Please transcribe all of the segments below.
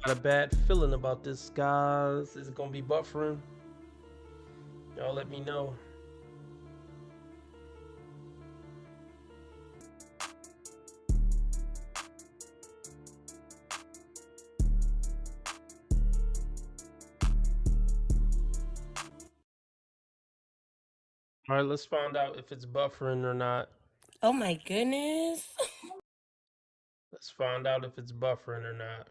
Got a bad feeling about this, guys. Is it gonna be buffering? Y'all let me know. All right, let's find out if it's buffering or not. Oh my goodness. Let's find out if it's buffering or not.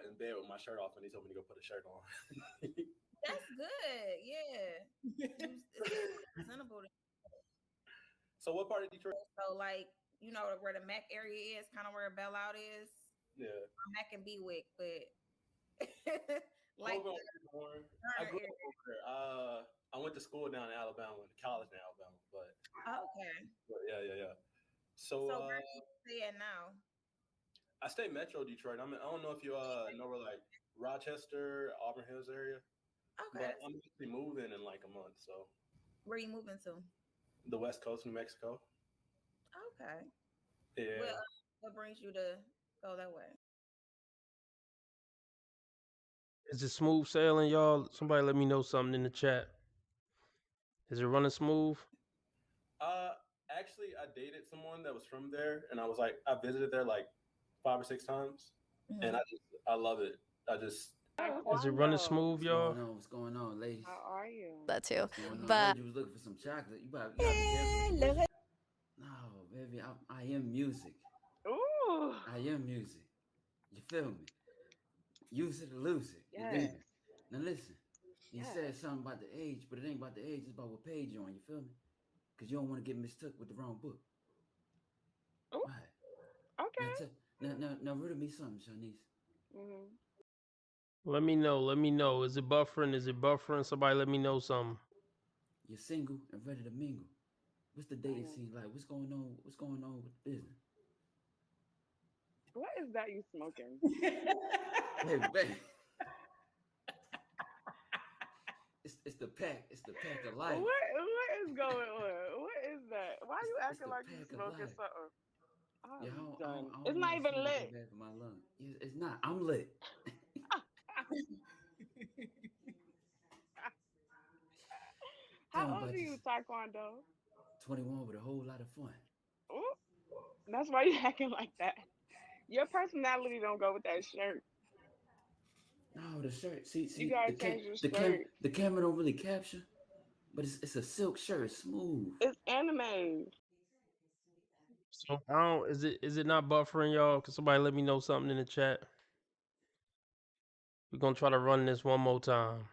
In bed with my shirt off, and he told me to go put a shirt on. That's good. Yeah. It's presentable. So what part of Detroit? So like, you know where the Mac area is, kind of where Bell Out is. Yeah. Mac and Bewick, but Like like I grew up over there. I went to school down in Alabama, went to college in Alabama, but okay. yeah. So, So where do you stay at now? I stay Metro Detroit. I don't know if you know where like Rochester, Auburn Hills area. Okay. But I'm actually moving in like a month, so. Where are you moving to? The West Coast, New Mexico. Okay. Yeah. What brings you to go that way? Is it smooth sailing, y'all? Somebody let me know something in the chat. Is it running smooth? Actually, I dated someone that was from there, and I was like, I visited there like 5 or 6 times, and I love it. Is it running smooth, y'all? What's going on, ladies? How are you? That too. But I heard you was looking for some chocolate. You gotta be careful. No, baby, I am music. Ooh. I am music. You feel me? Use it or lose it. Yes. Now listen, you said something about the age, but it ain't about the age. It's about what page you're on. You feel me? Because you don't want to get mistook with the wrong book. Ooh. Right. Okay. Now riddle me something, Shanice. Mm-hmm. Let me know. Is it buffering? Somebody let me know something. You're single and ready to mingle. What's the dating scene like? What's going on with the business? What is that you smoking? Baby. It's the pack. It's the pack of life. What is going on? What is that? Why are you acting like you smoking something? I'm done. It's not even lit. Bad for my lungs. It's not. I'm lit. How old are you, Taekwondo? 21 with a whole lot of fun. Ooh, that's why you acting like that. Your personality don't go with that shirt. No, the shirt. See, you gotta change your shirt. The camera don't really capture, but it's a silk shirt, it's smooth. It's anime. So is it not buffering, y'all? Can somebody let me know something in the chat? We're gonna try to run this one more time.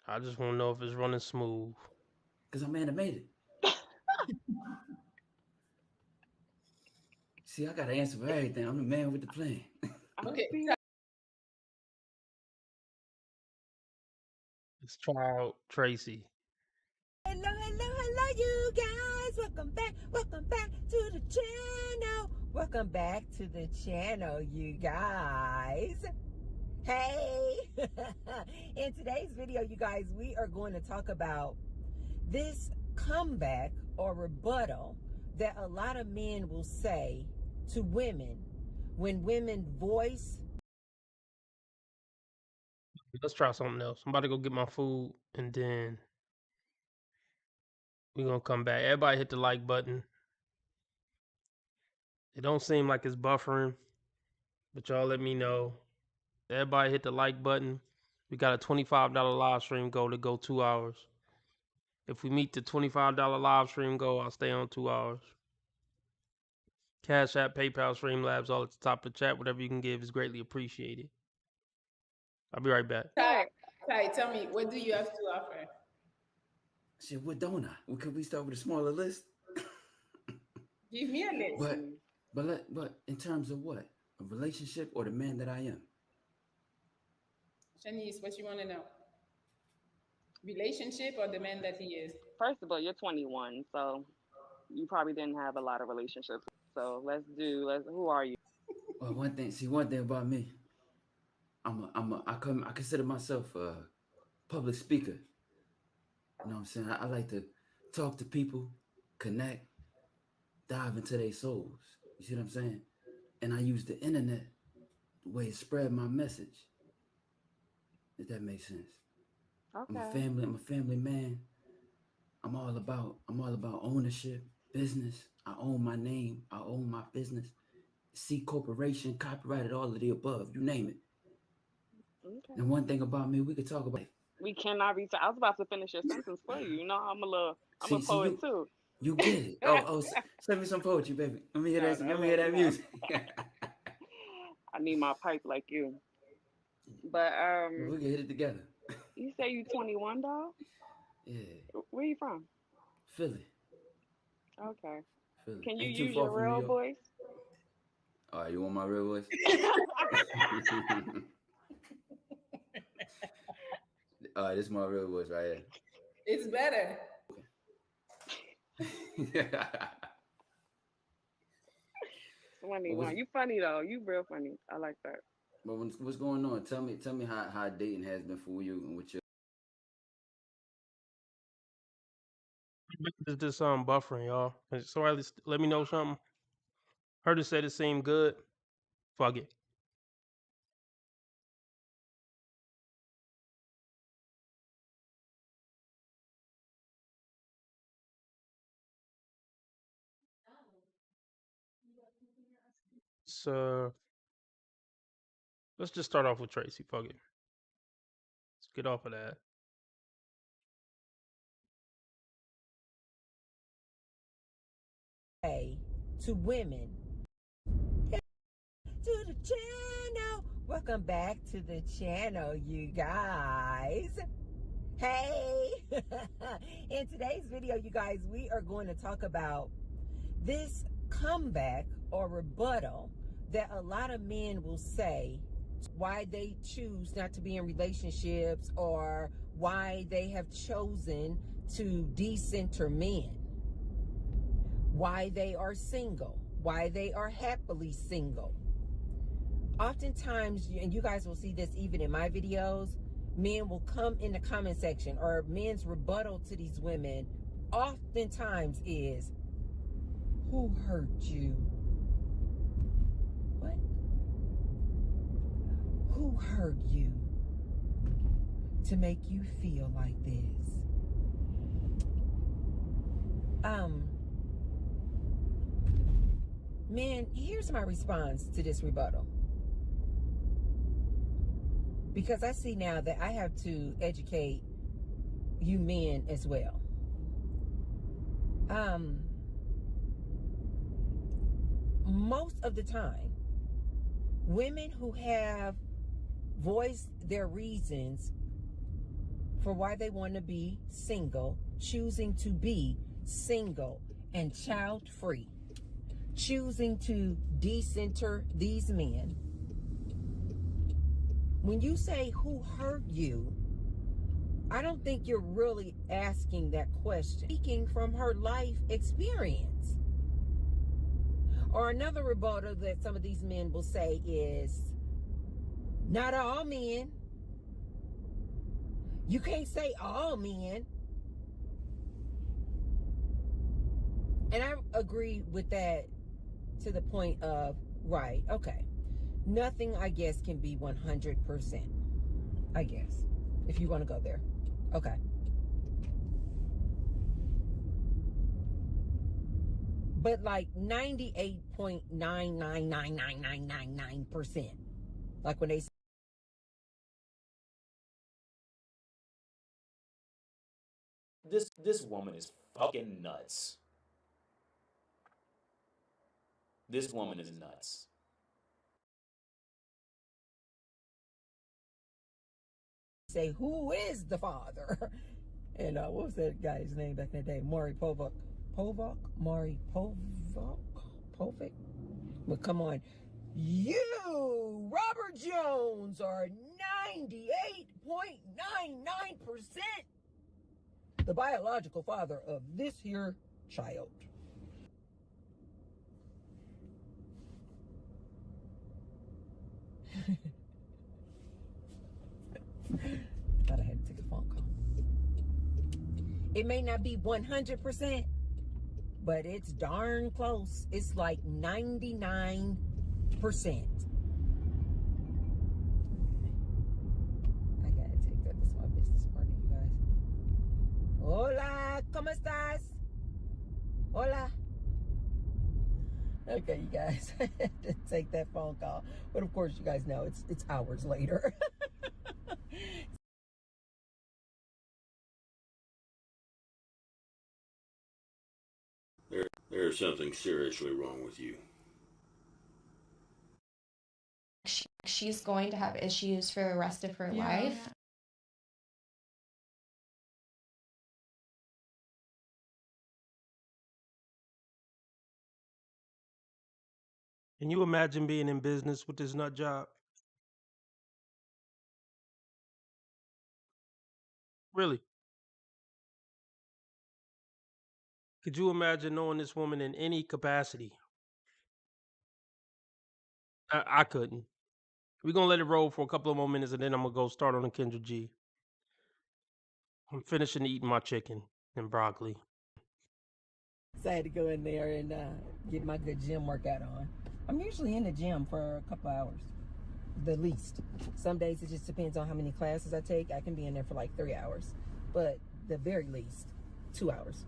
I just want to know if it's running smooth. Cause I'm animated. See, I got to answer for everything. I'm the man with the plan. Okay. Let's try out Tracy. Hello, you guys. Welcome back to the channel. Welcome back to the channel, you guys. Hey. In today's video, you guys, we are going to talk about this comeback or rebuttal that a lot of men will say to women when women voice. Let's try something else. I'm about to go get my food and then we're gonna come back. Everybody hit the like button. It don't seem like it's buffering, but y'all let me know. Everybody hit the like button. We got a $25 live stream goal to go 2 hours. If we meet the $25 live stream goal, I'll stay on 2 hours. Cash App, PayPal, Streamlabs, all at the top of the chat. Whatever you can give is greatly appreciated. I'll be right back. Ty, tell me, what do you have to offer? Shit, what don't I? Well, could we start with a smaller list? Give me a list. But in terms of what? A relationship or the man that I am? Shanice, what you want to know? Relationship or the man that he is? First of all, you're 21, so you probably didn't have a lot of relationships. So who are you? Well, one thing about me, I consider myself a public speaker. You know what I'm saying? I like to talk to people, connect, dive into their souls. You see what I'm saying? and I use the internet the way to spread my message. If that makes sense. Okay. I'm a family man. I'm all about ownership, business. I own my name. I own my business. C corporation, copyrighted, all of the above. You name it. Okay. And one thing about me, we could talk about it. We cannot be. I was about to finish your sentence for you. You know, I'm a See poet too. you get it. Oh, send me some poetry, baby. Let me hear that. Let me hear that music. I need my pipe like you. But we can hit it together. You say you 21, dog? Yeah. Where you from? Philly. Okay. Philly. Can you Ain't too use far your from New real York. voice? All right, you want my real voice? All right, this is my real voice right here. It's better. Funny one. You funny though. You real funny. I like that. But what's going on? Tell me how dating has been for you and what your. This buffering, y'all. So let me know something. Heard it said it seemed good. Fuck it. So let's just start off with Tracy. Fuck it. Let's get off of that. To women. To the channel. Welcome back to the channel, you guys. Hey. In today's video, you guys, we are going to talk about this comeback or rebuttal that a lot of men will say why they choose not to be in relationships or why they have chosen to decenter men, why they are single, why they are happily single. Oftentimes, and you guys will see this even in my videos, men will come in the comment section, or men's rebuttal to these women oftentimes is, who hurt you? What? Who hurt you to make you feel like this? Men, here's my response to this rebuttal. Because I see now that I have to educate you men as well. Most of the time, women who have voiced their reasons for why they want to be single, choosing to be single and child-free, choosing to decenter these men, when you say who hurt you, I don't think you're really asking that question. Speaking from her life experience. Or another rebuttal that some of these men will say is, not all men. You can't say all men. And I agree with that to the point of, right, okay. Nothing, I guess, can be 100%. I guess, if you want to go there. Okay. But like 98.9999999%. Like when they say, this woman is fucking nuts. This woman is nuts. say, who is the father? And what was that guy's name back in the day? Maury Povok. Maury Povok? But come on. You, Robert Jones, are 98.99% the biological father of this here child. Thought I had to take a phone call. It may not be 100%, but it's darn close. It's like 99 I gotta take that. This is my business partner, you guys. Hola, ¿cómo estás? Hola. Okay, you guys, I had to take that phone call. But of course, you guys know it's hours later. There's something seriously wrong with you. She's going to have issues for the rest of her life. Can you imagine being in business with this nut job? Really? Could you imagine knowing this woman in any capacity? I couldn't. We're gonna let it roll for a couple of more minutes, and then I'm gonna go start on the Kendra G. I'm finishing eating my chicken and broccoli. So I had to go in there and get my good gym workout on. I'm usually in the gym for a couple hours, the least. Some days it just depends on how many classes I take. I can be in there for like 3 hours, but the very least 2 hours.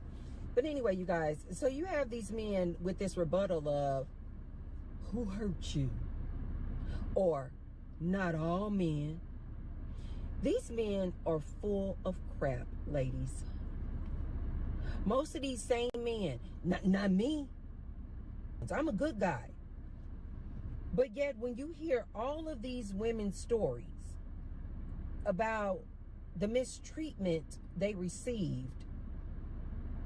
But anyway, you guys, so you have these men with this rebuttal of, who hurt you? Or, not all men. These men are full of crap, ladies. Most of these same men, not me. I'm a good guy. But yet when you hear all of these women's stories about the mistreatment they received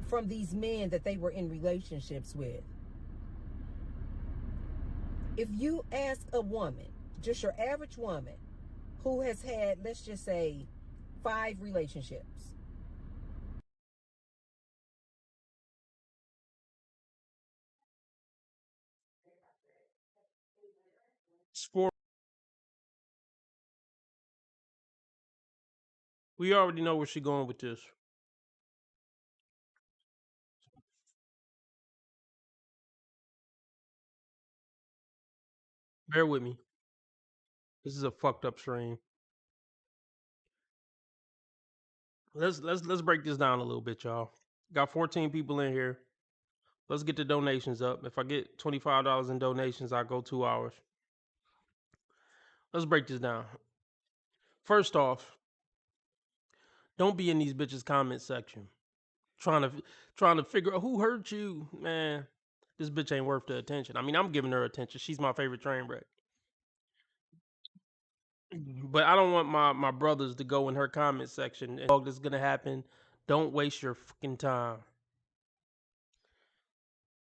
from these men that they were in relationships with, if you ask a woman, just your average woman, who has had, let's just say, 5 relationships, We already know where she's going with this. Bear with me. This is a fucked up stream. Let's break this down a little bit, y'all. Got 14 people in here. Let's get the donations up. If I get $25 in donations, I go 2 hours. Let's break this down. First off, don't be in these bitches' comment section trying to figure out who hurt you. Man, this bitch ain't worth the attention. I mean, I'm giving her attention. She's my favorite train wreck. But I don't want my brothers to go in her comment section and this is gonna happen. Don't waste your fucking time.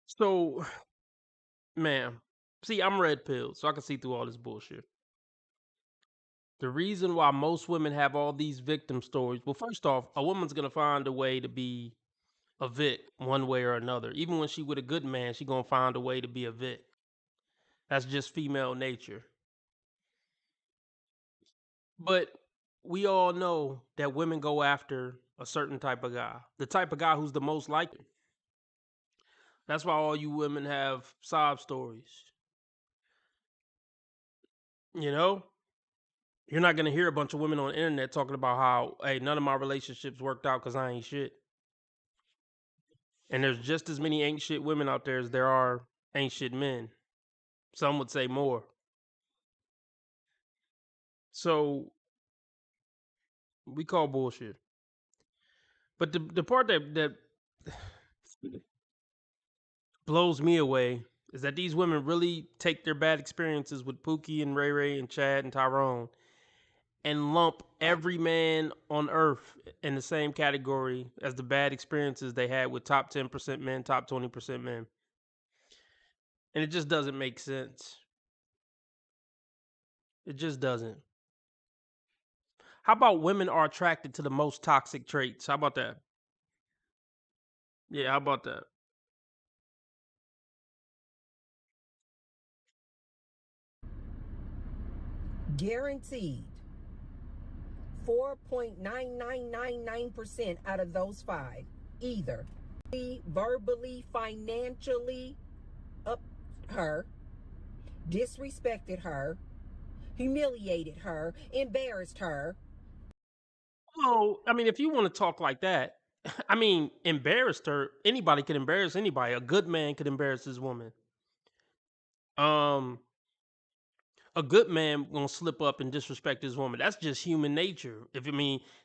So, ma'am, see, I'm red pill, so I can see through all this bullshit. The reason why most women have all these victim stories, well, first off, a woman's gonna find a way to be a vic one way or another. Even when she with a good man, she gonna find a way to be a vic. That's just female nature. But we all know that women go after a certain type of guy. The type of guy who's the most likely. That's why all you women have sob stories. You know? You're not gonna hear a bunch of women on the internet talking about how, hey, none of my relationships worked out because I ain't shit. And there's just as many ain't shit women out there as there are ain't shit men. Some would say more. So we call bullshit. But the part that blows me away is that these women really take their bad experiences with Pookie and Ray Ray and Chad and Tyrone and lump every man on earth in the same category as the bad experiences they had with top 10% men, top 20% men. And it just doesn't make sense. It just doesn't. How about women are attracted to the most toxic traits? How about that? Yeah, how about that? guaranteed 4.9999% out of those 5 either verbally, financially up her, disrespected her, humiliated her, embarrassed her. Oh, I mean, if you want to talk like that, I mean, embarrassed her. Anybody could embarrass anybody. A good man could embarrass his woman. Um, a good man gonna slip up and disrespect his woman. That's just human nature. If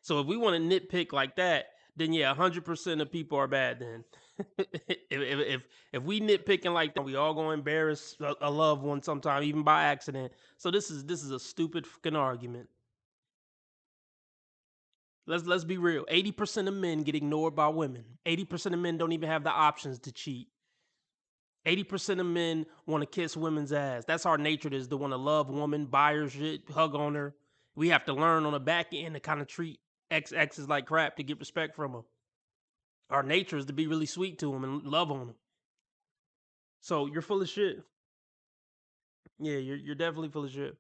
so if we want to nitpick like that, then yeah, 100% of people are bad. Then, if we nitpicking like that, we all gonna embarrass a loved one sometime, even by accident. So this is a stupid fucking argument. Let's be real. 80% of men get ignored by women. 80% of men don't even have the options to cheat. 80% of men want to kiss women's ass. That's our nature, is to want to love a woman, buy her shit, hug on her. We have to learn on the back end to kind of treat exes like crap to get respect from them. Our nature is to be really sweet to them and love on them. So you're full of shit. Yeah, you're definitely full of shit.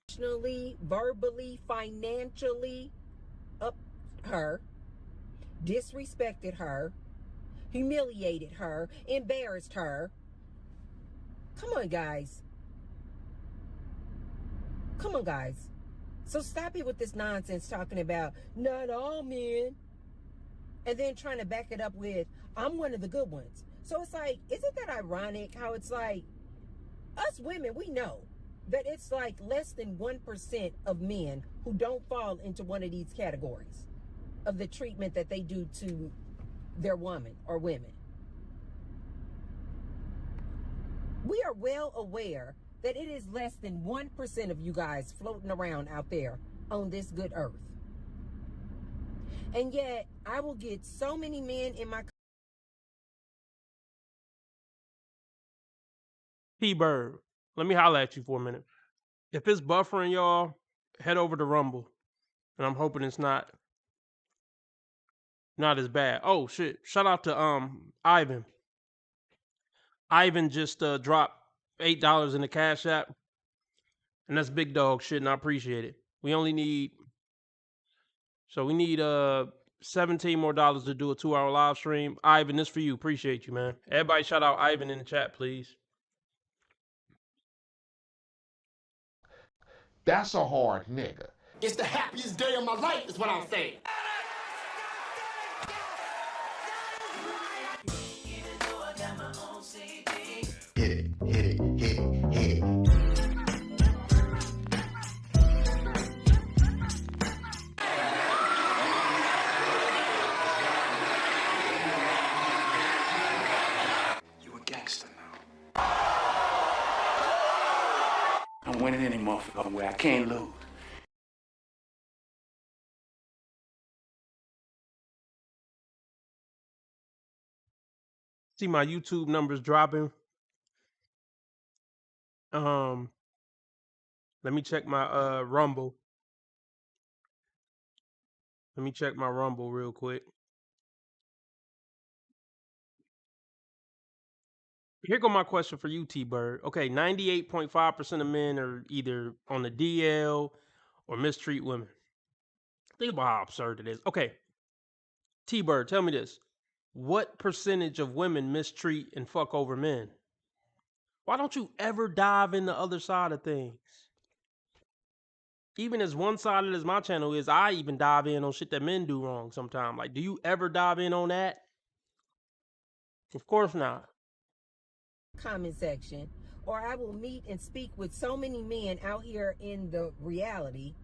Emotionally, verbally, financially, up her, disrespected her, humiliated her, embarrassed her. Come on, guys. Come on, guys. So stop it with this nonsense talking about not all men, and then trying to back it up with, I'm one of the good ones. So it's like, isn't that ironic how it's like, us women, we know that it's like less than 1% of men who don't fall into one of these categories of the treatment that they do to their woman or women. We are well aware that it is less than 1% of you guys floating around out there on this good earth. And yet, I will get so many men in my... T-Bird, let me holler at you for a minute. If it's buffering, y'all, head over to Rumble. And I'm hoping it's not as bad. Oh, shit. Shout out to Ivan. Ivan just dropped $8 in the Cash App. And that's big dog shit, and I appreciate it. We need 17 more dollars to do a 2-hour live stream. Ivan, this for you. Appreciate you, man. Everybody shout out Ivan in the chat, please. That's a hard nigga. It's the happiest day of my life, is what I'm saying. Hit it, hit it, hit it, hit it. You a gangster now. I'm winning any motherfucking way. I can't lose. See my YouTube numbers dropping. Let me check my Rumble. Let me check my Rumble real quick. Here go my question for you, T-Bird. Okay, 98.5% of men are either on the DL or mistreat women. Think about how absurd it is. Okay, T-Bird, tell me this. What percentage of women mistreat and fuck over men? Why don't you ever dive in the other side of things? Even as one-sided as my channel is, I even dive in on shit that men do wrong sometimes. Like, do you ever dive in on that? Of course not. Comment section, or I will meet and speak with so many men out here in the reality,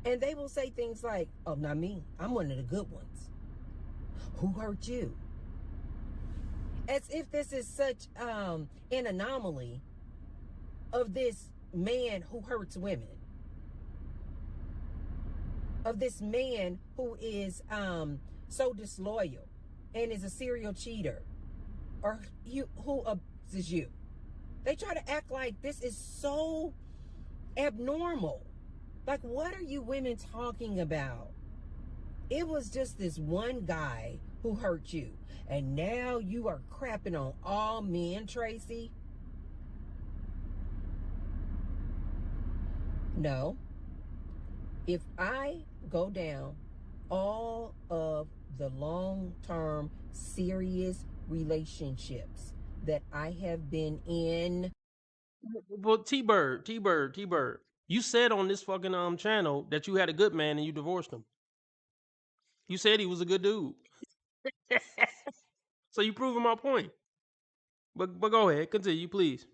and they will say things like, oh, not me, I'm one of the good ones. Who hurt you? As if this is such an anomaly of this man who hurts women, of this man who is so disloyal and is a serial cheater, or who abuses you. They try to act like this is so abnormal. Like, what are you women talking about? It was just this one guy who hurt you, and now you are crapping on all men, Tracy? No. If I go down all of the long-term serious relationships that I have been in, Well, T-Bird, T-Bird, T-Bird. You said on this fucking channel that you had a good man and you divorced him. You said he was a good dude. So you proving my point. But go ahead, continue, please.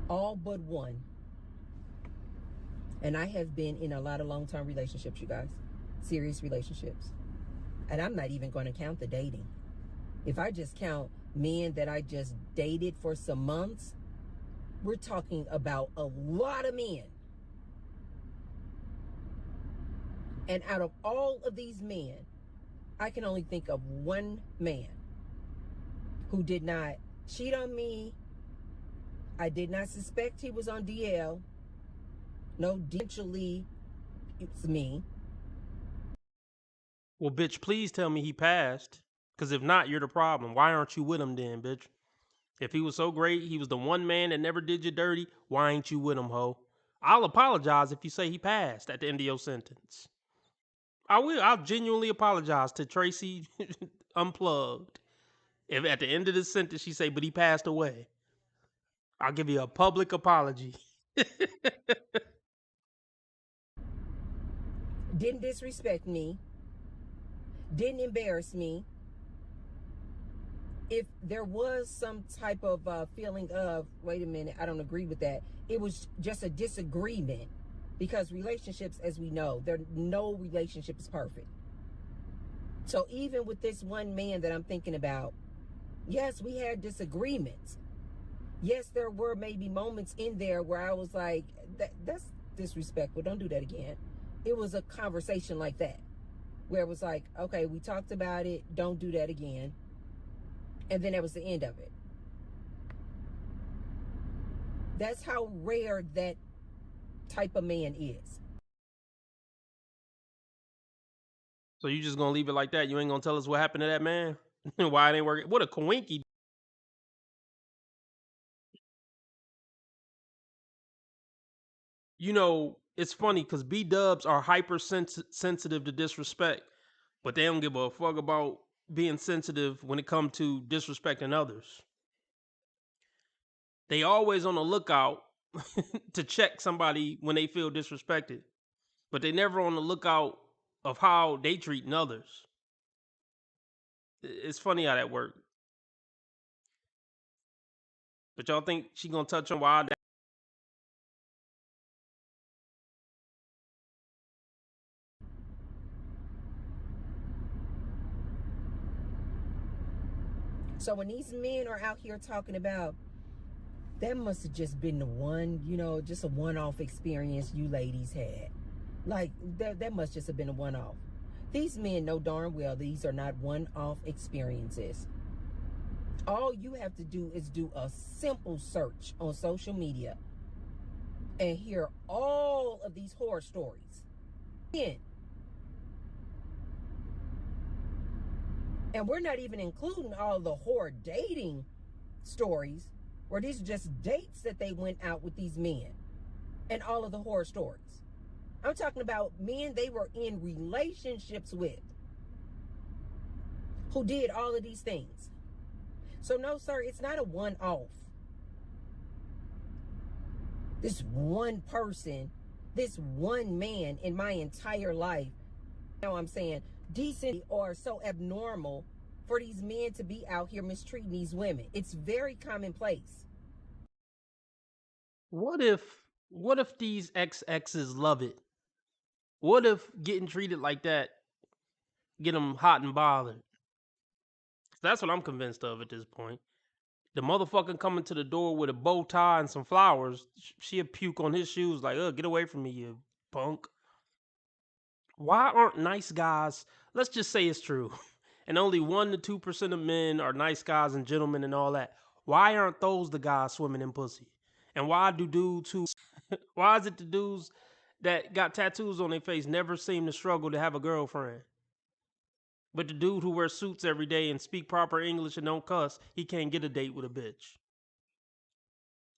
All but one. And I have been in a lot of long-term relationships, you guys. Serious relationships. And I'm not even going to count the dating. If I just count men that I just dated for some months, we're talking about a lot of men. And out of all of these men, I can only think of one man who did not cheat on me. I did not suspect he was on DL. No, eventually, it's me. Well, bitch, please tell me he passed. Because if not, you're the problem. Why aren't you with him then, bitch? If he was so great, he was the one man that never did you dirty, why ain't you with him, ho? I'll apologize if you say he passed at the end of your sentence. I will. I'll genuinely apologize to Tracy Unplugged. If at the end of this sentence she say, but he passed away, I'll give you a public apology. Didn't disrespect me. Didn't embarrass me. If there was some type of feeling of, wait a minute, I don't agree with that, it was just a disagreement. Because relationships, as we know, no relationship is perfect. So even with this one man that I'm thinking about, yes, we had disagreements. Yes, there were maybe moments in there where I was like, that's disrespectful. Don't do that again. It was a conversation like that, where it was like, okay, we talked about it. Don't do that again. And then that was the end of it. That's how rare that type of man is. So you just gonna leave it like that? You ain't gonna tell us what happened to that man? Why it ain't working? What a coinky. You know, it's funny because B-dubs are hypersensitive to disrespect, but they don't give a fuck about being sensitive when it comes to disrespecting others. They always on the lookout to check somebody when they feel disrespected, but they never on the lookout of how they treating others. It's funny how that works. But y'all think she gonna touch on why that? So when these men are out here talking about, that must have just been the one, just a one-off experience you ladies had. Like, that must just have been a one-off. These men know darn well these are not one-off experiences. All you have to do is do a simple search on social media and hear all of these horror stories. And we're not even including all the horror dating stories, where these are just dates that they went out with these men, and all of the horror stories. I'm talking about men they were in relationships with who did all of these things. So no, sir, it's not a one-off. This one person, this one man in my entire life, now I'm saying decent or so abnormal for these men to be out here mistreating these women. It's very commonplace. What if these ex-exes love it? What if getting treated like that get them hot and bothered? That's what I'm convinced of at this point. The motherfucker coming to the door with a bow tie and some flowers, she'll puke on his shoes like, get away from me, you punk. Why aren't nice guys, let's just say it's true, and only 1% to 2% of men are nice guys and gentlemen and all that. Why aren't those the guys swimming in pussy? And why do dudes who, why is it the dudes that got tattoos on their face never seem to struggle to have a girlfriend? But the dude who wears suits every day and speak proper English and don't cuss, he can't get a date with a bitch.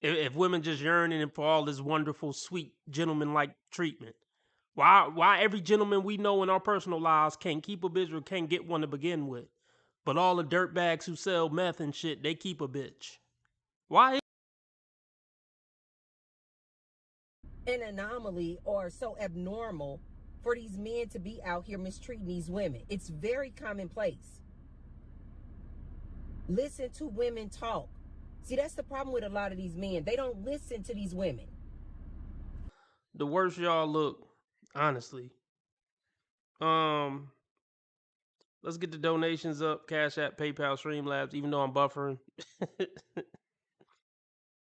If women just yearning for all this wonderful, sweet, gentleman-like treatment, Why every gentleman we know in our personal lives can't keep a bitch or can't get one to begin with, but all the dirtbags who sell meth and shit, they keep a bitch. Why? An anomaly or so abnormal for these men to be out here mistreating these women. It's very commonplace. Listen to women talk. See, that's the problem with a lot of these men. They don't listen to these women. The worse y'all look, honestly. Let's get the donations up. Cash App, PayPal, Streamlabs. Even though I'm buffering,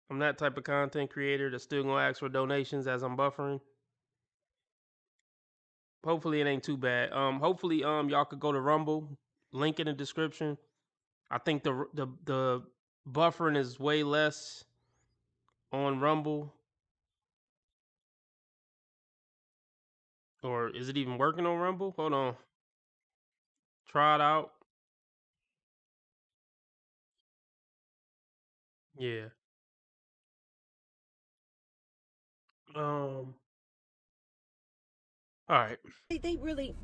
I'm that type of content creator that's still gonna ask for donations as I'm buffering. Hopefully it ain't too bad. Hopefully y'all could go to Rumble. Link in the description. I think the buffering is way less on Rumble. Or is it even working on Rumble? Hold on. Try it out. Yeah. All right. They really,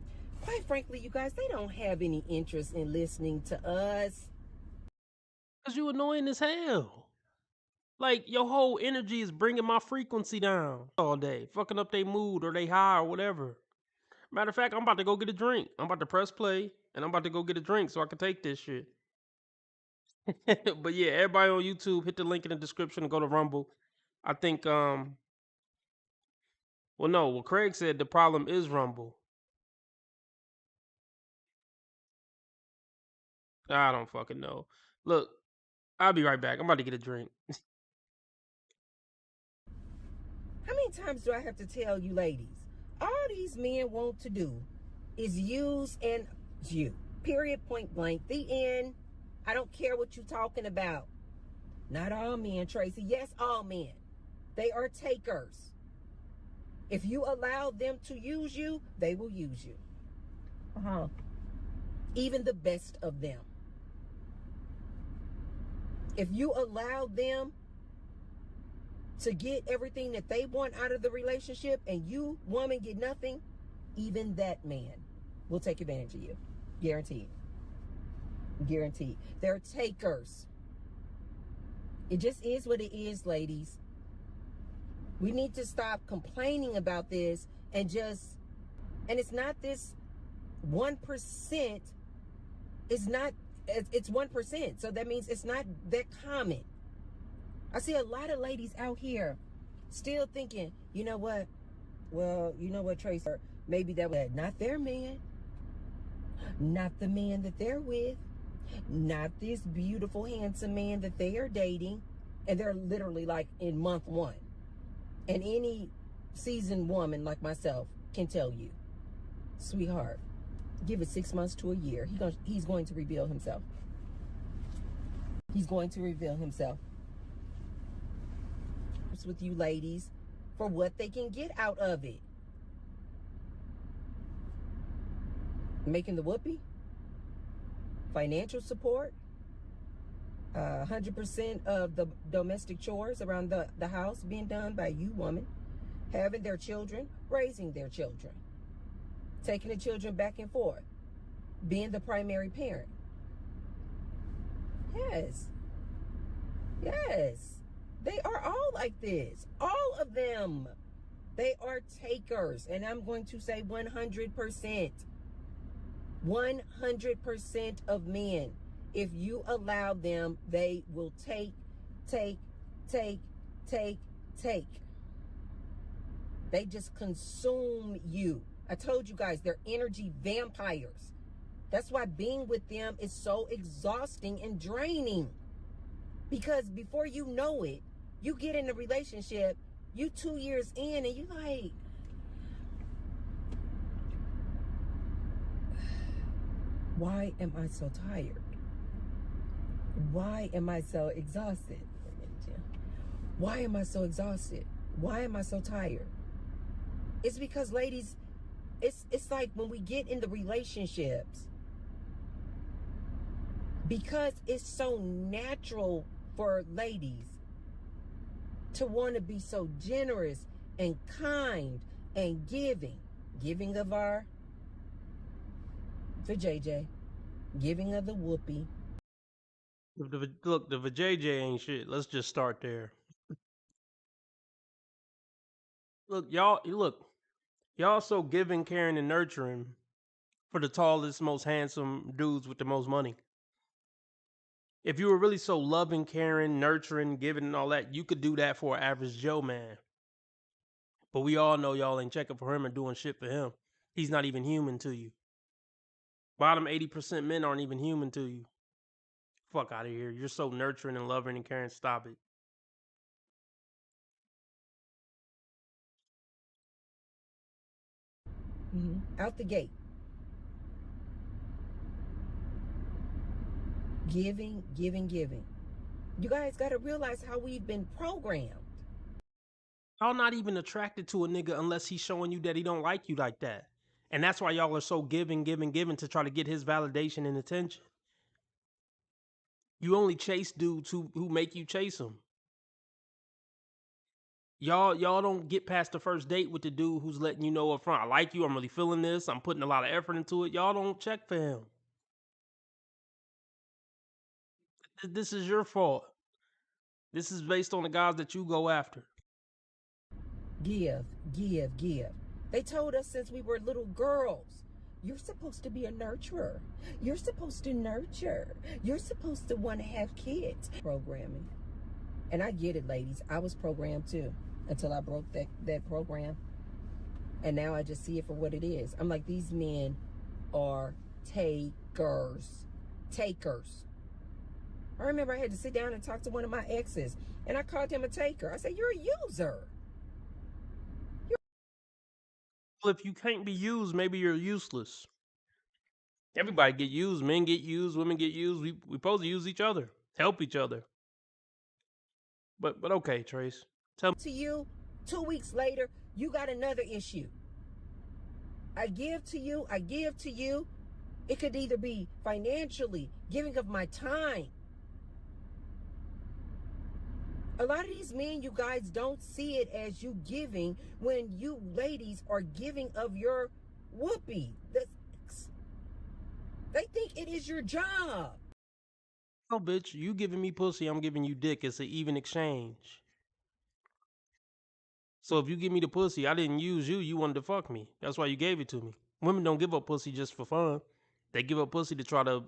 quite frankly, you guys, they don't have any interest in listening to us. Cause you annoying as hell. Like your whole energy is bringing my frequency down all day, fucking up their mood or they high or whatever. Matter of fact, I'm about to go get a drink. I'm about to press play and I'm about to go get a drink so I can take this shit. But yeah, everybody on YouTube, hit the link in the description and go to Rumble. I think well no, what Craig said the problem is Rumble. I don't fucking know. Look, I'll be right back. I'm about to get a drink. How many times do I have to tell you ladies? All these men want to do is use and you. Period, point blank. The end. I don't care what you're talking about. Not all men, Tracy. Yes, all men. They are takers. If you allow them to use you, they will use you. Even the best of them. If you allow them to get everything that they want out of the relationship and you, woman, get nothing, even that man will take advantage of you. Guaranteed. Guaranteed. They're takers. It just is what it is, ladies. We need to stop complaining about this and it's not this 1%. It's 1%. So that means it's not that common. I see a lot of ladies out here still thinking, you know what? Well, you know what, Tracy? Maybe that was not their man. Not the man that they're with. Not this beautiful, handsome man that they are dating. And they're literally like in month 1. And any seasoned woman like myself can tell you, sweetheart, give it 6 months to a year. He's going to reveal himself. He's going to reveal himself. With you ladies for what they can get out of it. Making the whoopee, financial support, 100% of the domestic chores around the house being done by you, woman, having their children, raising their children, taking the children back and forth, being the primary parent. Yes. They are all like this. All of them. They are takers. And I'm going to say 100%. 100% of men. If you allow them, they will take. They just consume you. I told you guys, they're energy vampires. That's why being with them is so exhausting and draining. Because before you know it, you get in a relationship, you 2 years in and you like, why am I so tired? Why am I so exhausted? Why am I so exhausted? Why am I so tired? It's because, ladies, it's like when we get into relationships, because it's so natural for ladies to want to be so generous and kind and giving. giving of our, for JJ, giving of the whoopee. Look, the vajayjay ain't shit. Let's just start there. Look, y'all so giving, caring, and nurturing for the tallest, most handsome dudes with the most money. If you were really so loving, caring, nurturing, giving, and all that, you could do that for an average Joe man. But we all know y'all ain't checking for him and doing shit for him. He's not even human to you. Bottom 80% men aren't even human to you. Fuck out of here. You're so nurturing and loving and caring. Stop it. Out the gate. Giving, giving, giving. You guys got to realize how we've been programmed. Y'all not even attracted to a nigga unless he's showing you that he don't like you like that. And that's why y'all are so giving, giving, giving to try to get his validation and attention. You only chase dudes who make you chase them. Y'all don't get past the first date with the dude who's letting you know up front, I like you, I'm really feeling this, I'm putting a lot of effort into it. Y'all don't check for him. This is your fault. This is based on the guys that you go after. Give, give, give. They told us since we were little girls, you're supposed to be a nurturer. You're supposed to nurture. You're supposed to want to have kids. Programming. And I get it, ladies. I was programmed too until I broke that program. And now I just see it for what it is. I'm like, these men are takers. Takers. I remember I had to sit down and talk to one of my exes, and I called him a taker. I said, you're a user. Well, if you can't be used, maybe you're useless. Everybody get used. Men get used. Women get used. We supposed to use each other. Help each other. But okay, Trace. Tell me. To you, 2 weeks later, you got another issue. I give to you. I give to you. It could either be financially, giving of my time. A lot of these men, you guys don't see it as you giving when you ladies are giving of your whoopee. They think it is your job. No, bitch, you giving me pussy, I'm giving you dick. It's an even exchange. So if you give me the pussy, I didn't use you, you wanted to fuck me. That's why you gave it to me. Women don't give up pussy just for fun. They give up pussy to try to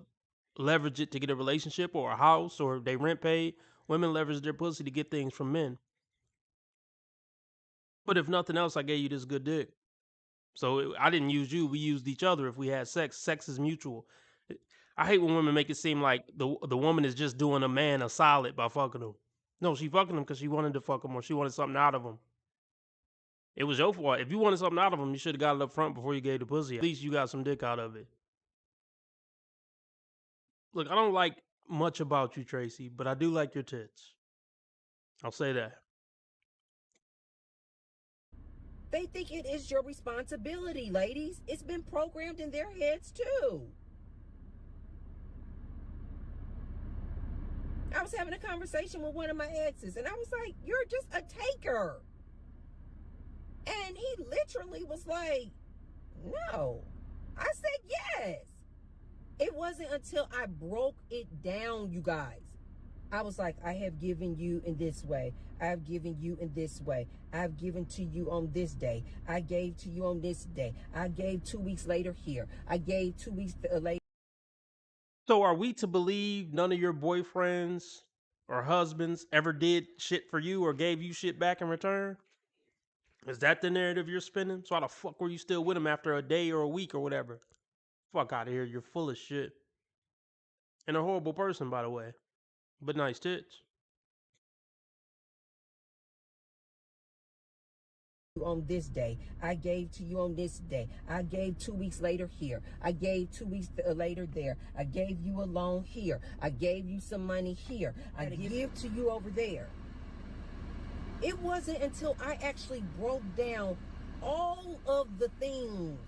leverage it to get a relationship or a house or they rent paid. Women leverage their pussy to get things from men. But if nothing else, I gave you this good dick. So I didn't use you. We used each other if we had sex. Sex is mutual. I hate when women make it seem like the woman is just doing a man a solid by fucking him. No, she fucking him because she wanted to fuck him or she wanted something out of him. It was your fault. If you wanted something out of him, you should have got it up front before you gave the pussy. At least you got some dick out of it. Look, I don't like much about you, Tracy, but I do like your tits. I'll say that. They think it is your responsibility, ladies. It's been programmed in their heads too. I was having a conversation with one of my exes, and I was like, you're just a taker. And he literally was like, no. I said, yes. It wasn't until I broke it down, you guys. I was like, I have given you in this way. I've given you in this way. I've given to you on this day. I gave to you on this day. I gave 2 weeks later here. I gave 2 weeks later. So are we to believe none of your boyfriends or husbands ever did shit for you or gave you shit back in return? Is that the narrative you're spinning? So how the fuck were you still with him after a day or a week or whatever? Fuck out of here. You're full of shit. And a horrible person, by the way. But nice tits. On this day, I gave to you on this day. I gave 2 weeks later here. I gave 2 weeks later there. I gave you a loan here. I gave you some money here. I give to you over there. It wasn't until I actually broke down all of the things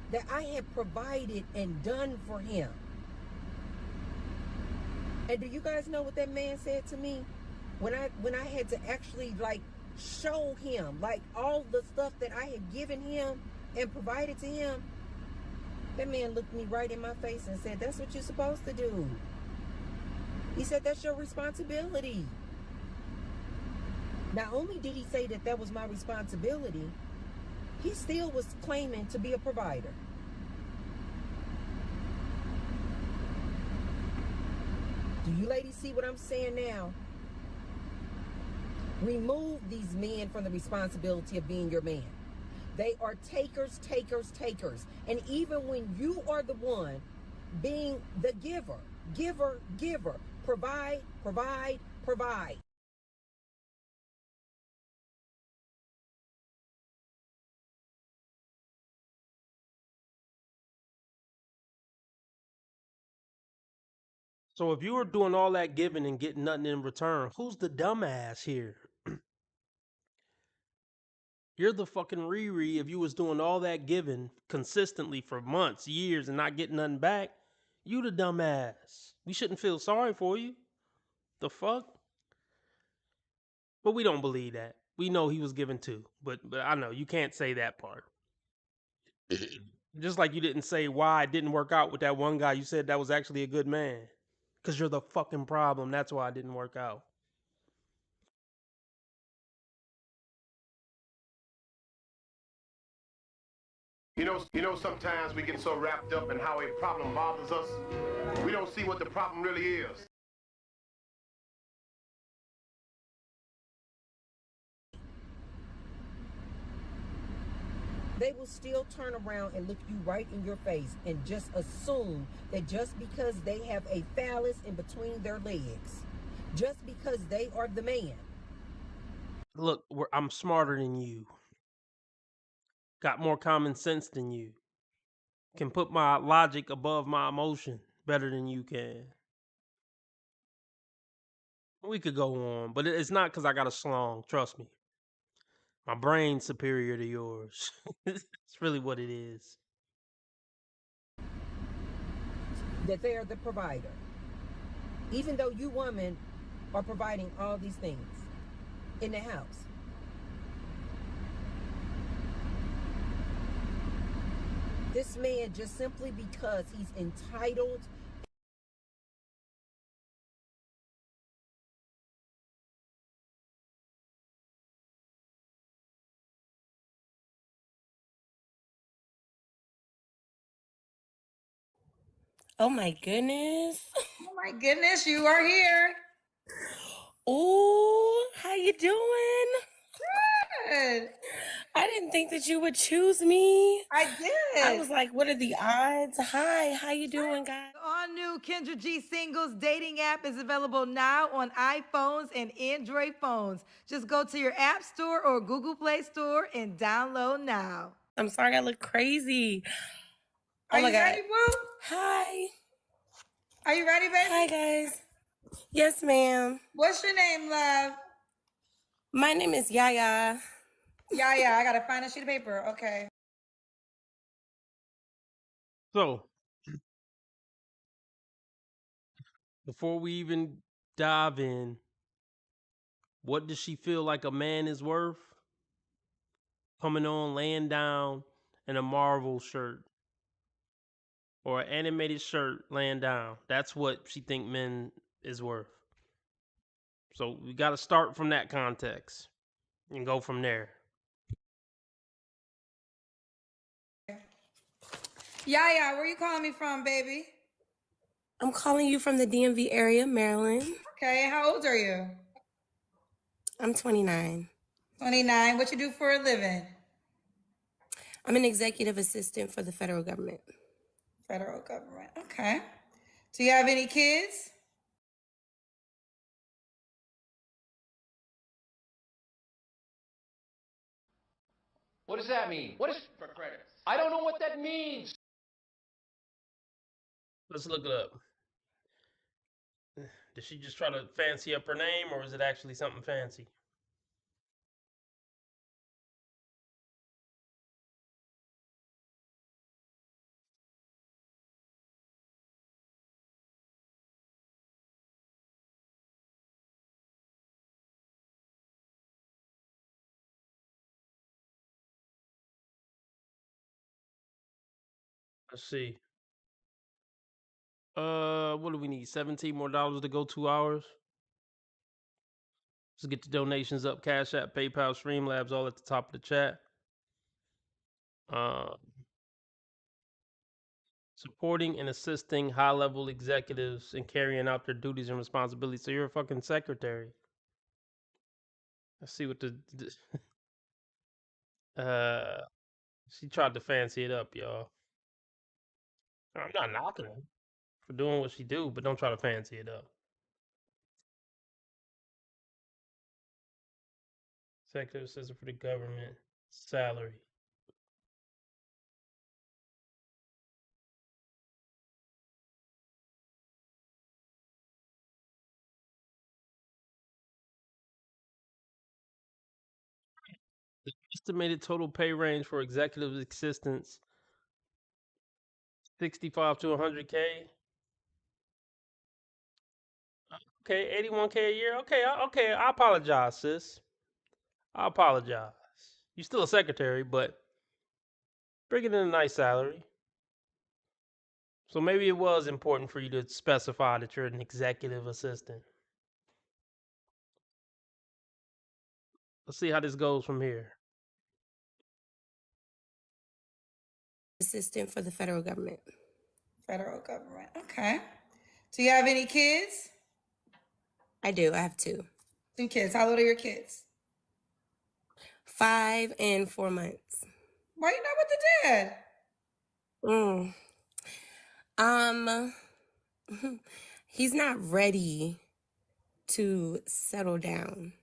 that I had provided and done for him. And do you guys know what that man said to me? When I had to actually like show him like all the stuff that I had given him, and provided to him, that man looked me right in my face and said, that's what you're supposed to do. He said, that's your responsibility. Not only did he say that that was my responsibility, he still was claiming to be a provider. Do you ladies see what I'm saying now? Remove these men from the responsibility of being your man. They are takers, takers, takers. And even when you are the one being the giver, giver, giver, provide, provide, provide. So if you were doing all that giving and getting nothing in return, who's the dumbass here? You're the fucking Riri if you was doing all that giving consistently for months, years, and not getting nothing back. You the dumbass. We shouldn't feel sorry for you. The fuck? But we don't believe that. We know he was given too. But I know you can't say that part. Just like you didn't say why it didn't work out with that one guy. You said that was actually a good man. Because you're the fucking problem. That's why it didn't work out. You know, sometimes we get so wrapped up in how a problem bothers us, we don't see what the problem really is. They will still turn around and look you right in your face and just assume that just because they have a phallus in between their legs, just because they are the man. Look, I'm smarter than you. Got more common sense than you. Can put my logic above my emotion better than you can. We could go on, but it's not because I got a slong. Trust me. My brain's superior to yours. It's really what it is. That they are the provider. Even though you women are providing all these things in the house. This man, just simply because he's entitled. Oh my goodness. Oh my goodness, you are here. Ooh, how you doing? Good. I didn't think that you would choose me. I did. I was like, what are the odds? Hi, how you doing, guys? The all-new Kendra G Singles dating app is available now on iPhones and Android phones. Just go to your App Store or Google Play Store and download now. I'm sorry I look crazy. Are Oh my you God. ready, boo? Hi. Are you ready, baby? Hi, guys. Yes, ma'am. What's your name, love? My name is Yaya. Yeah, I gotta find a sheet of paper. Okay. So, before we even dive in, what does she feel like a man is worth? Coming on, laying down in a Marvel shirt or an animated shirt, laying down. That's what she think men is worth. So we got to start from that context and go from there. Yeah, where you calling me from, baby? I'm calling you from the DMV area, Maryland. Okay, how old are you? I'm 29. 29. What you do for a living? I'm an executive assistant for the federal government. Federal government. Okay. Do you have any kids? What does that mean? What is for credits? I don't know what that means. Let's look it up. Did she just try to fancy up her name, or is it actually something fancy? Let's see. What do we need? $17 more to go 2 hours. Let's get the donations up. Cash App, PayPal, Streamlabs, all at the top of the chat. Supporting and assisting high-level executives in carrying out their duties and responsibilities. So you're a fucking secretary. Let's see what the she tried to fancy it up, y'all. I'm not knocking her for doing what she do, but don't try to fancy it up. Executive assistant for the government salary. The estimated total pay range for executive assistants 65 to 100K. Okay, 81K a year. Okay, okay. I apologize, sis. I apologize. You're still a secretary, but bringing in a nice salary. So maybe it was important for you to specify that you're an executive assistant. Let's see how this goes from here. Assistant for the federal government. Federal government. Okay. Do you have any kids? I do. I have 2. 2 kids. How old are your kids? 5 and 4 months. Why you not with the dad? He's not ready to settle down.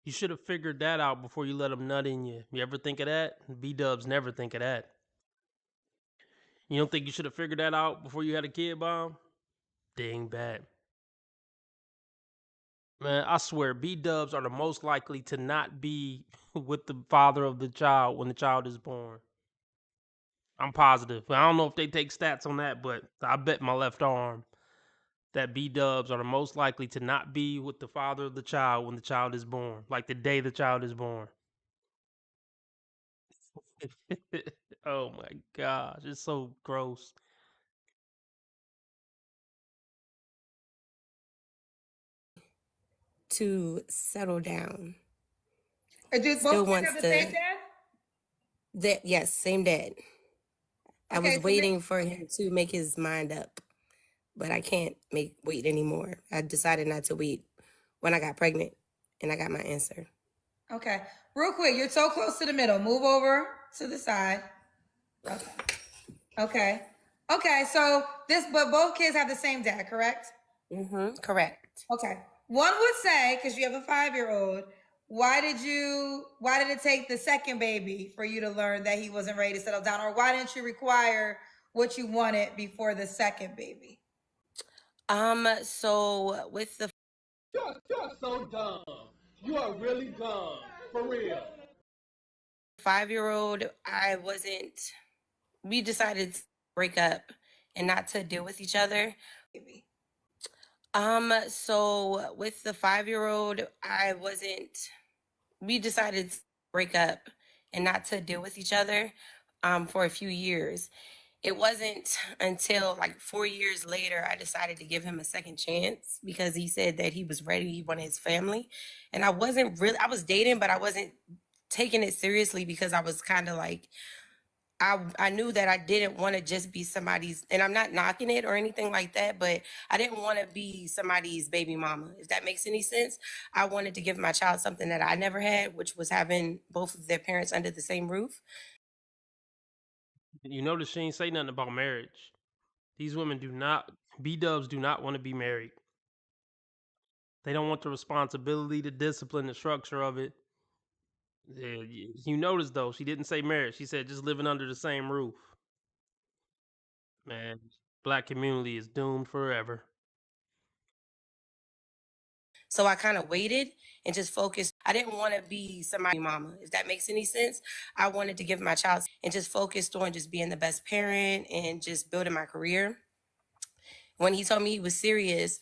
You should have figured that out before you let him nut in you. You ever think of that? B-dubs never think of that. You don't think you should have figured that out before you had a kid, Bomb? Dang bad. Man, I swear, B-dubs are the most likely to not be with the father of the child when the child is born. I'm positive. I don't know if they take stats on that, but I bet my left arm that B-dubs are the most likely to not be with the father of the child when the child is born, like the day the child is born. Oh my gosh, it's so gross. To settle down. Do both kids have the same dad? Yes, same dad. I was waiting for him to make his mind up, but I can't wait anymore. I decided not to wait when I got pregnant, and I got my answer. Okay. Real quick, you're so close to the middle. Move over to the side. Okay. Okay, so but both kids have the same dad, correct? Correct. Okay. One would say, because you have a 5-year-old, why did it take the second baby for you to learn that he wasn't ready to settle down? Or why didn't you require what you wanted before the second baby? So with the You're so dumb. You are really dumb. For real. 5-year-old, we decided to break up and not to deal with each other. So with the 5-year-old, we decided to break up and not to deal with each other for a few years. It wasn't until like 4 years later I decided to give him a second chance because he said that he was ready, he wanted his family. And I was dating, but I wasn't taking it seriously because I was kind of like, I knew that I didn't want to just be somebody's, and I'm not knocking it or anything like that, but I didn't want to be somebody's baby mama, if that makes any sense. I wanted to give my child something that I never had, which was having both of their parents under the same roof. You notice she ain't say nothing about marriage. These women B-dubs do not want to be married. They don't want the responsibility, the discipline, the structure of it. You notice though, she didn't say marriage. She said just living under the same roof. Man, black community is doomed forever. So I kind of waited and just focused. I didn't want to be somebody's mama, if that makes any sense. I wanted to give my child and just focused on just being the best parent and just building my career. When he told me he was serious,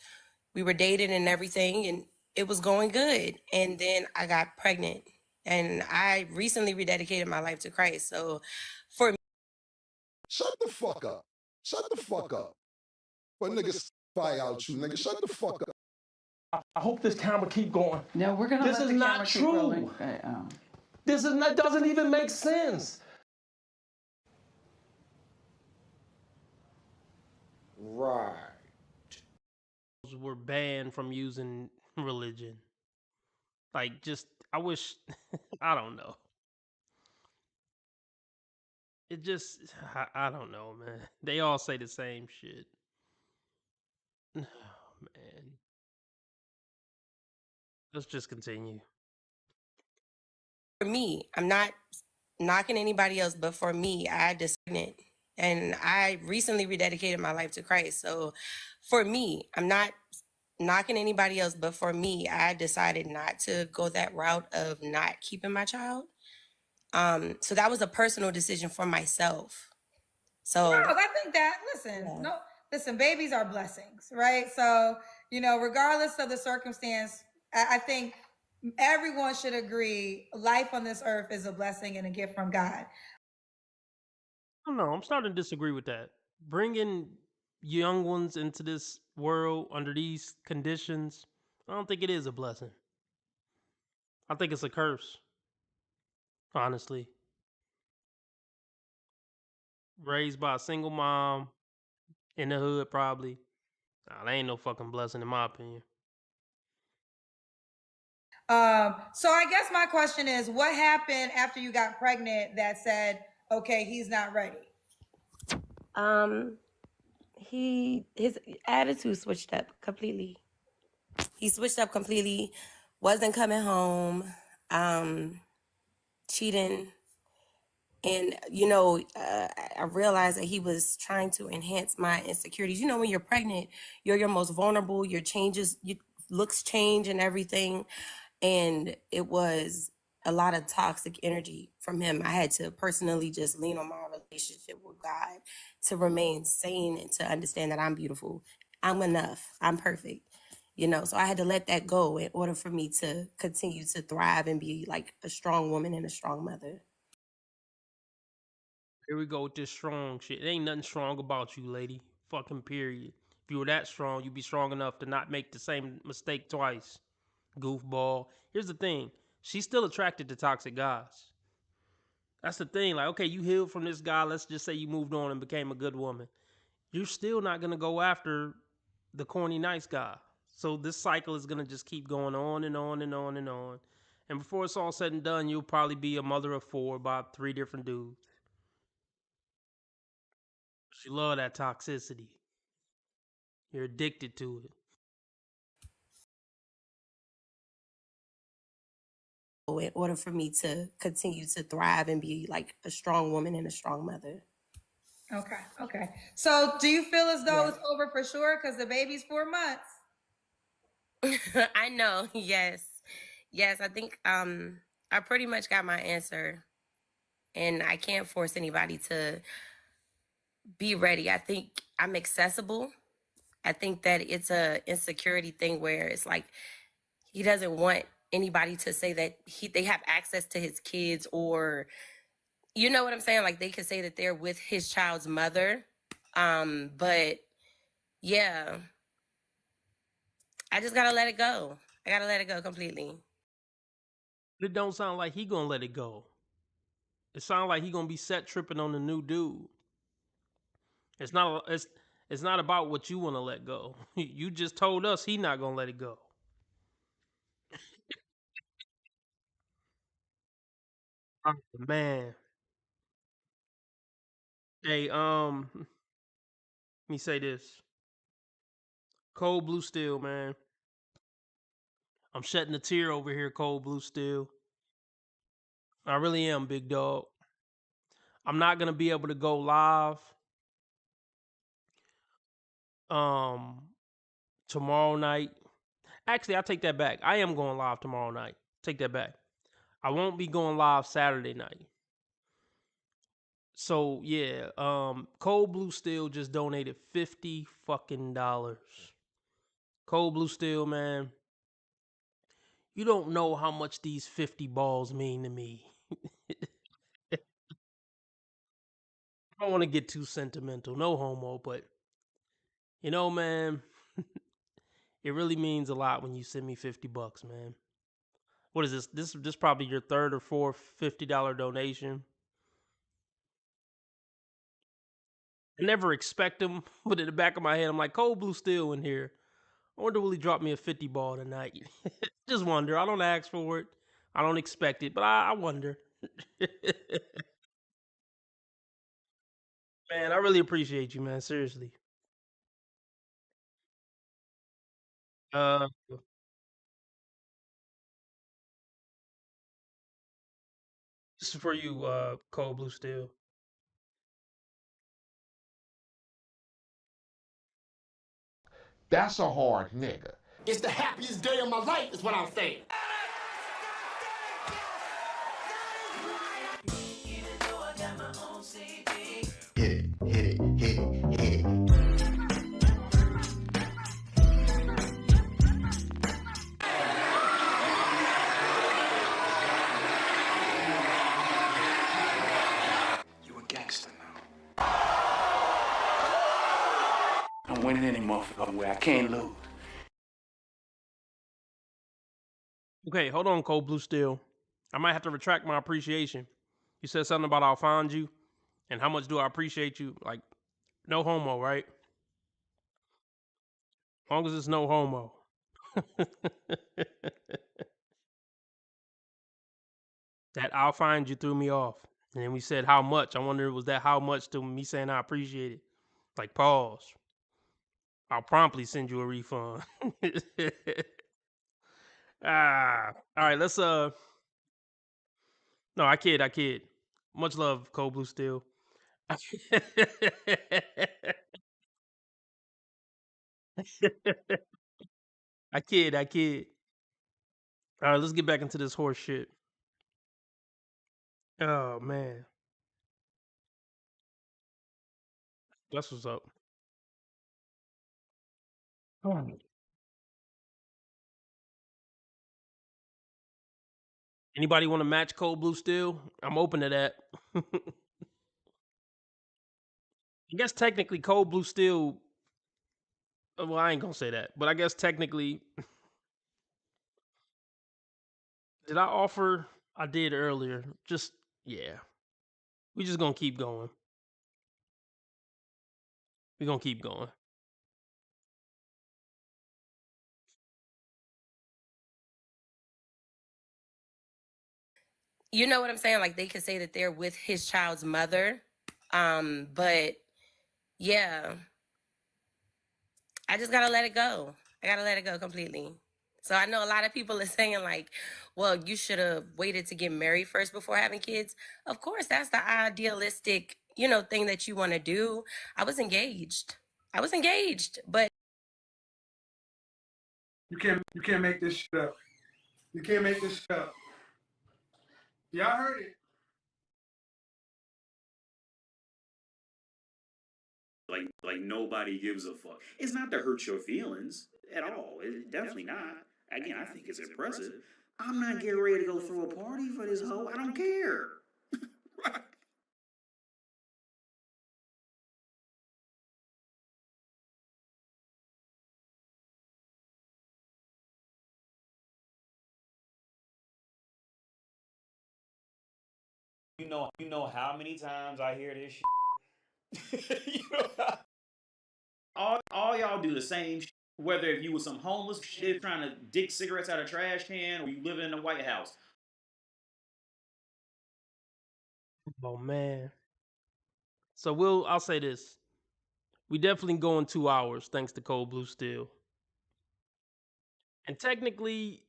we were dating and everything, and it was going good. And then I got pregnant, and I recently rededicated my life to Christ. So for me, Shut the fuck up. Shut the fuck up. But niggas fire out you, nigga. Shut the fuck up. I hope this camera keep going. No, we're gonna This let is the not camera keep true. rolling. This is not, doesn't even make sense. Right. Were banned from using religion. Like, just I wish I don't know. It just I don't know, man. They all say the same shit. Oh, man. Let's just continue. For me, I'm not knocking anybody else, but for me, I decided, and I recently rededicated my life to Christ. So for me, I'm not knocking anybody else, but for me, I decided not to go that route of not keeping my child. So that was a personal decision for myself. So No, I think that listen, babies are blessings, right? So, regardless of the circumstance, I think everyone should agree life on this earth is a blessing and a gift from God. I don't know. I'm starting to disagree with that. Bringing young ones into this world under these conditions, I don't think it is a blessing. I think it's a curse. Honestly, raised by a single mom in the hood, probably. Nah, that ain't no fucking blessing in my opinion. So I guess my question is, what happened after you got pregnant that said, okay, he's not ready? His attitude switched up completely. He switched up completely, wasn't coming home, cheating. And, I realized that he was trying to enhance my insecurities. When you're pregnant, you're your most vulnerable, your looks change and everything. And it was a lot of toxic energy from him. I had to personally just lean on my relationship with God to remain sane and to understand that I'm beautiful. I'm enough. I'm perfect. So I had to let that go in order for me to continue to thrive and be like a strong woman and a strong mother. Here we go with this strong shit. It ain't nothing strong about you, lady. Fucking period. If you were that strong, you'd be strong enough to not make the same mistake twice. Goofball. Here's the thing. She's still attracted to toxic guys. That's the thing. Like, okay, you healed from this guy. Let's just say you moved on and became a good woman. You're still not going to go after the corny nice guy. So this cycle is going to just keep going on and on and on and on. And before it's all said and done, you'll probably be a mother of 4 by 3 different dudes. She love that toxicity. You're addicted to it. In order for me to continue to thrive and be like a strong woman and a strong mother. Okay. So do you feel as though it's over for sure? Because the baby's 4 months. I know. Yes. I think I pretty much got my answer, and I can't force anybody to be ready. I think I'm accessible. I think that it's a insecurity thing where it's like he doesn't want anybody to say that they have access to his kids, or you know what I'm saying? Like they could say that they're with his child's mother. But yeah, I just gotta let it go. I gotta let it go completely. It don't sound like he gonna let it go. It sounds like he gonna be set tripping on the new dude. It's not about what you want to let go. You just told us he not gonna let it go. Oh, man. Hey, let me say this. Cold Blue Steel, man. I'm shedding a tear over here, Cold Blue Steel. I really am, big dog. I'm not gonna be able to go live tomorrow night. Actually, I take that back. I am going live tomorrow night. Take that back. I won't be going live Saturday night. So yeah, Cold Blue Steel just donated $50 fucking dollars. Cold Blue Steel, man. You don't know how much these 50 balls mean to me. don't want to get too sentimental, no homo, but you know, man, it really means a lot when you send me $50, man. What is this? This probably your third or fourth $50 donation. I never expect them, but in the back of my head, I'm like, Cold Blue still in here. I wonder will he drop me a 50 ball tonight? Just wonder. I don't ask for it. I don't expect it, but I wonder. Man, I really appreciate you, man. Seriously. Uh, this is for you, Cold Blue Steel. That's a hard nigga. It's the happiest day of my life, is what I'm saying. Hit it, hit it, hit it, hit it. You a gangster now. I'm winning any motherfucking way. I can't lose. Okay, hold on, Cold Blue Steel. I might have to retract my appreciation. You said something about I'll find you, and how much do I appreciate you? Like, no homo, right? As long as it's no homo. That I'll find you threw me off. And then we said how much. I wonder was that how much to me saying I appreciate it. Like pause. I'll promptly send you a refund. All right, let's no, I kid. Much love, Cold Blue Steel. I kid. All right, let's get back into this horse shit. Oh man. That's what's up. Anybody want to match Cold Blue Steel? I'm open to that. I guess technically Cold Blue Steel. Well, I ain't gonna say that, but I guess technically, did I offer? I did earlier. Just yeah, we just gonna keep going. We gonna keep going. You know what I'm saying? Like they could say that they're with his child's mother. But yeah, I just gotta let it go. I gotta let it go completely. So I know a lot of people are saying like, well, you should have waited to get married first before having kids. Of course, that's the idealistic, thing that you want to do. I was engaged, but You can't make this shit up. You can't make this shit up. Y'all heard it. Like nobody gives a fuck. It's not to hurt your feelings at all. It's definitely not. Again, I think it's impressive. I'm not getting ready to go throw a party for this hoe. I don't care. You know how many times I hear this shit? All y'all do the same shit. Whether if you was some homeless shit trying to dig cigarettes out of a trash can or you living in the White House. Oh man. So I'll say this. We definitely go in 2 hours thanks to Cold Blue Steel. And technically,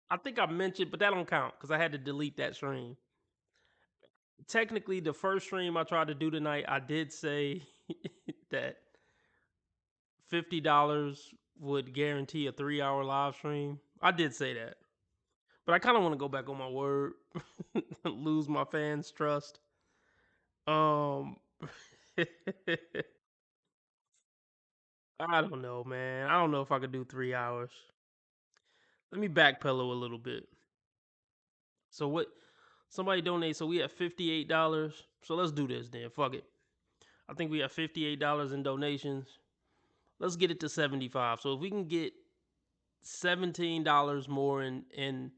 I think I mentioned, but that don't count because I had to delete that stream. Technically, the first stream I tried to do tonight, I did say that $50 would guarantee a 3-hour live stream. I did say that. But I kind of want to go back on my word, lose my fans' trust. I don't know, man. I don't know if I could do 3 hours. Let me backpedal a little bit. So what? Somebody donate. So we have $58. So let's do this then. Fuck it. I think we have $58 in donations. Let's get it to 75. So if we can get $17 more in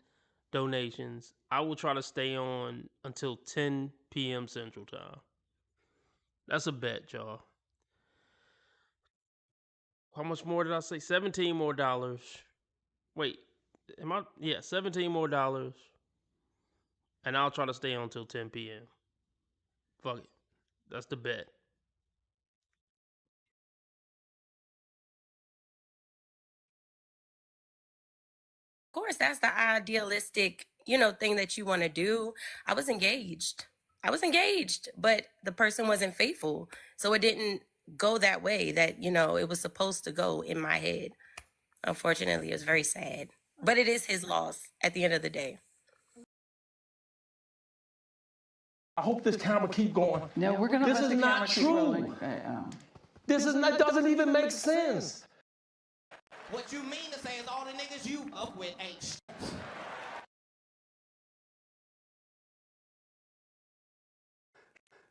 donations, I will try to stay on until 10 p.m. Central Time. That's a bet, y'all. How much more did I say? 17 more dollars. Wait, am I? Yeah, 17 more dollars. And I'll try to stay on until 10 p.m. Fuck it. That's the bet. Of course, that's the idealistic, thing that you want to do. I was engaged. But the person wasn't faithful. So it didn't go that way that, it was supposed to go in my head. Unfortunately, it was very sad. But it is his loss at the end of the day. I hope this camera keep going. No, we're gonna. This let is the not camera keep rolling. true. This is not. Doesn't even make sense. What you mean to say is all the niggas you up with ain't shit.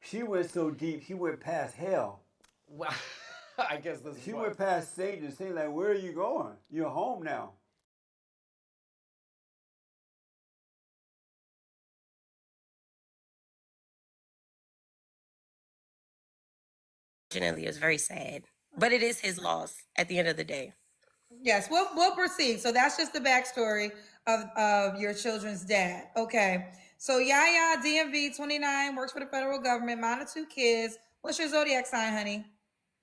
She went so deep, she went past hell. Wow. I guess this is She what- went past Satan and saying, like, where are you going? You're home now. Unfortunately, it was very sad. But it is his loss at the end of the day. Yes, we'll proceed. So that's just the backstory of your children's dad. Okay. So Yaya, DMV, 29, works for the federal government, mom of 2 kids. What's your zodiac sign, honey?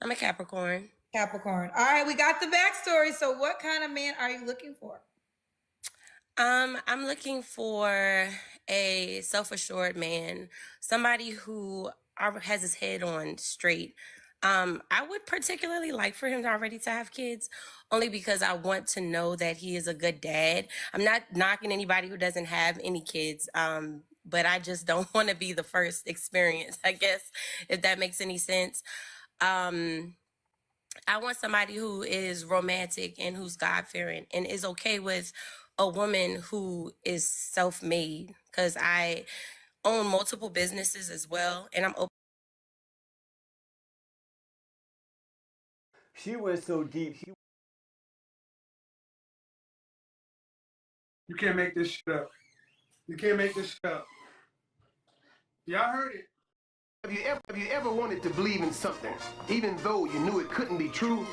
I'm a Capricorn. Capricorn. All right, we got the backstory. So what kind of man are you looking for? I'm looking for a self-assured man, somebody who has his head on straight. I would particularly like for him already to have kids, only because I want to know that he is a good dad. I'm not knocking anybody who doesn't have any kids, but I just don't want to be the first experience, I guess, if that makes any sense. I want somebody who is romantic and who's God-fearing and is okay with a woman who is self-made, because I own multiple businesses as well, and I'm open. She went so deep, You can't make this shit up. You can't make this shit up. Y'all heard it. Have you ever wanted to believe in something, even though you knew it couldn't be true?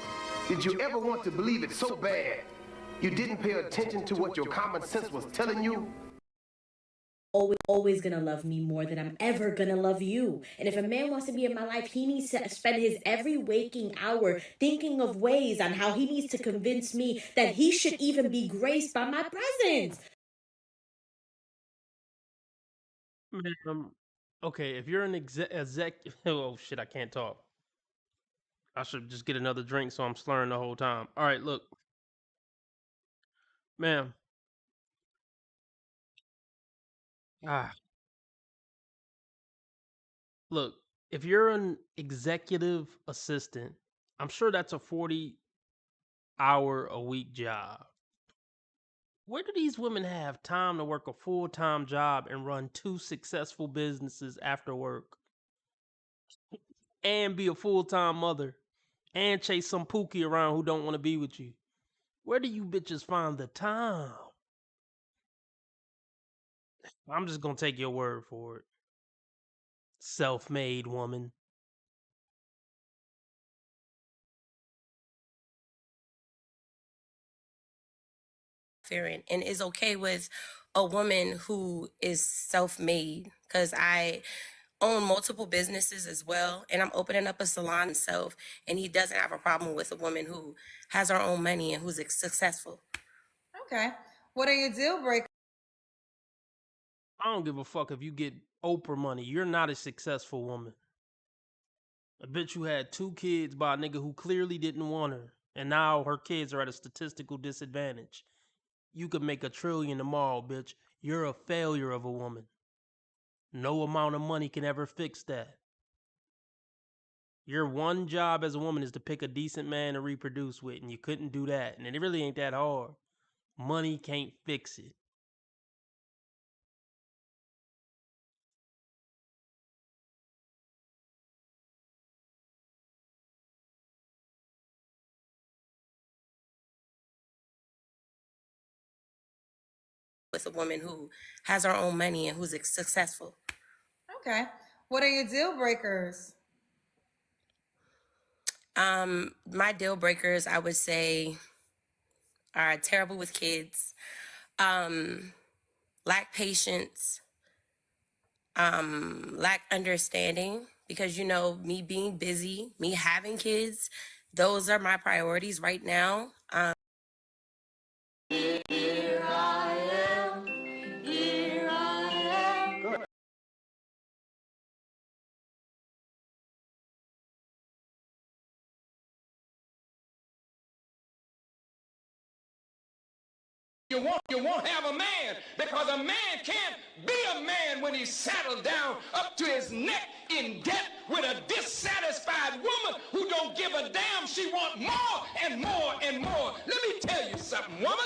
Did you ever want to believe it so bad you didn't pay attention to what your common sense was telling you? Always gonna love me more than I'm ever gonna love you. And if a man wants to be in my life, he needs to spend his every waking hour thinking of ways on how he needs to convince me that he should even be graced by my presence. Okay, if you're an exec, oh shit, I can't talk. I should just get another drink so I'm slurring the whole time. All right, look, ma'am. Look, if you're an executive assistant, I'm sure that's a 40-hour a week job. Where do these women have time to work a full-time job and run 2 successful businesses after work? And be a full-time mother? And chase some pookie around who don't want to be with you? Where do you bitches find the time? I'm just gonna take your word for it. Self-made woman. And is okay with a woman who is self-made, because I own multiple businesses as well, and I'm opening up a salon myself, and he doesn't have a problem with a woman who has her own money and who's successful. Okay. What are your deal breakers? I don't give a fuck if you get Oprah money. You're not a successful woman. I bet you had 2 kids by a nigga who clearly didn't want her, and now her kids are at a statistical disadvantage. You could make $1 trillion tomorrow, bitch. You're a failure of a woman. No amount of money can ever fix that. Your one job as a woman is to pick a decent man to reproduce with, and you couldn't do that. And it really ain't that hard. Money can't fix it. with a woman who has her own money and who's successful. Okay. What are your deal breakers? My deal breakers, I would say, are terrible with kids, lack patience, lack understanding, because, you know, me being busy, me having kids, those are my priorities right now. Here I am. Here I am. You won't have a man, because a man can't be a man when he's saddled down up to his neck in debt with a dissatisfied woman who don't give a damn. She wants more and more and more. Let me tell you something, woman.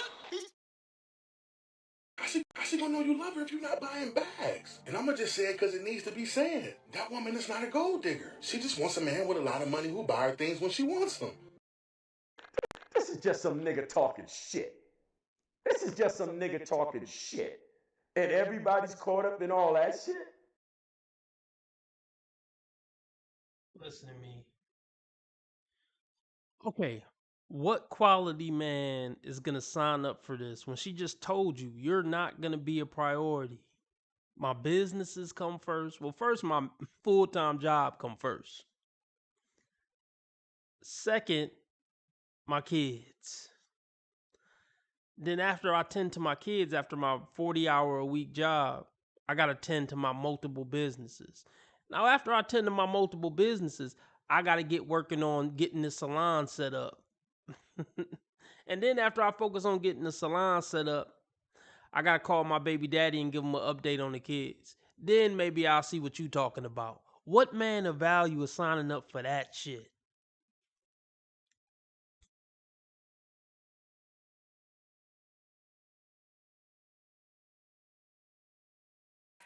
How she gonna know you love her if you're not buying bags? And I'm gonna just say it because it needs to be said. That woman is not a gold digger. She just wants a man with a lot of money who buy her things when she wants them. This is just some nigga talking shit. This is just some nigga talking shit. And everybody's caught up in all that shit. Listen to me. Okay, what quality man is gonna sign up for this when she just told you you're not gonna be a priority? My businesses come first. Well, first, my full-time job come first. Second, my kids. Then after I tend to my kids, after my 40-hour-a-week job, I got to tend to my multiple businesses. Now, after I tend to my multiple businesses, I got to get working on getting the salon set up. And then after I focus on getting the salon set up, I got to call my baby daddy and give him an update on the kids. Then maybe I'll see what you talking about. What man of value is signing up for that shit?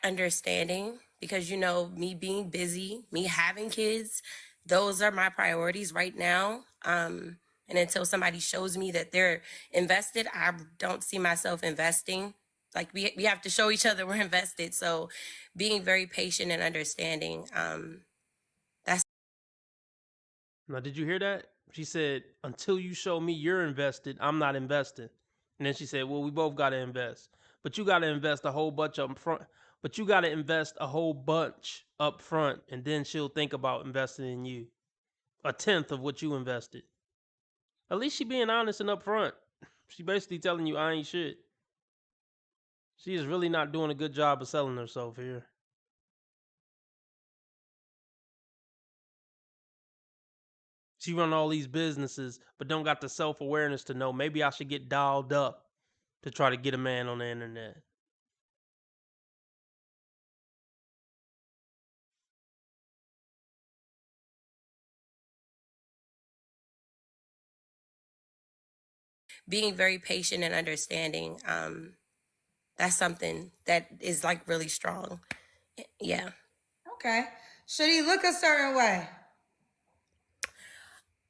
Understanding, because, you know, me being busy, me having kids, those are my priorities right now. And until somebody shows me that they're invested, I don't see myself investing. Like, we have to show each other we're invested. So being very patient and understanding, that's. Now, did you hear that? She said, until you show me you're invested, I'm not investing. And then she said, well, we both got to invest. But you got to invest a whole bunch up front. But you got to invest a whole bunch up front. And then she'll think about investing in you. 1/10 of what you invested. At least she being honest and upfront. She basically telling you I ain't shit. She is really not doing a good job of selling herself here. She run all these businesses, but don't got the self-awareness to know maybe I should get dialed up to try to get a man on the internet. Being very patient and understanding, that's something that is like really strong. Yeah. Okay. Should he look a certain way?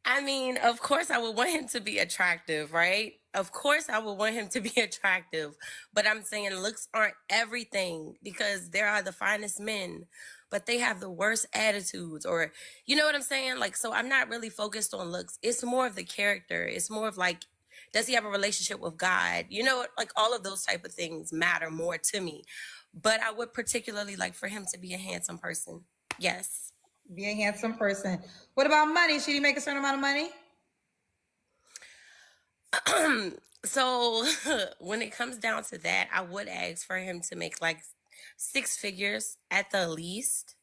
I mean, of course I would want him to be attractive, right? Of course I would want him to be attractive. But I'm saying looks aren't everything, because there are the finest men, but they have the worst attitudes, or, you know what I'm saying? Like, so I'm not really focused on looks. It's more of the character. It's more of like, does he have a relationship with God? You know, like all of those type of things matter more to me. But I would particularly like for him to be a handsome person. Yes. Be a handsome person. What about money? Should he make a certain amount of money? So when it comes down to that, I would ask for him to make like 6 figures at the least.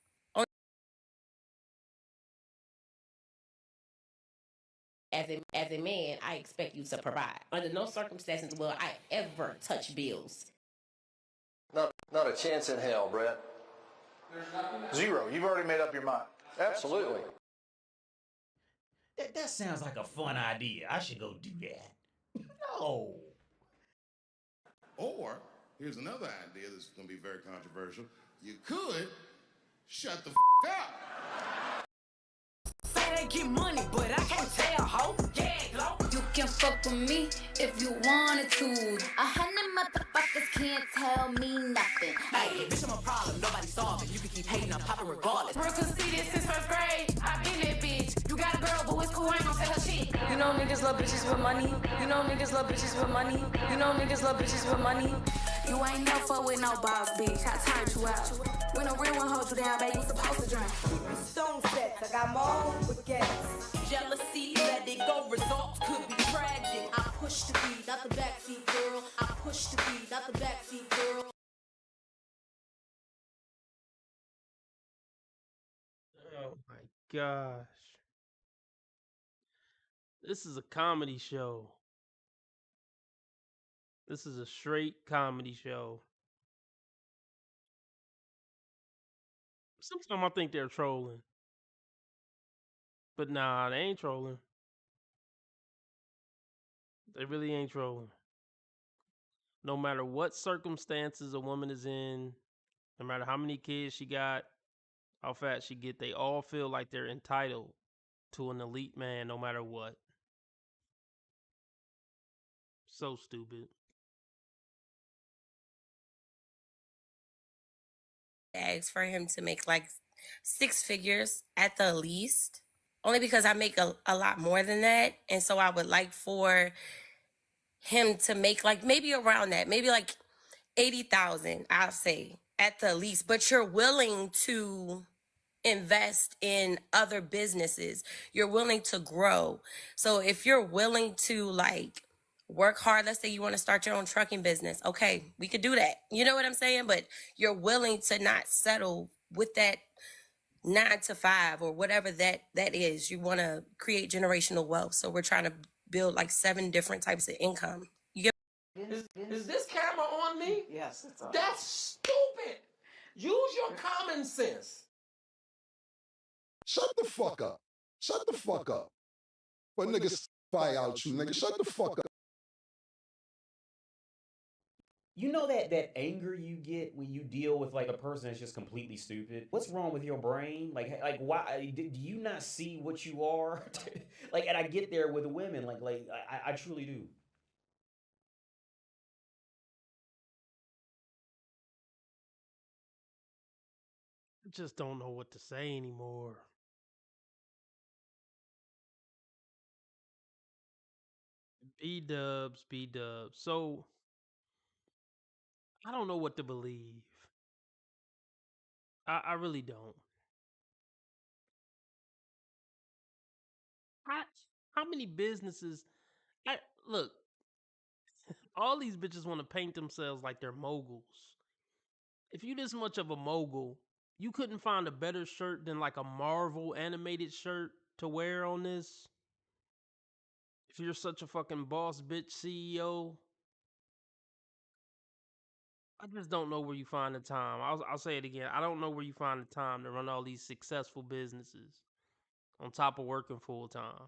As a man, I expect you to provide. Under no circumstances will I ever touch bills. Not a chance in hell, Brett. Zero. You've already made up your mind. Absolutely. That sounds like a fun idea. I should go do that. No. Or, here's another idea that's going to be very controversial. You could shut the up. Say they get money, but I can't tell, ho. Yeah, go. You can fuck with me if you wanted to. 100 motherfuckers can't can't tell me nothing. Hey, bitch, I'm a problem, nobody solving. You can keep hating, I'm popping regardless. Real conceited since first grade. I've been that bitch. You got a girl, but it's cool, I ain't gon' say her shit. You know niggas love bitches with money. You know niggas love bitches with money. You know niggas love bitches with money. You ain't never fuck with no boss, bitch. I turned you out. When a real one holds you down, baby, you supposed to drink. Stone sets, I got my own baguettes. Jealousy, let it go, results could be tragic. I push the beat, not the backseat girl. I push the beat, not the backseat girl. Oh my gosh. This is a comedy show. This is a straight comedy show. Sometimes I think they're trolling. But nah, they ain't trolling. They really ain't trolling. No matter what circumstances a woman is in, no matter how many kids she got, how fat she get, they all feel like they're entitled to an elite man no matter what. So stupid. Ask for him to make like 6 figures at the least. Only because I make a lot more than that. And so I would like for him to make like maybe around that, maybe like 80,000, I'll say, at the least. But you're willing to invest in other businesses. You're willing to grow. So if you're willing to like work hard, let's say you want to start your own trucking business. Okay, we could do that. You know what I'm saying? But you're willing to not settle with that 9 to 5 or whatever that is. You want to create generational wealth. So we're trying to build like 7 different types of income. You get Is this camera on me? Yes, it's on. That's stupid. Use your common sense. Shut the fuck up. Shut the fuck up. But niggas spy out you, nigga. Shut the fuck up. You know that anger you get when you deal with like a person that's just completely stupid? What's wrong with your brain? Like why do you not see what you are? Like, and I get there with women, like I truly do. I just don't know what to say anymore. B dubs, B dubs. So I don't know what to believe. I really don't. How, how many businesses? I look. All these bitches want to paint themselves like they're moguls. If you this much of a mogul, you couldn't find a better shirt than like a Marvel animated shirt to wear on this. If you're such a fucking boss bitch CEO, I just don't know where you find the time. I'll say it again. I don't know where you find the time to run all these successful businesses on top of working full time.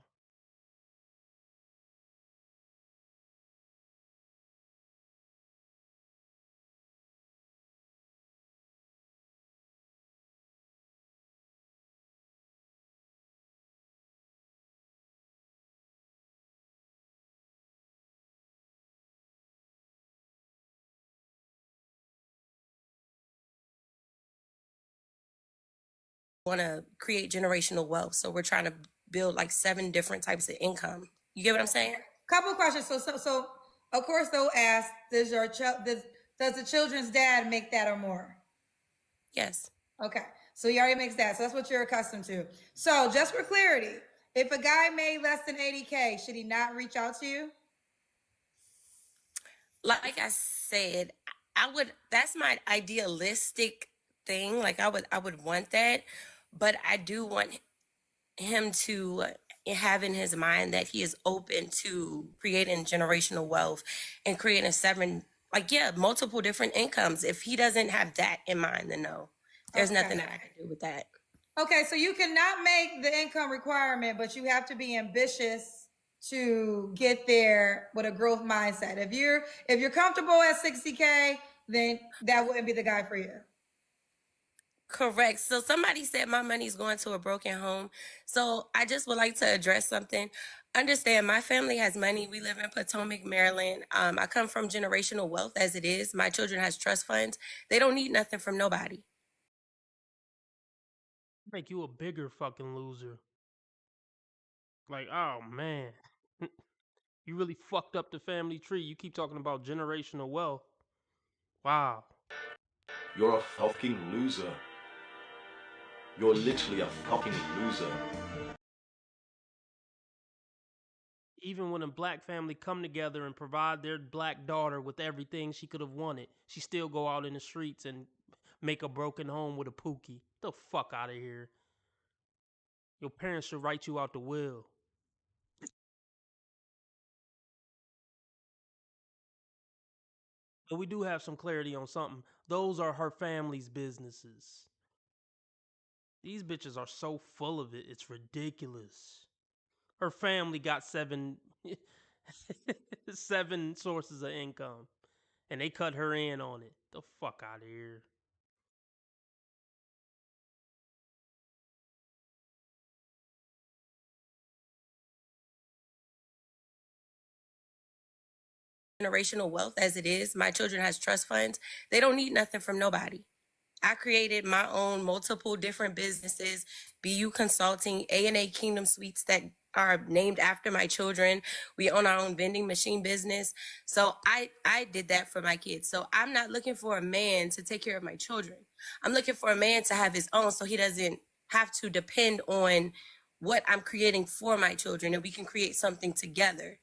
want to create generational wealth. So we're trying to build like 7 different types of income. You get what I'm saying? Couple questions. So of course they'll ask, does the children's dad make that or more? Yes. Okay. So he already makes that. So that's what you're accustomed to. So just for clarity, if a guy made less than 80K, should he not reach out to you? Like I said, I would, that's my idealistic thing. Like I would want that, but I do want him to have in his mind that he is open to creating generational wealth and creating 7, like, yeah, multiple different incomes. If he doesn't have that in mind, then no, there's nothing that I can do with that. Okay, so you cannot make the income requirement, but you have to be ambitious to get there with a growth mindset. If you're comfortable at 60K, then that wouldn't be the guy for you. Correct. So somebody said my money's going to a broken home. So I just would like to address something. Understand, my family has money. We live in Potomac, Maryland. I come from generational wealth as it is. My children has trust funds. They don't need nothing from nobody. Make you a bigger fucking loser. Like, oh man. You really fucked up the family tree. You keep talking about generational wealth. Wow. You're a fucking loser. You're literally a fucking loser. Even when a black family come together and provide their black daughter with everything she could have wanted, she still go out in the streets and make a broken home with a pookie. Get the fuck out of here. Your parents should write you out the will. But we do have some clarity on something. Those are her family's businesses. These bitches are so full of it, it's ridiculous. Her family got seven sources of income, and they cut her in on it. The fuck out of here. Generational wealth as it is. My children has trust funds. They don't need nothing from nobody. I created my own multiple different businesses, BU Consulting, A&A Kingdom Suites that are named after my children. We own our own vending machine business. So I did that for my kids. So I'm not looking for a man to take care of my children. I'm looking for a man to have his own so he doesn't have to depend on what I'm creating for my children, and we can create something together.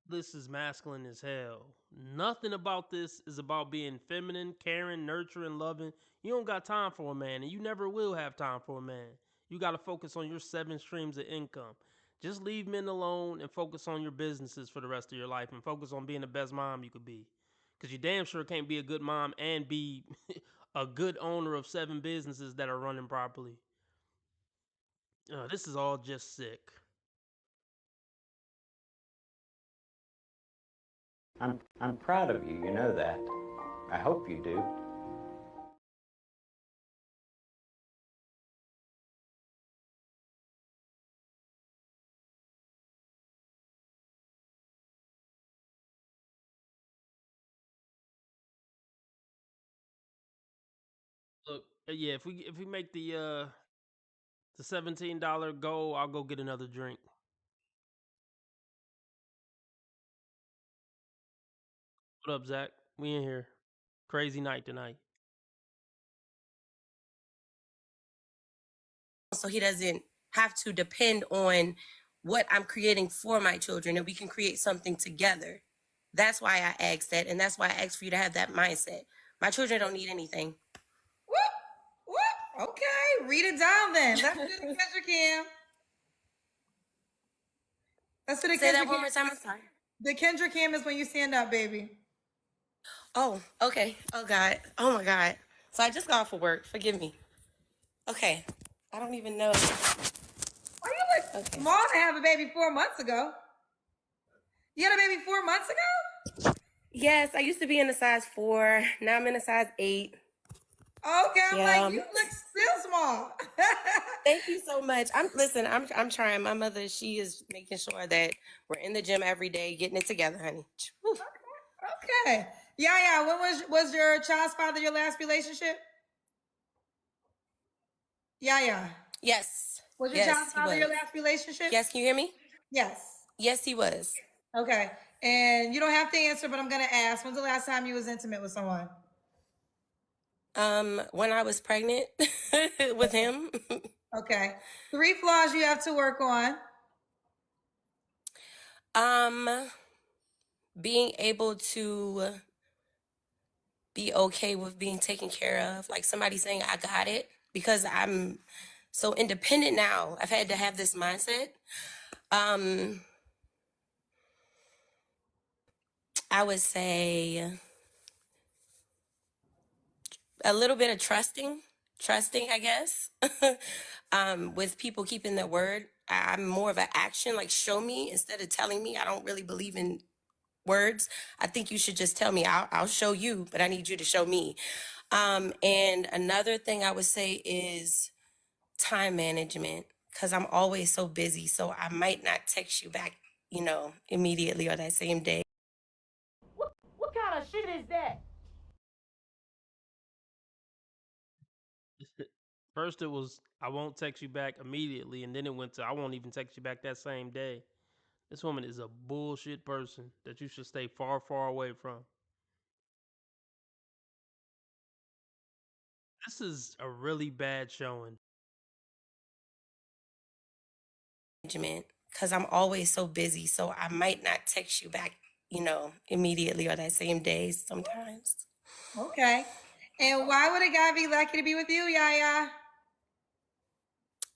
This is masculine as hell. Nothing about this is about being feminine, caring, nurturing, loving. You don't got time for a man, and you never will have time for a man. You got to focus on your 7 streams of income. Just leave men alone and focus on your businesses for the rest of your life and focus on being the best mom you could be. Because you damn sure can't be a good mom and be a good owner of 7 businesses that are running properly. This is all just sick. I'm proud of you, you know that. I hope you do. Look, yeah, if we make the $17 goal, I'll go get another drink. What up, Zach? We in here. Crazy night tonight. So he doesn't have to depend on what I'm creating for my children, and we can create something together. That's why I asked that, and that's why I asked for you to have that mindset. My children don't need anything. Whoop. Okay, read it down then. Let's do the Kendra Cam. Let's do the Say Kendra that one Cam. more time. I'm sorry. The Kendra Cam is when you stand up, baby. Oh, okay. Oh God. Oh my God. So I just got off of work. Forgive me. Okay. I don't even know. Why you look small to have a baby 4 months ago? You had a baby 4 months ago? Yes, I used to be in a size 4. Now I'm in a size 8. Okay, I'm Yeah. like, you look still small. Thank you so much. I'm trying. My mother, she is making sure that we're in the gym every day, getting it together, honey. Whew. Okay. Yeah. When was your child's father your last relationship? Yeah. Yes. Was your Yes, child's he father your was. last relationship? Yes, can you hear me? Yes. Yes, he was. Okay. And you don't have to answer, but I'm gonna ask. When's the last time you was intimate with someone? When I was pregnant with him. Okay. 3 flaws you have to work on. Being able to be okay with being taken care of, like somebody saying I got it, because I'm so independent now. I've had to have this mindset. I would say a little bit of trusting, I guess, with people keeping their word. I'm more of an action, like show me instead of telling me. I don't really believe in words. I think you should just tell me. I'll show you, but I need you to show me. And another thing I would say is time management, because I'm always so busy. So I might not text you back, immediately or that same day. What kind of shit is that? First it was I won't text you back immediately, and then it went to I won't even text you back that same day. This woman is a bullshit person that you should stay far, far away from. This is a really bad showing. Because I'm always so busy. So I might not text you back, immediately or that same day sometimes. Okay. And why would a guy be lucky to be with you, Yaya?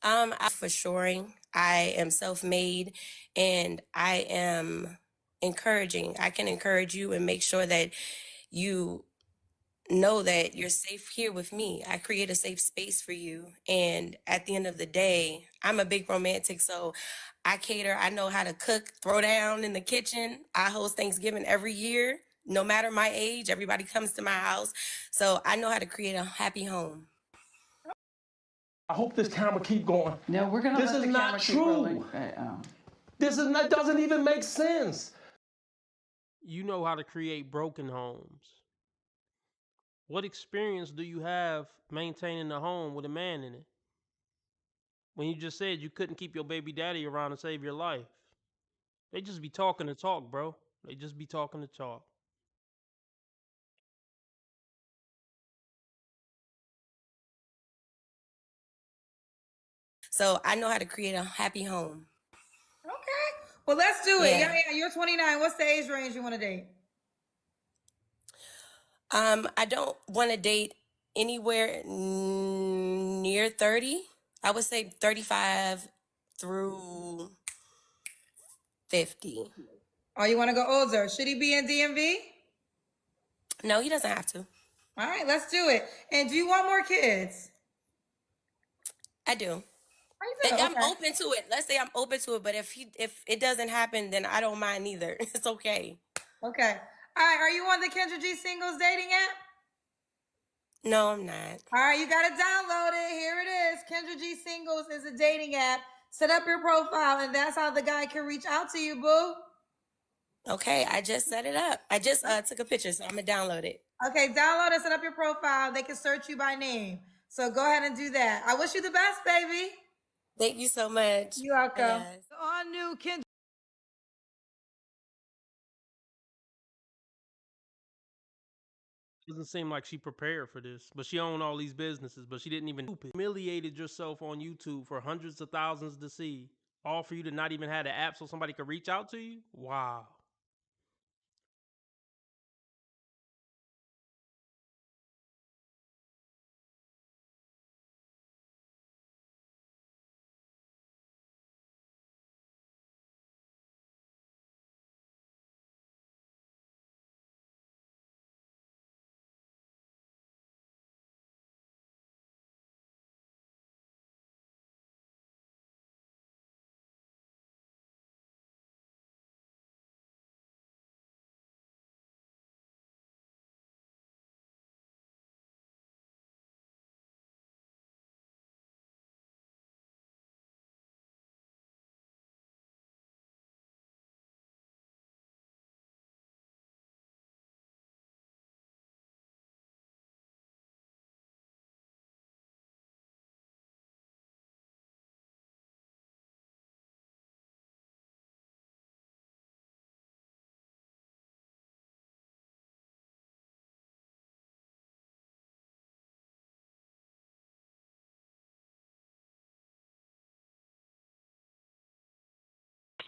I for shoring. I am self-made and I am encouraging. I can encourage you and make sure that you know that you're safe here with me. I create a safe space for you. And at the end of the day, I'm a big romantic, so I cater. I know how to cook, throw down in the kitchen. I host Thanksgiving every year. No matter my age, everybody comes to my house. So I know how to create a happy home. I hope this camera keep going. No, we're gonna This let is the not camera keep true. rolling. This is not doesn't even make sense. You know how to create broken homes. What experience do you have maintaining a home with a man in it? When you just said you couldn't keep your baby daddy around to save your life. They just be talking to talk, bro. They just be talking to talk. So I know how to create a happy home. Okay. Well, let's do it. Yeah. Yeah, you're 29. What's the age range you want to date? I don't want to date anywhere near 30. I would say 35 through 50. Oh, you want to go older? Should he be in DMV? No, he doesn't have to. All right, let's do it. And do you want more kids? I do. do? I'm Okay. open to it. Let's say I'm open to it, but if it doesn't happen, then I don't mind either. It's okay. Okay. All right. Are you on the Kendra G Singles dating app? No, I'm not. All right, you got to download it. Here it is. Kendra G Singles is a dating app. Set up your profile, and that's how the guy can reach out to you, boo. Okay, I just set it up. I just took a picture, so I'm gonna download it. Okay, download it, set up your profile. They can search you by name. So go ahead and do that. I wish you the best, baby. Thank you so much. You're welcome. Bye, guys. On new Kendra. Doesn't seem like she prepared for this, but she owned all these businesses, but she didn't even humiliated yourself on YouTube for hundreds of thousands to see, all for you to not even have the app so somebody could reach out to you. Wow.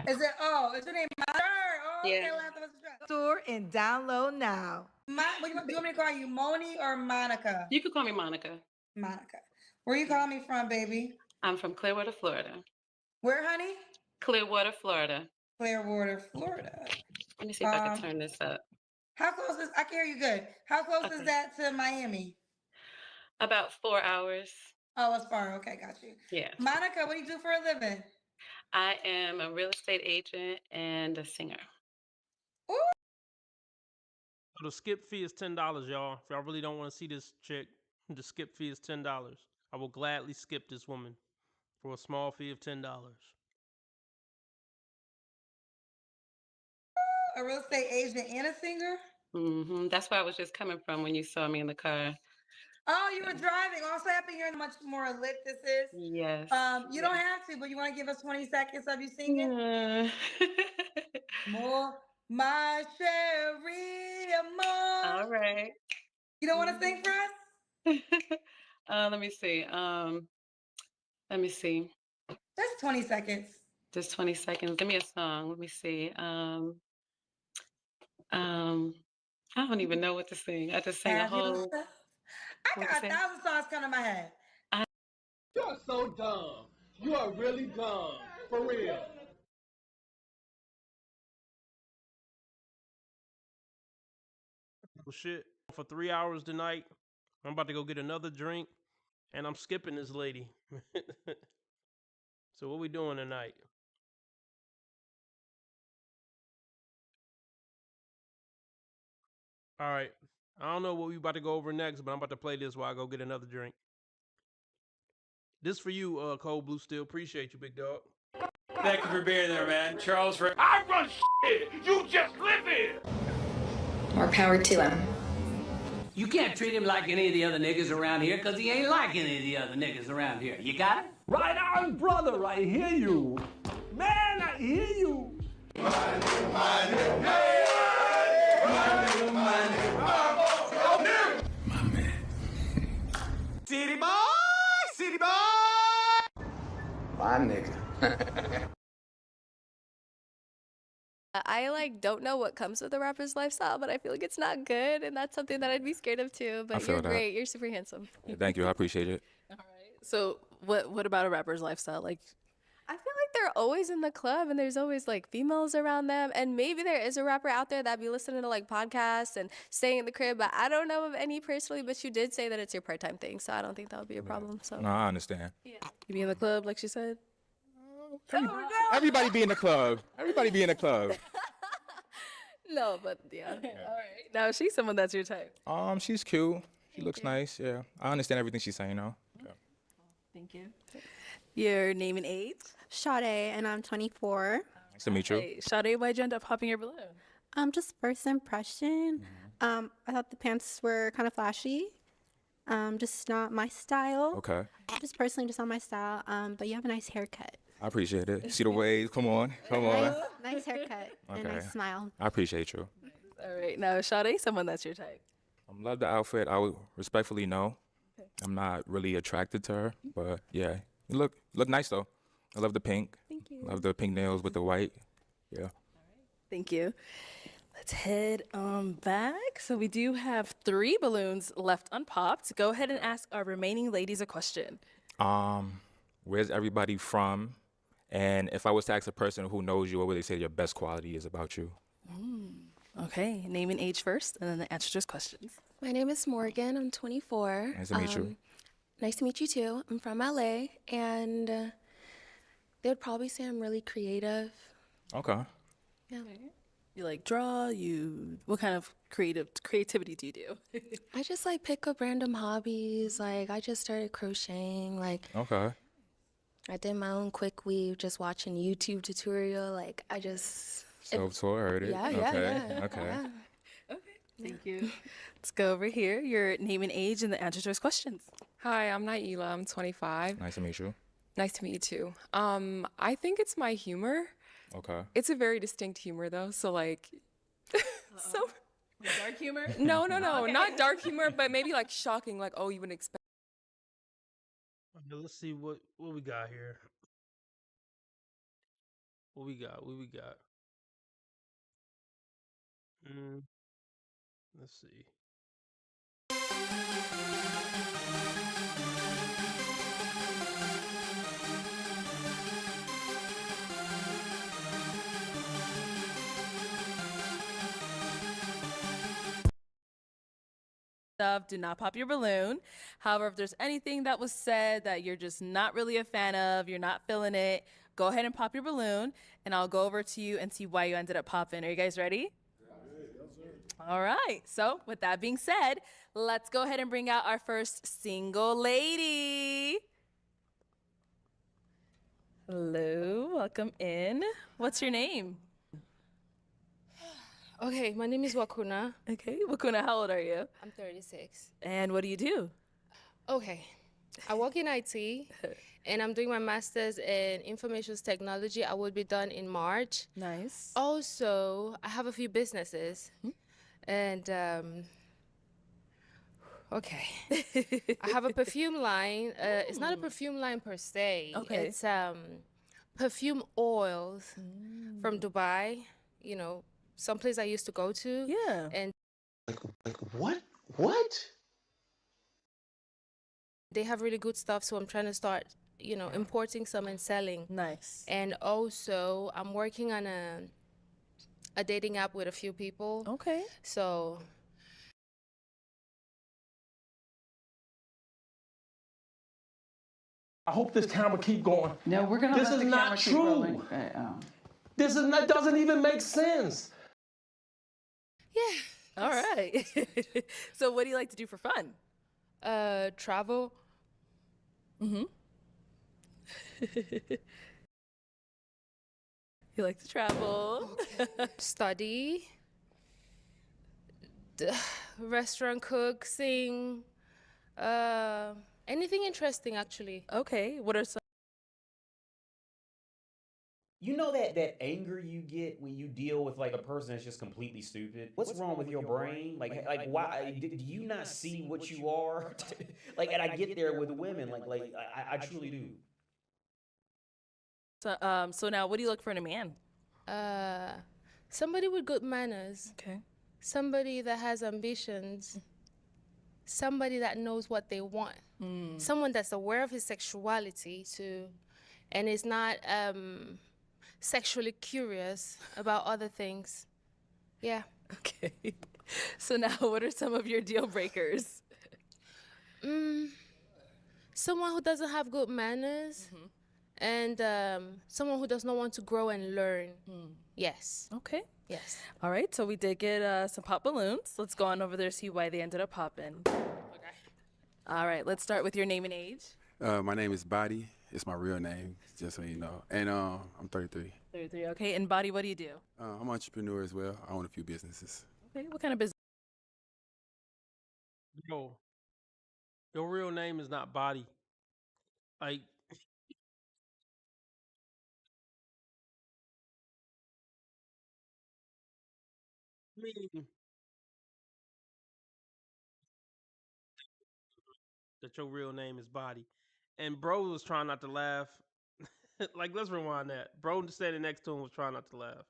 Is it? Oh, is your name Monica? Oh, okay. Yeah. We'll have to store and download now. Do you want me to call you Moni or Monica? You could call me Monica. Monica. Where you calling me from, baby? I'm from Clearwater, Florida. Where, honey? Clearwater, Florida. Clearwater, Florida. Let me see if I can turn this up. How close is? I can hear you good. How close is that to Miami? About 4 hours. Oh, it's far. Okay, got you. Yeah. Monica, what do you do for a living? I am a real estate agent and a singer. Ooh. So the skip fee is $10, y'all. If y'all really don't want to see this chick, the skip fee is $10. I will gladly skip this woman. for a small fee of $10. A real estate agent and a singer? That's where I was just coming from when you saw me in the car. Oh, you were driving. Also happy hearing how much more lit this is. Yes. You don't have to, but you want to give us 20 seconds of you singing? Yeah. More, my Sherry, more. All right. You don't want to sing for us? Let me see. Let me see. Just 20 seconds. Just 20 seconds. Give me a song. Let me see. I don't even know what to sing. I just sang a Have whole. yourself. I got 1,000 songs coming to my head. You're so dumb. You are really dumb. For real. Well, shit. For 3 hours tonight, I'm about to go get another drink, and I'm skipping this lady. So what we doing tonight? All right. I don't know what we about to go over next, but I'm about to play this while I go get another drink. This for you, Cold Blue Steel. Appreciate you, big dog. Thank you for being there, man. Charles, I run shit. You just live here. More power to him. You can't treat him like any of the other niggas around here, because he ain't like any of the other niggas around here. You got it? Right on, brother. I hear you. Man, I hear you. City boy! City boy! My nigga. I don't know what comes with a rapper's lifestyle, but I feel like it's not good, and that's something that I'd be scared of too. But feel you're that. great. You're super handsome. Thank you. I appreciate it. So what about a rapper's lifestyle? Like, I feel like they're always in the club, and there's always like females around them, and maybe there is a rapper out there that be listening to like podcasts and staying in the crib. But I don't know of any personally. But you did say that it's your part-time thing, so I don't think that would be a problem. So No, I understand. you be in the club, like she said. Everybody be in the club. Everybody be in the club. No, but yeah. All right. Now she's someone that's your type. She's cute. She looks nice. Yeah, I understand everything she's saying. Yeah. Thank you. Your name and age? Sade, and I'm 24. Nice to meet you. Hey, Sade, why'd you end up popping your balloon? Just first impression. I thought the pants were kind of flashy. Just not my style. Okay. Just personally, just not my style. But you have a nice haircut. I appreciate it. See the waves? Come on. Nice haircut and a nice smile. I appreciate you. All right. Now, Sade, someone that's your type. Love the outfit. I would respectfully no. I'm not really attracted to her, but yeah, you look nice though. I love the pink. Thank you. Love the pink nails with the white. Yeah. Thank you. Let's head back. So we do have 3 balloons left unpopped. Go ahead and ask our remaining ladies a question. Where's everybody from? And if I was to ask a person who knows you, what would they say your best quality is about you? Okay, name and age first, and then the answer to questions. My name is Morgan. I'm 24. Nice to meet you. Nice to meet you too. I'm from LA, and they would probably say I'm really creative. Okay. Yeah. You like draw? What kind of creativity do you do? I just like pick up random hobbies. Like I just started crocheting. Like Okay. I did my own quick weave just watching YouTube tutorial. Like I just Self-taught, heard it. Yeah. Okay. Yeah. Thank you. Let's go over here. Your name and age and the answer to those questions. Hi, I'm Naila. I'm 25. Nice to meet you. Nice to meet you too. I think it's my humor. Okay. It's a very distinct humor though. So like, Dark humor? no, Okay. not dark humor, but maybe like shocking. Like, oh, you wouldn't expect. Okay, let's see what we got here. What we got? Let's see. Do not pop your balloon. However, if there's anything that was said that you're just not really a fan of, you're not feeling it, go ahead and pop your balloon, and I'll go over to you and see why you ended up popping. Are you guys ready? All right. So with that being said, let's go ahead and bring out our first single lady. Hello, welcome in. What's your name? Okay, my name is Wakuna. Okay, Wakuna, how old are you? I'm 36. And what do you do? Okay, I work in IT, and I'm doing my master's in information technology. I will be done in March. Nice. Also, I have a few businesses, and okay, I have a perfume line. It's not a perfume line per se. Okay. It's perfume oils from Dubai. You know, someplace I used to go to. Yeah. And Like what? What? they have really good stuff, so I'm trying to start, importing some and selling. Nice. And also, I'm working on a dating app with a few people. Okay. So I hope this camera keep going. No, we're gonna This let is the not camera keep true. rolling. This is not, doesn't even make sense. yeah. All right. So what do you like to do for fun? Travel. Mm-hmm. You like to travel. Study. Restaurant cook, sing. Anything interesting, actually. Okay. What are some? You know that anger you get when you deal with like a person that's just completely stupid? What's wrong with your brain? Like why do you not see what you are? Like, and I get there with women, I truly do. So now, what do you look for in a man? Somebody with good manners. Okay. Somebody that has ambitions. Somebody that knows what they want. Someone that's aware of his sexuality too, and is not sexually curious about other things. Yeah. Okay. So now, what are some of your deal breakers? Someone who doesn't have good manners, and someone who does not want to grow and learn. Yes. Okay. Yes. All right. So we did get some pop balloons. Let's go on over there, see why they ended up popping. Okay. All right. Let's start with your name and age. My name is Body. It's my real name, just so you know. And I'm 33. 33. Okay. And Body, what do you do? I'm an entrepreneur as well. I own a few businesses. Okay. What kind of business? Yo, your real name is not Body. Like, I mean, that your real name is Body. And bro was trying not to laugh. Like, let's rewind that. Bro standing next to him was trying not to laugh.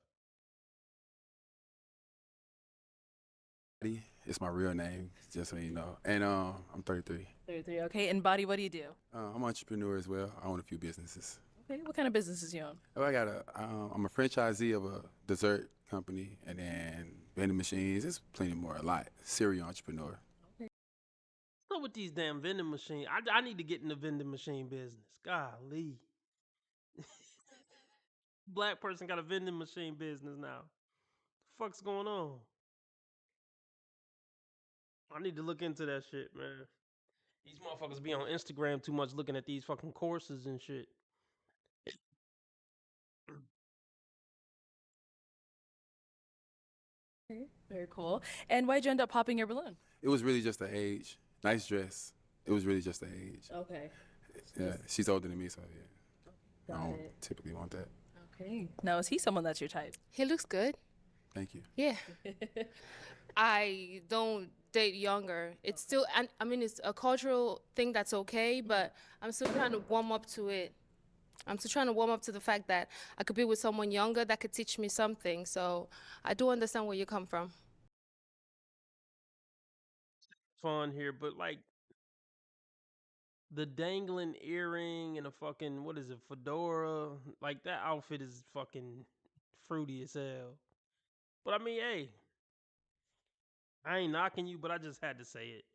Body. It's my real name, just so you know. And I'm 33. 33. Okay. And Body, what do you do? I'm an entrepreneur as well. I own a few businesses. Okay. What kind of businesses you own? Oh, I'm a franchisee of a dessert company, and then vending machines. There's plenty more. A lot. Serial entrepreneur. What's up with these damn vending machines? I need to get in the vending machine business. Golly. Black person got a vending machine business now. The fuck's going on? I need to look into that shit, man. These motherfuckers be on Instagram too much looking at these fucking courses and shit. Okay. Very cool. And why'd you end up popping your balloon? It was really just the age. Nice dress. It was really just the age. Okay. Yeah, she's older than me, so yeah. I Got don't it. typically want that. Okay. Now, is he someone that's your type? He looks good. Thank you. Yeah. I don't date younger. It's still, I mean, it's a cultural thing that's okay, but I'm still trying to warm up to it. I'm still trying to warm up to the fact that I could be with someone younger that could teach me something. So I do understand where you come from. Fun here, but like the dangling earring and a fucking, what is it, fedora? Like that outfit is fucking fruity as hell. But I mean, hey, I ain't knocking you, but I just had to say it.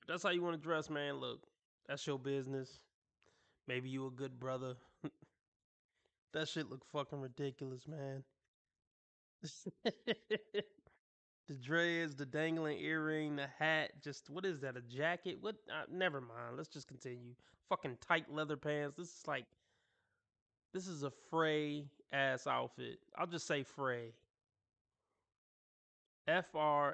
If that's how you want to dress, man, look, that's your business. Maybe you a good brother. That shit look fucking ridiculous, man. The dreads, the dangling earring, the hat, just what is that? A jacket? What? Never mind. Let's just continue. Fucking tight leather pants. This is like This is a Frey ass outfit. I'll just say Frey. Fray.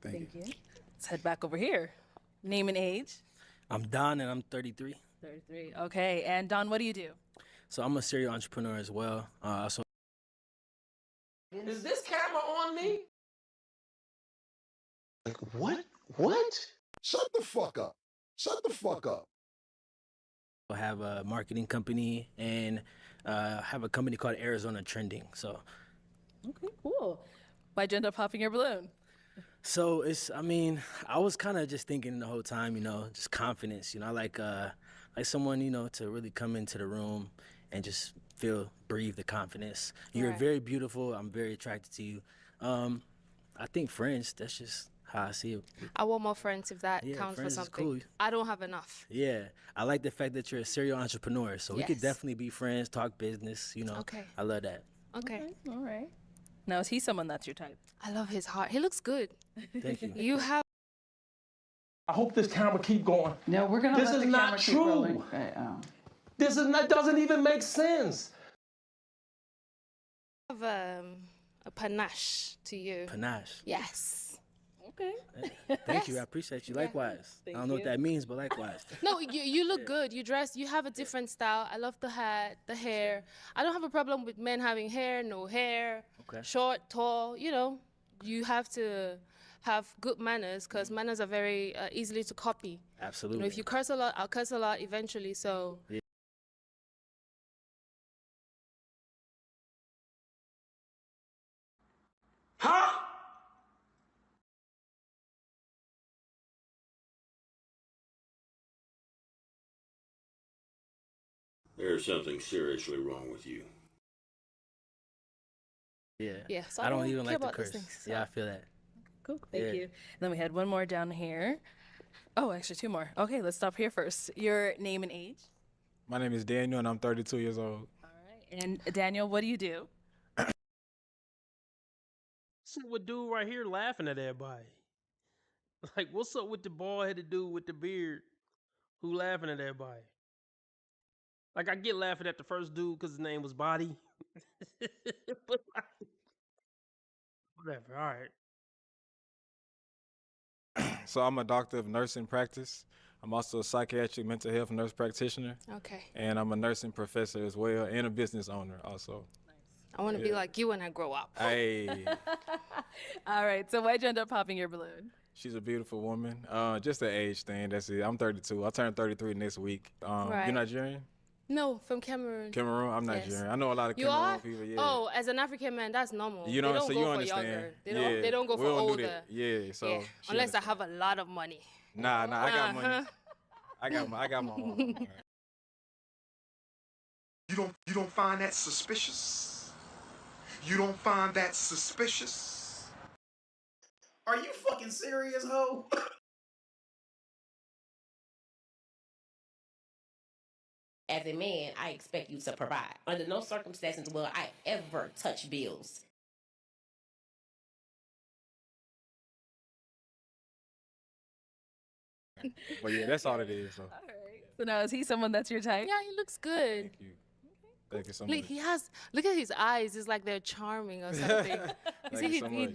Thank you. Let's head back over here. Name and age. I'm Don and I'm 33. 33. Okay. And Don, what do you do? So I'm a serial entrepreneur as well. So Is this camera on me? Like, what? What? Shut the fuck up. Shut the fuck up. I have a marketing company and have a company called Arizona Trending. So Okay, cool. Why'd you end up popping your balloon? So I was kind of just thinking the whole time, just confidence. I like someone, to really come into the room and just breathe the confidence. You're Right. very beautiful. I'm very attracted to you. I think friends, that's just how I see it. I want more friends if that Yeah, counts for friends is something. cool. I don't have enough. Yeah, I like the fact that you're a serial entrepreneur. So we could Yes. definitely be friends, talk business, Okay. I love that. Okay. All right. Now, is he someone that's your type? I love his heart. He looks good. Thank you. You have. I hope this camera keep going. No, we're gonna This let is the not camera keep true. rolling. This is not, doesn't even make sense. Have a panache to you. Panache. Yes. Okay. Thank you. I appreciate you. Likewise. I don't know what that means, but likewise. No, you look good. You dress. You have a different style. I love the hat, the hair. I don't have a problem with men having hair, no hair, Okay. short, tall. You have to have good manners because manners are very easily to copy. Absolutely. If you curse a lot, I'll curse a lot eventually. So. Yeah. Huh? There's something seriously wrong with you. Yeah. Yeah, so I don't care even like to about those curse. things, Yeah, I so. feel that. Cool. Thank Yeah. you. And then we had one more down here. Oh, actually, two more. Okay, let's stop here first. Your name and age. My name is Daniel, and I'm 32 years old. And Daniel, what do you do? See what dude right here laughing at everybody. Like, what's up with the bald headed dude with the beard who laughing at everybody? Like, I get laughing at the first dude because his name was Body. But like, whatever, all right. So I'm a doctor of nursing practice. I'm also a psychiatric mental health nurse practitioner. Okay. And I'm a nursing professor as well, and a business owner also. I want to be like you when I grow up. Hey, All right. So why'd you end up popping your balloon? she's a beautiful woman. Just the age thing. That's it. I'm 32. I turn 33 next week. Right. You're Nigerian? No, from Cameroon. Cameroon? I'm Yes. Nigerian. I know a lot of You Cameroon are? people. Yeah. Oh, as an African man, that's normal. You know, they don't so go you for understand. younger. They Yeah, don't go we for don't do older. that. Yeah, so Yeah, she unless I have a lot of money. Nah, I got money. Uh-huh. I got my own. All right. You don't find that suspicious? You don't find that suspicious? Are you fucking serious, ho? As a man, I expect you to provide. Under no circumstances will I ever touch bills. But yeah, that's all it is. So So now, is he someone that's your type? Yeah, he looks good. thank you so much. Look at his eyes. It's like they're charming or something. Thank you so much.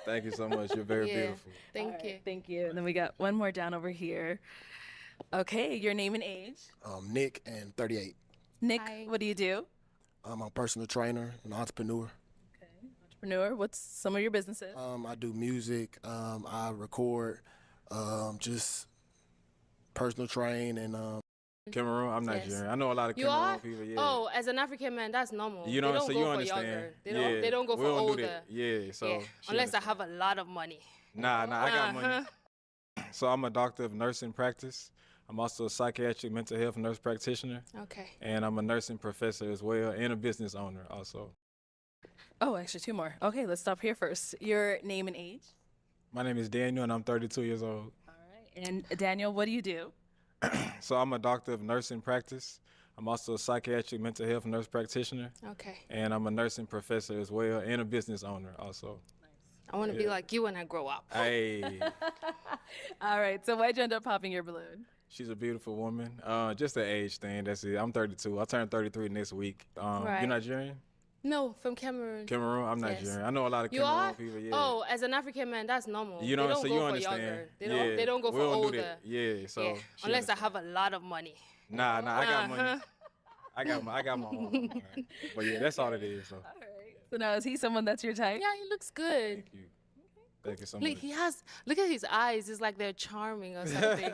Thank you so much. You're very Yeah. beautiful. Thank All you. right, thank you. And then we got one more down over here. Okay, your name and age. Nick and 38. Nick, what do you do? I'm a personal trainer and entrepreneur. Entrepreneur. What's some of your businesses? I do music. I record. Just personal train and Cameroon, I'm Yes. Nigerian. I know a lot of You Cameroon are? people. Yeah. Oh, as an African man, that's normal. You know, they don't so go you for understand. younger. Yeah, They don't go we for don't do older. that. Yeah, so Yeah, she unless I have a lot of money. Nah, I got money. Uh-huh. So I'm a doctor of nursing practice. I'm also a psychiatric mental health nurse practitioner. Okay. And I'm a nursing professor as well, and a business owner also. Oh, actually, two more. Okay, let's stop here first. Your name and age. My name is Daniel, and I'm 32 years old. And Daniel, what do you do? So I'm a doctor of nursing practice. I'm also a psychiatric mental health nurse practitioner. Okay. And I'm a nursing professor as well, and a business owner also. I want to be like you when I grow up. Hey, All right. So why'd you end up popping your balloon? she's a beautiful woman. Just the age thing. That's it. I'm 32. I turn 33 next week. Right. You're Nigerian? No, from Cameroon. Cameroon? I'm Yes. Nigerian. I know a lot of You Cameroon are? people. Yeah. Oh, as an African man, that's normal. You know they what I'm don't saying? go You for understand? younger. They Yeah. don't. They don't go We for don't do older. that. Yeah. So Yeah. she Unless I understand. have a lot of money. Nah, I got money. Uh-huh. I got my own. All right. But yeah, that's all it is. So So now is he someone that's your type? Yeah, he looks good. thank you so much. Look, look at his eyes. It's like they're charming or something.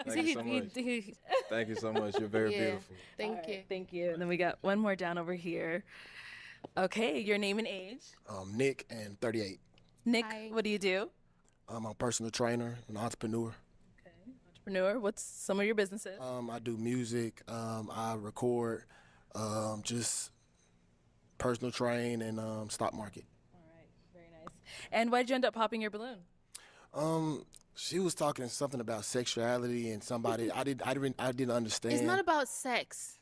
Thank you so much. Thank you so much. You're very Yeah. beautiful. Thank you. Thank you. And then we got one more down over here. Okay, your name and age. Nick and 38. Nick, what do you do? I'm a personal trainer and entrepreneur. Entrepreneur. What's some of your businesses? I do music. I record. Just personal train and stock market. And why'd you end up popping your balloon? She was talking something about sexuality and somebody I didn't understand. It's not about sex.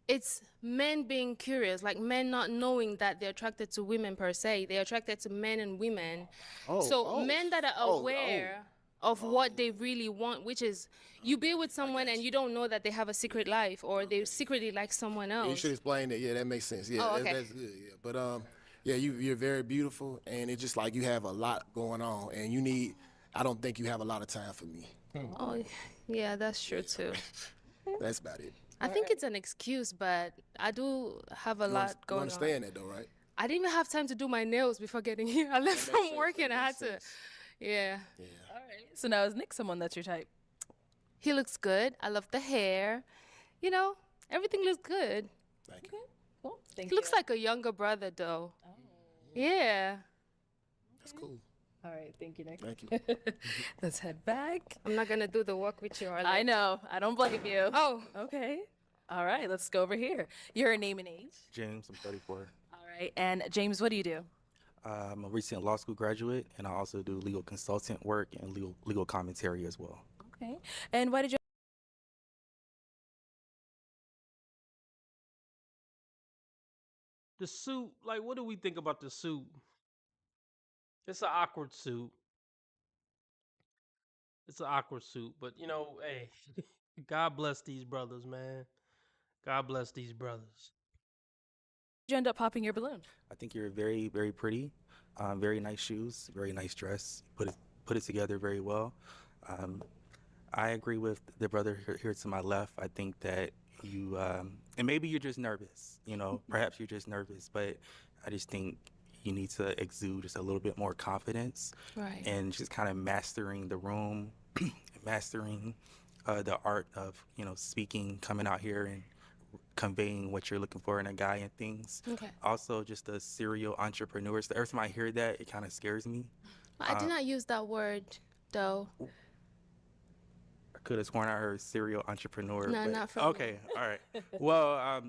It's men being curious, like men not knowing that they're attracted to women per se. They're attracted to men and women. Men that are aware of what they really want, which is you be with someone and you don't know that they have a secret life or they secretly like someone else. You should explain that. Yeah, that makes sense. Yeah, Oh, okay. that's good. Yeah, but yeah, you're very beautiful, and it's just like you have a lot going on, and you need. I don't think you have a lot of time for me. Oh, yeah, that's true too. That's about it. I think it's an excuse, but I do have a lot going on. You understand that though, right? I didn't even have time to do my nails before getting here. I left from work and I had to. Yeah. All right. So now is Nick someone that's your type? He looks good. I love the hair. You know, everything looks good. Thank you. Cool. Thank He looks like a younger brother, though. Oh. Yeah. That's cool. All right. Thank you, Nick. Thank you. Let's head back. I'm not going to do the work with you. I know. I don't blame you. Oh. Okay. All right. Let's go over here. Your name and age. James, I'm 34. All right. And James, what do you do? I'm a recent law school graduate, and I also do legal consultant work and legal commentary as well. Okay. And why did you? The suit, like, what do we think about the suit? It's an awkward suit. It's an awkward suit, but you know, hey, God bless these brothers, man. God bless these brothers. You end up popping your balloon? I think you're very, very pretty. Very nice shoes, very nice dress. Put it together very well. I agree with the brother here to my left. I think that you, and maybe you're just nervous. You know, perhaps you're just nervous, but I just think you need to exude just a little bit more confidence, Right. and just kind of mastering the room, mastering the art of speaking, coming out here and conveying what you're looking for in a guy and things. Okay. Also, just the serial entrepreneurs. Every time I hear that, it kind of scares me. I did not use that word, though. I could have sworn I heard serial entrepreneur. No, but, not from okay, all right. Well,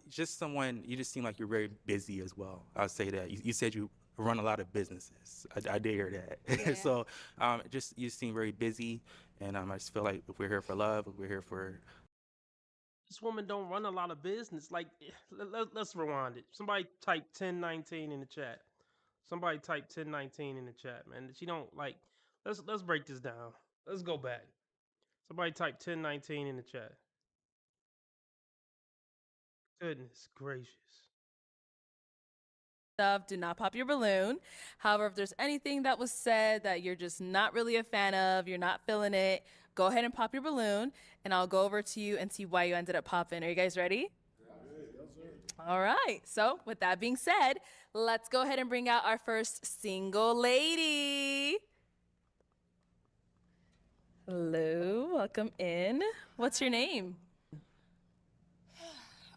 just someone, you just seem like you're very busy as well. I'll say that. You said you run a lot of businesses. I did hear that. Yeah. So you seem very busy, and I just feel like if we're here for love, if we're here for... This woman don't run a lot of business. Like, let's rewind it. Somebody type 1019 in the chat. Somebody type 1019 in the chat, man. She don't like. Let's break this down. Let's go back. Somebody type 1019 in the chat. Goodness gracious. Do not pop your balloon. However, if there's anything that was said that you're just not really a fan of, you're not feeling it, go ahead and pop your balloon, and I'll go over to you and see why you ended up popping. Are you guys ready? All right. So with that being said, let's go ahead and bring out our first single lady. Hello, welcome in. What's your name?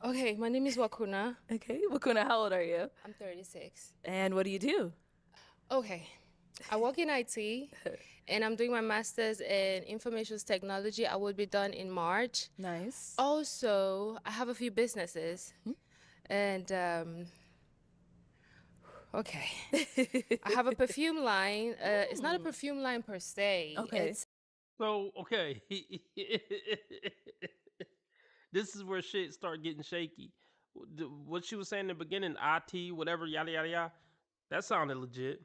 Okay, my name is Wakuna. Okay, Wakuna, how old are you? I'm 36. And what do you do? Okay, I work in IT, and I'm doing my master's in information technology. I will be done in March. Nice. Also, I have a few businesses, and okay, I have a perfume line. It's not a perfume line per se. Okay. So, okay. This is where shit start getting shaky. What she was saying in the beginning, IT, whatever, yada, yada, yada, that sounded legit.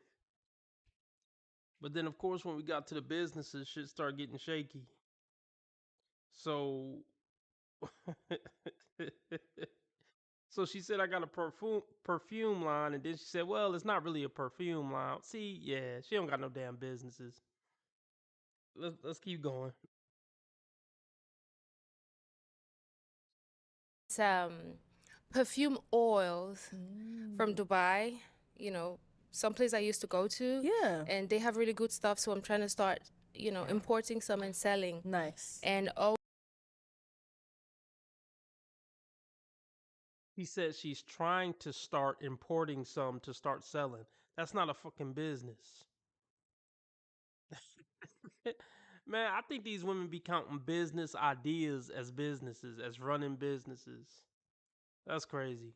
But then, of course, when we got to the businesses, shit started getting shaky. So, so she said I got a perfume line, and then she said, "Well, it's not really a perfume line." See, yeah, she don't got no damn businesses. Let's keep going. Some perfume oils from Dubai, you know, some place I used to go to. Yeah. And they have really good stuff, so I'm trying to start, you know, importing some and selling. Nice. And He said she's trying to start importing some to start selling. That's not a fucking business. Man, I think these women be counting business ideas as businesses, as running businesses. That's crazy.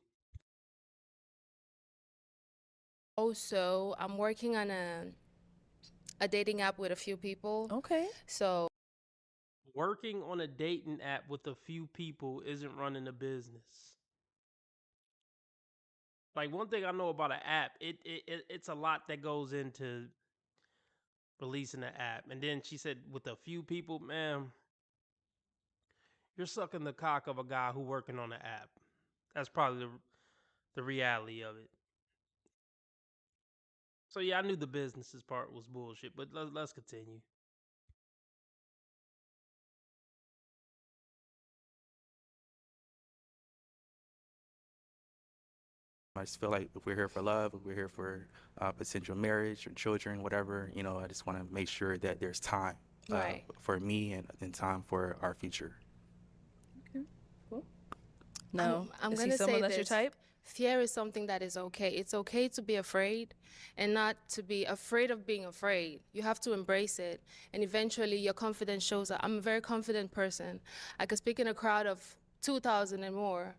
also I'm working on a dating app with a few people. Okay. So Working on a dating app with a few people isn't running a business. Like, one thing I know about an app, it's a lot that goes into releasing the app. And then she said with a few people, man, you're sucking the cock of a guy who working on the app. That's probably the reality of it. So yeah, I knew the businesses part was bullshit, but let's continue. I just feel like if we're here for love, if we're here for potential marriage or children, whatever, you know, I just want to make sure that there's time Right. for me and time for our future. No. I'm Is gonna he say someone that's your this. type? Fear is something that is okay. It's okay to be afraid and not to be afraid of being afraid. You have to embrace it, and eventually your confidence shows up. I'm a very confident person. I could speak in a crowd of 2,000 and more,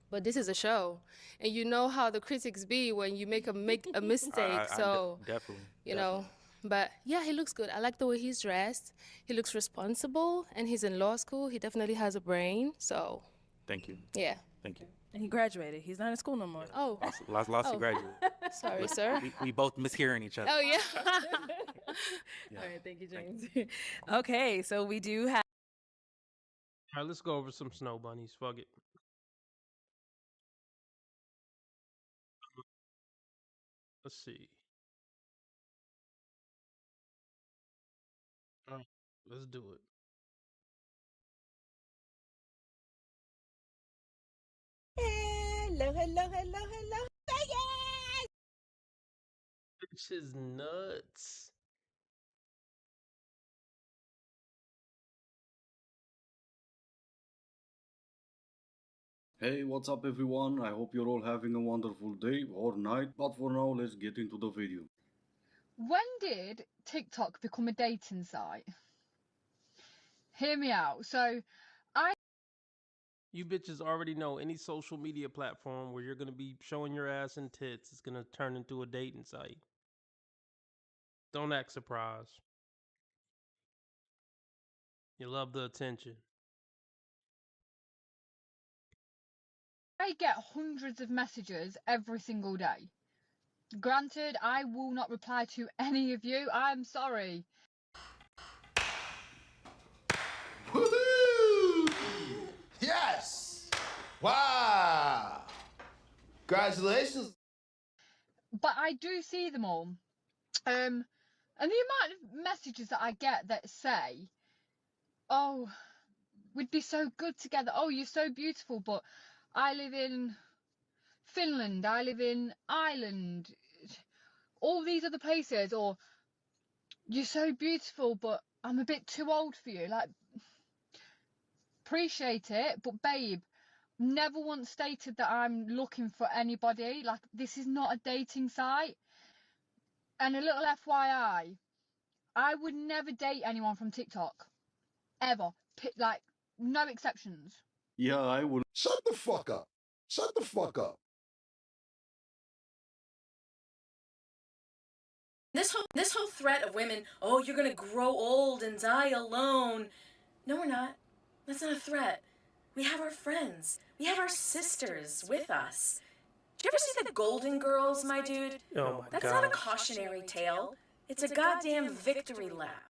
but this is a show, and you know how the critics be when you make a mistake. So Definitely. you know. But yeah, he looks good. I like the way he's dressed. He looks responsible, and he's in law school. He definitely has a brain. So Thank you. yeah. Thank you. And he graduated. He's not in school no more. Oh. Lost to graduate. Sorry, sir. We both mishearing each other. Oh yeah. All right, thank you, James. Okay, so we do have. All right, let's go over some snow bunnies. Fuck it. Let's see. All right, let's do it. Hello, hello, hello, hello. Bitch is nuts. Hey, what's up everyone? I hope you're all having a wonderful day or night, but for now, let's get into the video. When did TikTok become a dating site? Hear me out. So, You bitches already know any social media platform where you're gonna be showing your ass and tits is gonna turn into a dating site. Don't act surprised. You love the attention. I get hundreds of messages every single day. Granted, I will not reply to any of you. I'm sorry. Woohoo! Yes! Wow! Congratulations. But I do see them all. And the amount of messages that I get that say, oh, we'd be so good together. Oh, you're so beautiful, but I live in Finland. I live in Ireland. All these other places. Or, you're so beautiful, but I'm a bit too old for you. Like, appreciate it, but babe, never once stated that I'm looking for anybody. Like, this is not a dating site. And a little FYI, I would never date anyone from TikTok. Ever. Like, no exceptions. Yeah, I would. Shut the fuck up. Shut the fuck up. This whole threat of women, oh, you're gonna grow old and die alone. No, we're not. That's not a threat. We have our friends. We have our sisters with us. Did you ever see the Golden Girls, my dude? Oh my That's god. not a cautionary tale. It's a goddamn victory lap.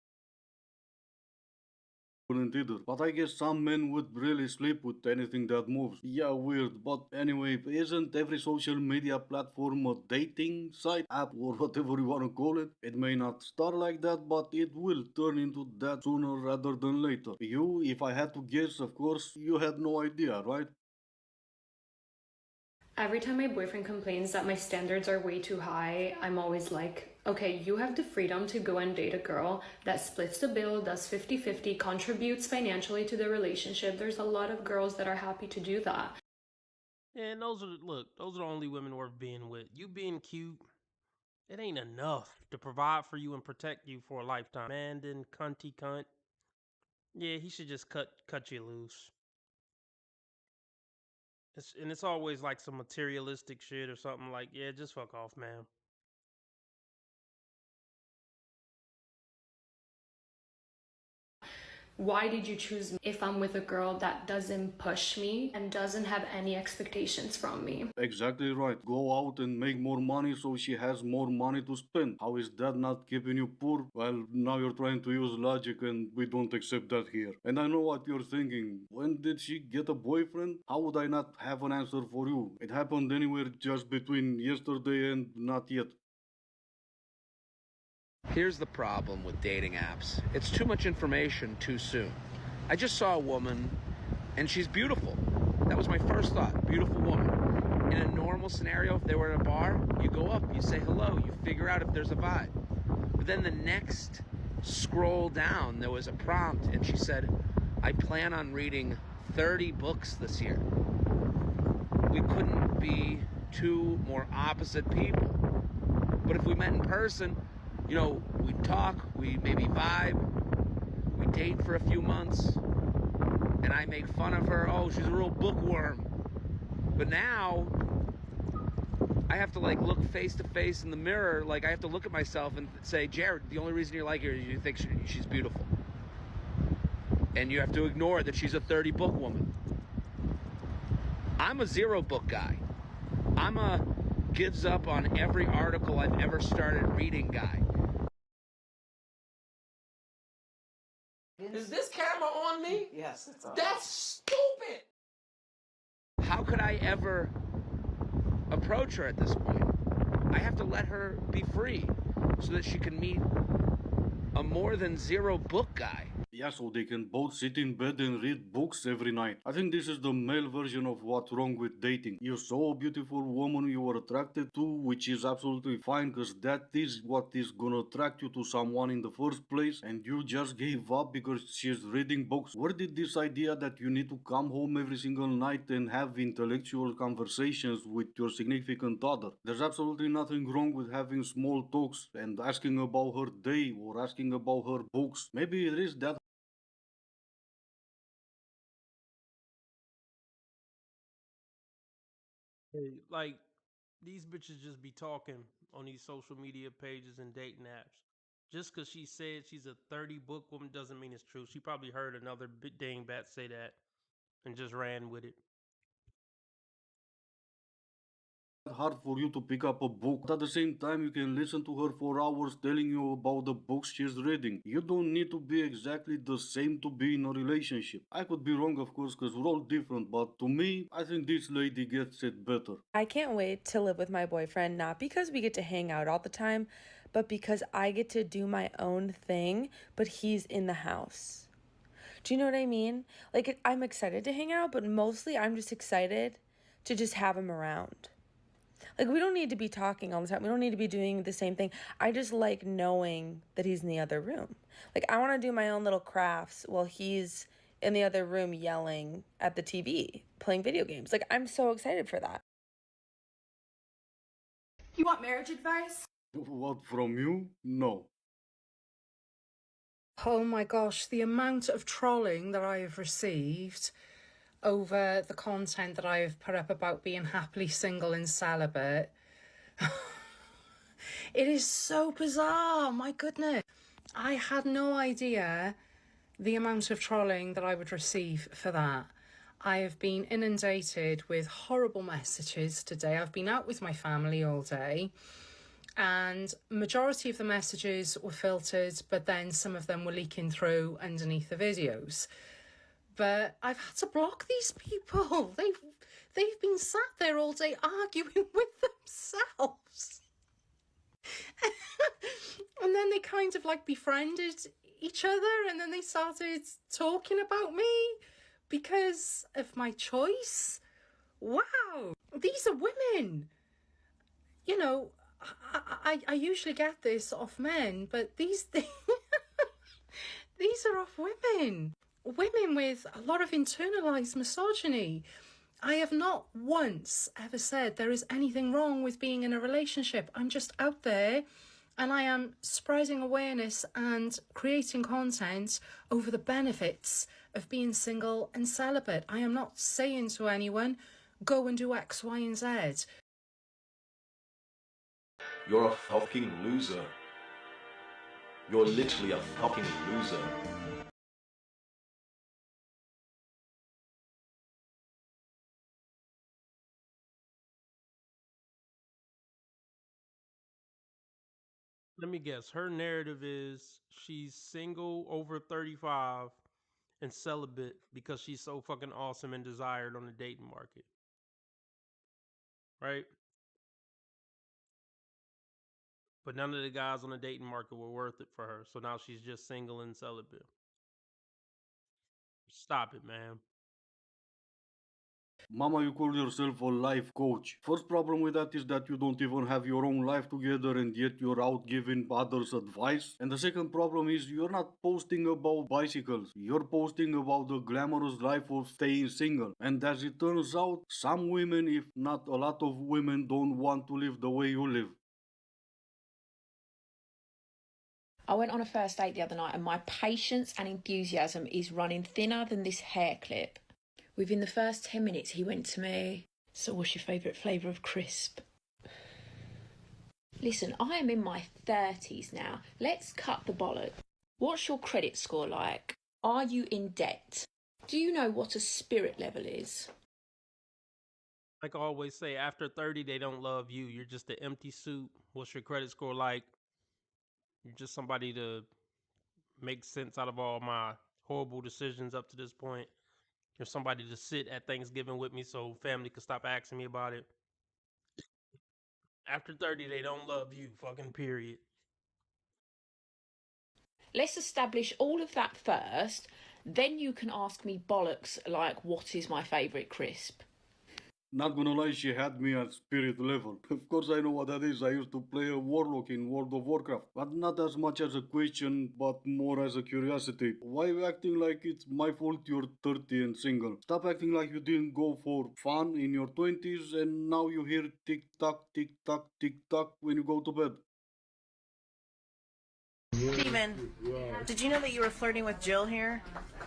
Wouldn't either. But I guess some men would really sleep with anything that moves. Yeah, weird. But anyway, isn't every social media platform a dating site, app, or whatever you want to call it? It may not start like that, but it will turn into that sooner rather than later. You, if I had to guess, of course, you had no idea, right? Every time my boyfriend complains that my standards are way too high, I'm always like, okay, you have the freedom to go and date a girl that splits the bill, does 50-50, contributes financially to the relationship. There's a lot of girls that are happy to do that. Yeah, and those are the only women worth being with. You being cute, it ain't enough to provide for you and protect you for a lifetime. Man, then cunty cunt. Yeah, he should just cut you loose. It's always like some materialistic shit or something like, yeah, just fuck off, man. Why did you choose me if I'm with a girl that doesn't push me and doesn't have any expectations from me? Exactly right. Go out and make more money so she has more money to spend. How is that not keeping you poor? Well, now you're trying to use logic and we don't accept that here. And I know what you're thinking. When did she get a boyfriend? How would I not have an answer for you? It happened anywhere just between yesterday and not yet. Here's the problem with dating apps. It's too much information too soon. I just saw a woman, and she's beautiful. That was my first thought, beautiful woman. In a normal scenario, if they were at a bar, you go up, you say hello, you figure out if there's a vibe. But then the next scroll down, there was a prompt, and she said, I plan on reading 30 books this year. We couldn't be two more opposite people. But if we met in person, you know, we talk, we maybe vibe, we date for a few months, and I make fun of her, oh, she's a real bookworm. But now, I have to like look face to face in the mirror, like I have to look at myself and say, Jared, the only reason you like her is you think she's beautiful. And you have to ignore that she's a 30 book woman. I'm a 0 book guy. I'm a gives up on every article I've ever started reading guy. Is this camera on me? Yes, it's on. That's stupid. How could I ever approach her at this point? I have to let her be free so that she can meet a more than 0 book guy. Yeah, so they can both sit in bed and read books every night. I think this is the male version of what's wrong with dating. You saw a beautiful woman you were attracted to, which is absolutely fine, because that is what is gonna attract you to someone in the first place, and you just gave up because she's reading books. Where did this idea that you need to come home every single night and have intellectual conversations with your significant other? There's absolutely nothing wrong with having small talks and asking about her day or asking about her books. Maybe it is that. Like, these bitches just be talking on these social media pages and dating apps. Just because she said she's a 30 book woman doesn't mean it's true. She probably heard another dingbat say that and just ran with it. Hard for you to pick up a book. At the same time, you can listen to her for hours telling you about the books she's reading. You don't need to be exactly the same to be in a relationship. I could be wrong, of course, because we're all different, but to me, I think this lady gets it better. I can't wait to live with my boyfriend, not because we get to hang out all the time, but because I get to do my own thing, but he's in the house. Do you know what I mean? Like, I'm excited to hang out, but mostly I'm just excited to just have him around. Like, we don't need to be talking all the time. We don't need to be doing the same thing. I just like knowing that he's in the other room. Like, I want to do my own little crafts while he's in the other room yelling at the TV, playing video games. Like, I'm so excited for that. You want marriage advice? What, from you? No. Oh my gosh, the amount of trolling that I have received over the content that I've put up about being happily single and celibate. It is so bizarre, my goodness. I had no idea the amount of trolling that I would receive for that. I have been inundated with horrible messages today. I've been out with my family all day. And majority of the messages were filtered, but then some of them were leaking through underneath the videos. But I've had to block these people. They've been sat there all day arguing with themselves. And then they kind of like befriended each other, and then they started talking about me because of my choice. Wow, these are women. You know, I usually get this off men, but these things, these are off women. Women with a lot of internalized misogyny. I have not once ever said there is anything wrong with being in a relationship. I'm just out there and I am spreading awareness and creating content over the benefits of being single and celibate. I am not saying to anyone, go and do X, Y, and Z. You're a fucking loser. You're literally a fucking loser. Let me guess. Her narrative is she's single over 35 and celibate because she's so fucking awesome and desired on the dating market. Right? But none of the guys on the dating market were worth it for her. So now she's just single and celibate. Stop it, man. Mama, you call yourself a life coach. First problem with that is that you don't even have your own life together and yet you're out giving others advice. And the second problem is you're not posting about bicycles. You're posting about the glamorous life of staying single. And as it turns out, some women, if not a lot of women, don't want to live the way you live. I went on a first date the other night and my patience and enthusiasm is running thinner than this hair clip. Within the first 10 minutes, he went to me, so what's your favourite flavour of crisp? Listen, I am in my 30s now. Let's cut the bollock. What's your credit score like? Are you in debt? Do you know what a spirit level is? Like I always say, after 30, they don't love you. You're just an empty suit. What's your credit score like? You're just somebody to make sense out of all my horrible decisions up to this point. You're somebody to sit at Thanksgiving with me so family can stop asking me about it. After 30, they don't love you. Fucking period. Let's establish all of that first. Then you can ask me bollocks like, what is my favourite crisp? Not gonna lie, she had me at spirit level. Of course I know what that is. I used to play a warlock in World of Warcraft. But not as much as a question, but more as a curiosity. Why are you acting like it's my fault you're 30 and single? Stop acting like you didn't go for fun in your 20s and now you hear tick-tock, tick-tock, tick-tock when you go to bed. Steven, did you know that you were flirting with Jill here?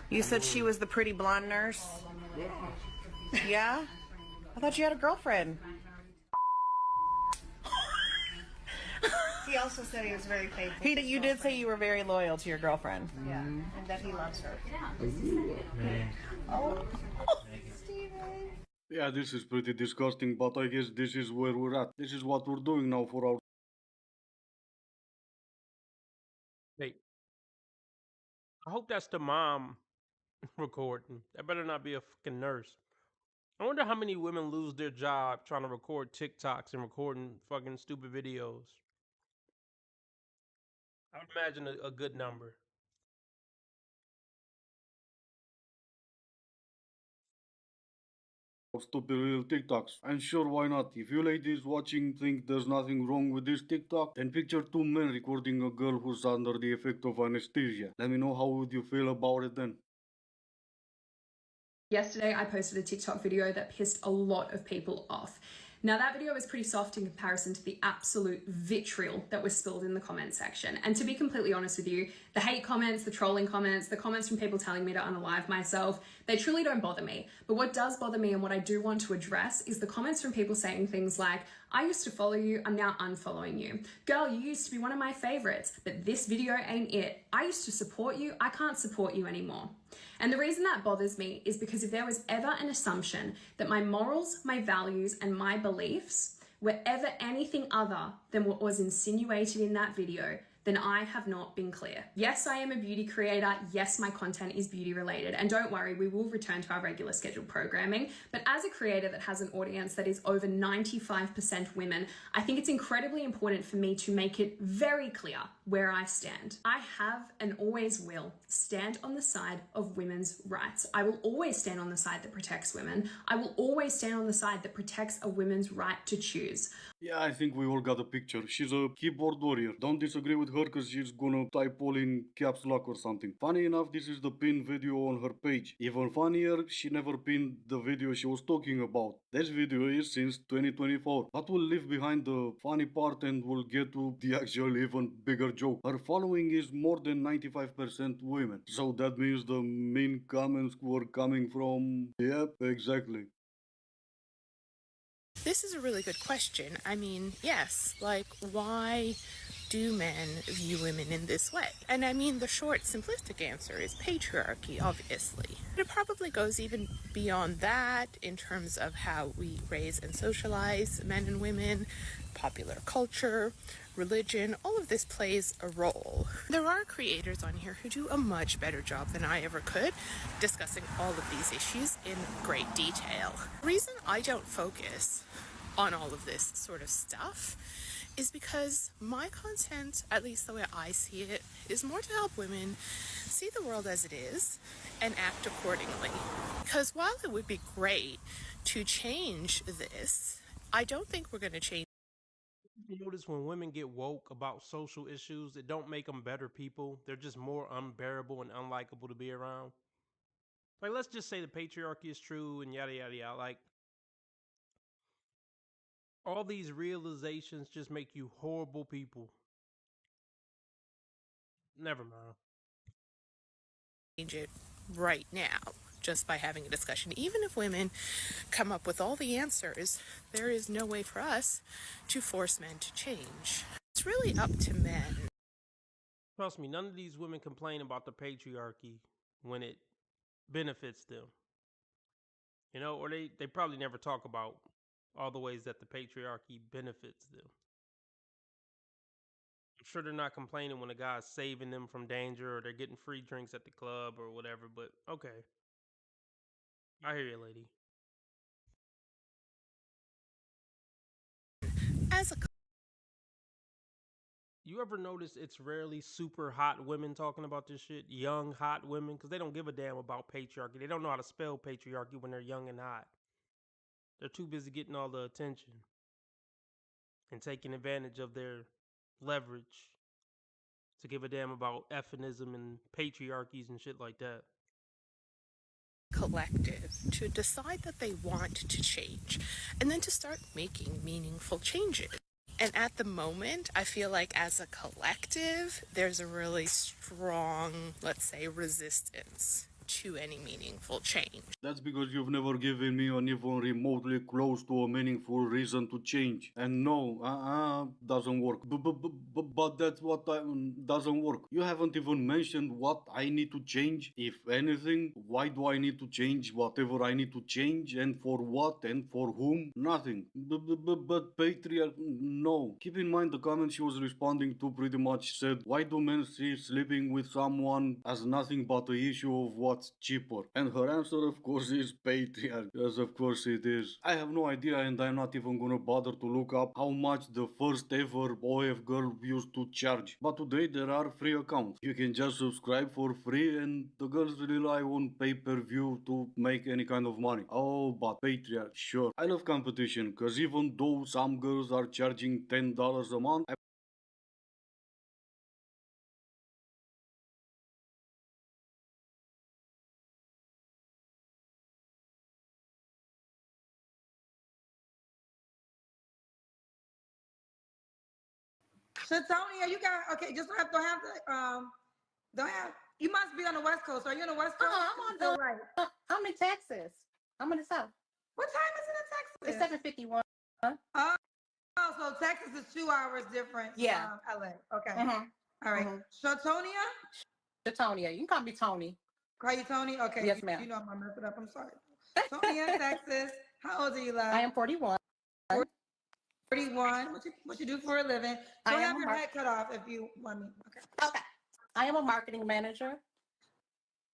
You said she was the pretty blonde nurse? Yeah? I thought you had a girlfriend. He also said he was very faithful. You did say you were very loyal to your girlfriend. Yeah, and that he loves her. Oh. Yeah, this is pretty disgusting, but I guess this is where we're at. This is what we're doing now for our... Hey, I hope that's the mom recording. That better not be a fucking nurse. I wonder how many women lose their job trying to record TikToks and recording fucking stupid videos. I would imagine a good number. Stupid little TikToks. And sure, why not? If you ladies watching think there's nothing wrong with this TikTok, then picture two men recording a girl who's under the effect of anesthesia. Let me know how would you feel about it then. Yesterday, I posted a TikTok video that pissed a lot of people off. Now, that video was pretty soft in comparison to the absolute vitriol that was spilled in the comment section. And to be completely honest with you, the hate comments, the trolling comments, the comments from people telling me to unalive myself, they truly don't bother me. But what does bother me and what I do want to address is the comments from people saying things like, I used to follow you, I'm now unfollowing you. Girl, you used to be one of my favorites, but this video ain't it. I used to support you, I can't support you anymore. And the reason that bothers me is because if there was ever an assumption that my morals, my values, and my beliefs were ever anything other than what was insinuated in that video, then I have not been clear. Yes, I am a beauty creator. Yes, my content is beauty related. And don't worry, we will return to our regular scheduled programming. But as a creator that has an audience that is over 95% women, I think it's incredibly important for me to make it very clear where I stand. I have and always will stand on the side of women's rights. I will always stand on the side that protects women. I will always stand on the side that protects a woman's right to choose. Yeah, I think we all got a picture. She's a keyboard warrior. Don't disagree with her because she's gonna type all in caps lock or something. Funny enough, this is the pinned video on her page. Even funnier, she never pinned the video she was talking about. This video is since 2024. But we'll leave behind the funny part and we'll get to the actual even bigger joke. Her following is more than 95% women. So that means the mean comments were coming from... Yep, exactly. This is a really good question. I mean, yes, like, why do men view women in this way? And I mean, the short, simplistic answer is patriarchy, obviously. It probably goes even beyond that in terms of how we raise and socialize men and women, popular culture, religion, all of this plays a role. There are creators on here who do a much better job than I ever could discussing all of these issues in great detail. The reason I don't focus on all of this sort of stuff is because my content, at least the way I see it, is more to help women see the world as it is and act accordingly. Because while it would be great to change this, I don't think we're going to change. You notice when women get woke about social issues, it don't make them better people. They're just more unbearable and unlikable to be around. Like, let's just say the patriarchy is true and yada yada yada. Like, all these realizations just make you horrible people. Never mind. Change it right now just by having a discussion. Even if women come up with all the answers, there is no way for us to force men to change. It's really up to men. Trust me, none of these women complain about the patriarchy when it benefits them. You know, or they probably never talk about all the ways that the patriarchy benefits them. I'm sure they're not complaining when a guy's saving them from danger or they're getting free drinks at the club or whatever, but okay. I hear you, lady. As a You ever notice it's rarely super hot women talking about this shit? Young, hot women? Because they don't give a damn about patriarchy. They don't know how to spell patriarchy when they're young and hot. They're too busy getting all the attention and taking advantage of their leverage to give a damn about feminism and patriarchies and shit like that. collective to decide that they want to change and then to start making meaningful changes. And at the moment, I feel like as a collective, there's a really strong, let's say, resistance to any meaningful change. That's because you've never given me an even remotely close to a meaningful reason to change. And no, doesn't work. But that's what doesn't work. You haven't even mentioned what I need to change. If anything, why do I need to change whatever I need to change? And for what? And for whom? Nothing. But patriarch, no. Keep in mind the comment she was responding to pretty much said, why do men see sleeping with someone as nothing but the issue of what's cheaper? And her answer, of course, is patriarch. Yes, of course it is. I have no idea, and I'm not even gonna bother to look up how much the first ever OF girl used to charge. But today there are free accounts. You can just subscribe for free, and the girls rely on pay-per-view to make any kind of money. Oh, but patriarch, sure. I love competition, because even though some girls are charging $10 a month, Shatonia, you got okay. Just don't have. You must be on the West Coast. Are you on the West Coast? I'm on the right. I'm in Texas. I'm in the South. What time is it in Texas? It's 7:51. Oh, so Texas is 2 hours different. Yeah. From LA. Okay. Mhm. All right. Shatonia. Shatonia. You can call me Tony. Call you Tony? Okay. Yes, ma'am. You know I'm gonna mess it up. I'm sorry. Tony in Texas. How old are you, love? I am 41. 41. What you do for a living? I Don't am have a your mar- head cut off if you want me. Okay. Okay. I am a marketing manager.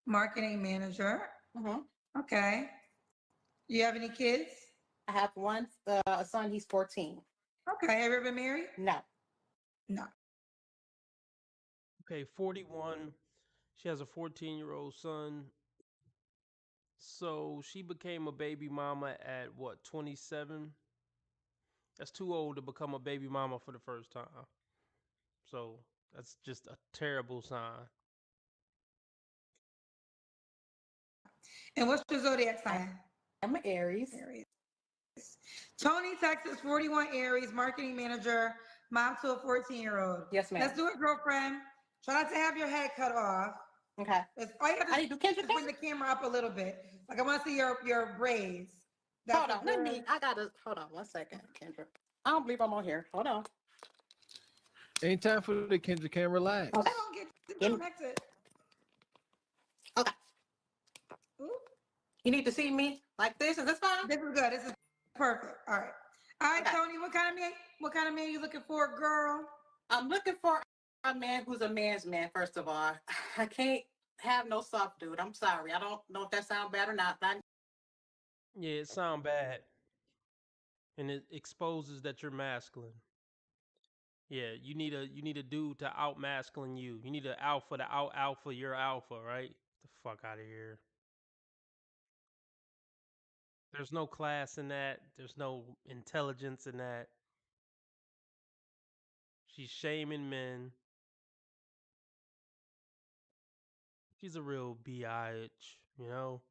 Marketing manager. Mm-hmm. Okay. You have any kids? I have one a son. He's 14. Okay. Have you ever been married? No. No. Okay, 41. She has a 14-year-old son. So she became a baby mama at what, 27? That's too old to become a baby mama for the first time. So that's just a terrible sign. And what's your zodiac sign? I'm an Aries. Aries. Tony, Texas, 41 Aries, marketing manager, mom to a 14-year-old. Yes, ma'am. Let's do it, girlfriend. Try not to have your head cut off. Okay. All you have to I need to do Kendra. bring the camera up a little bit. Like I want to see your braids. Hold on. Hold on 1 second, Kendra. I don't believe I'm on here. Hold on. Ain't time for the Kendra. Can relax. I don't get disconnected. Okay. You need to see me like this. Is this fine? This is good. This is perfect. All right. All right, Okay. Tony. What kind of man you looking for, girl? I'm looking for a man who's a man's man, first of all. I can't have no soft dude. I'm sorry. I don't know if that sounds bad or not. Yeah, it sounds bad. And it exposes that you're masculine. Yeah, you need a dude to out masculine you. You need an alpha to out alpha your alpha, right? The fuck out of here. There's no class in that. There's no intelligence in that. She's shaming men. She's a real bitch, you know?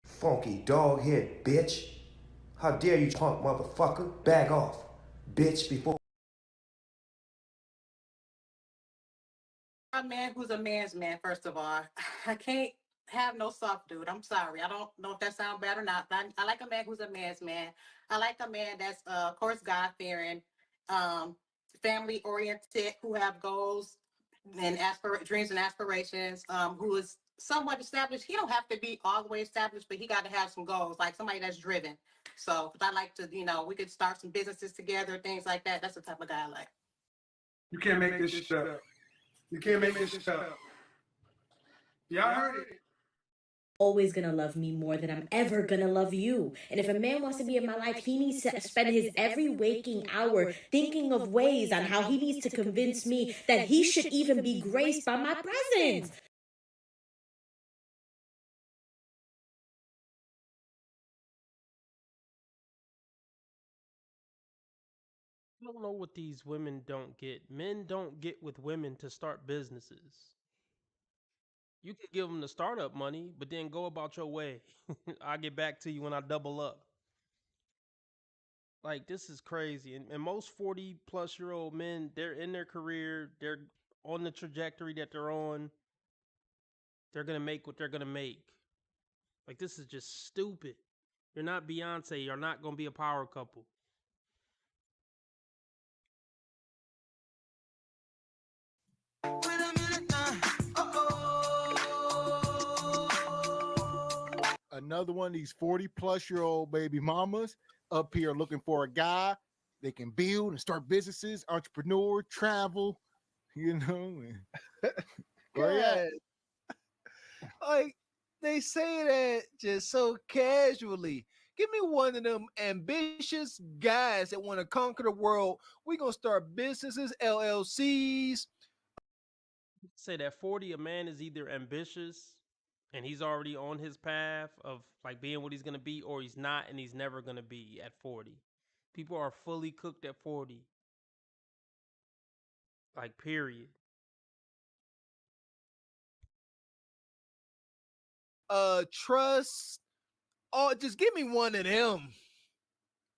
Funky dog head bitch. How dare you, punk motherfucker? Back off, bitch, before. A man who's a man's man, first of all. I can't have no soft dude. I'm sorry. I don't know if that sounds bad or not. I like a man who's a man's man. I like a man that's, of course, God fearing, family oriented, who have goals and dreams and aspirations, who is somewhat established. He don't have to be all the way established, but he got to have some goals, like somebody that's driven. So I like to, we could start some businesses together, things like that. That's the type of guy I like. You can't make this shit up. You can't make this shit up. Y'all heard it. Always gonna love me more than I'm ever gonna love you. And if a man wants to be in my life, he needs to spend his every waking hour thinking of ways on how he needs to convince me that he should even be graced by my presence. I don't know what these women don't get. Men don't get with women to start businesses. You can give them the startup money, but then go about your way. I'll get back to you when I double up. Like, this is crazy. And most 40 plus year old men, they're in their career, they're on the trajectory that they're on. They're going to make what they're going to make. Like, this is just stupid. You're not Beyonce. You're not going to be a power couple. Another one of these 40-plus-year-old baby mamas up here looking for a guy they can build and start businesses, entrepreneur, travel, you know. God. Like, they say that just so casually. Give me one of them ambitious guys that want to conquer the world. We're going to start businesses, LLCs. Say that 40, a man is either ambitious and he's already on his path of like being what he's going to be, or he's not and he's never going to be at 40. People are fully cooked at 40. Like, period. Trust. Oh, just give me one of them.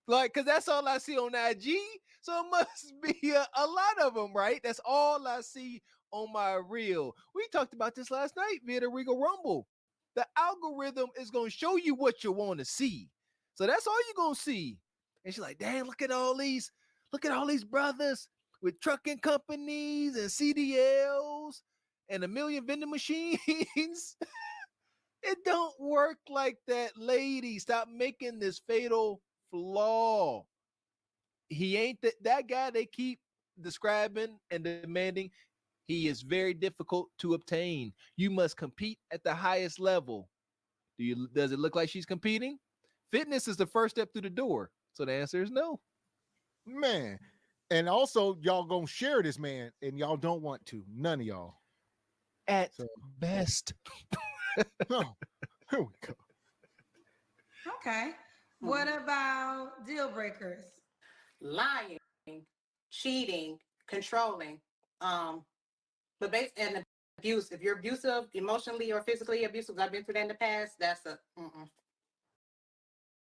Like, because that's all I see on IG. So it must be a lot of them, right? That's all I see on my reel. We talked about this last night via the Regal Rumble. The algorithm is going to show you what you want to see. So that's all you're going to see. And she's like, damn, look at all these brothers with trucking companies and CDLs and a million vending machines. It don't work like that, lady. Stop making this fatal flaw. He ain't that guy they keep describing and demanding. He is very difficult to obtain. You must compete at the highest level. Does it look like she's competing? Fitness is the first step through the door. So the answer is no. Man. And also, y'all gonna share this man, and y'all don't want to. None of y'all. At best. Oh, here we go. Okay. What about deal breakers? Lying, cheating, controlling, but and abuse. If you're abusive, emotionally or physically abusive, I've been through that in the past. That's a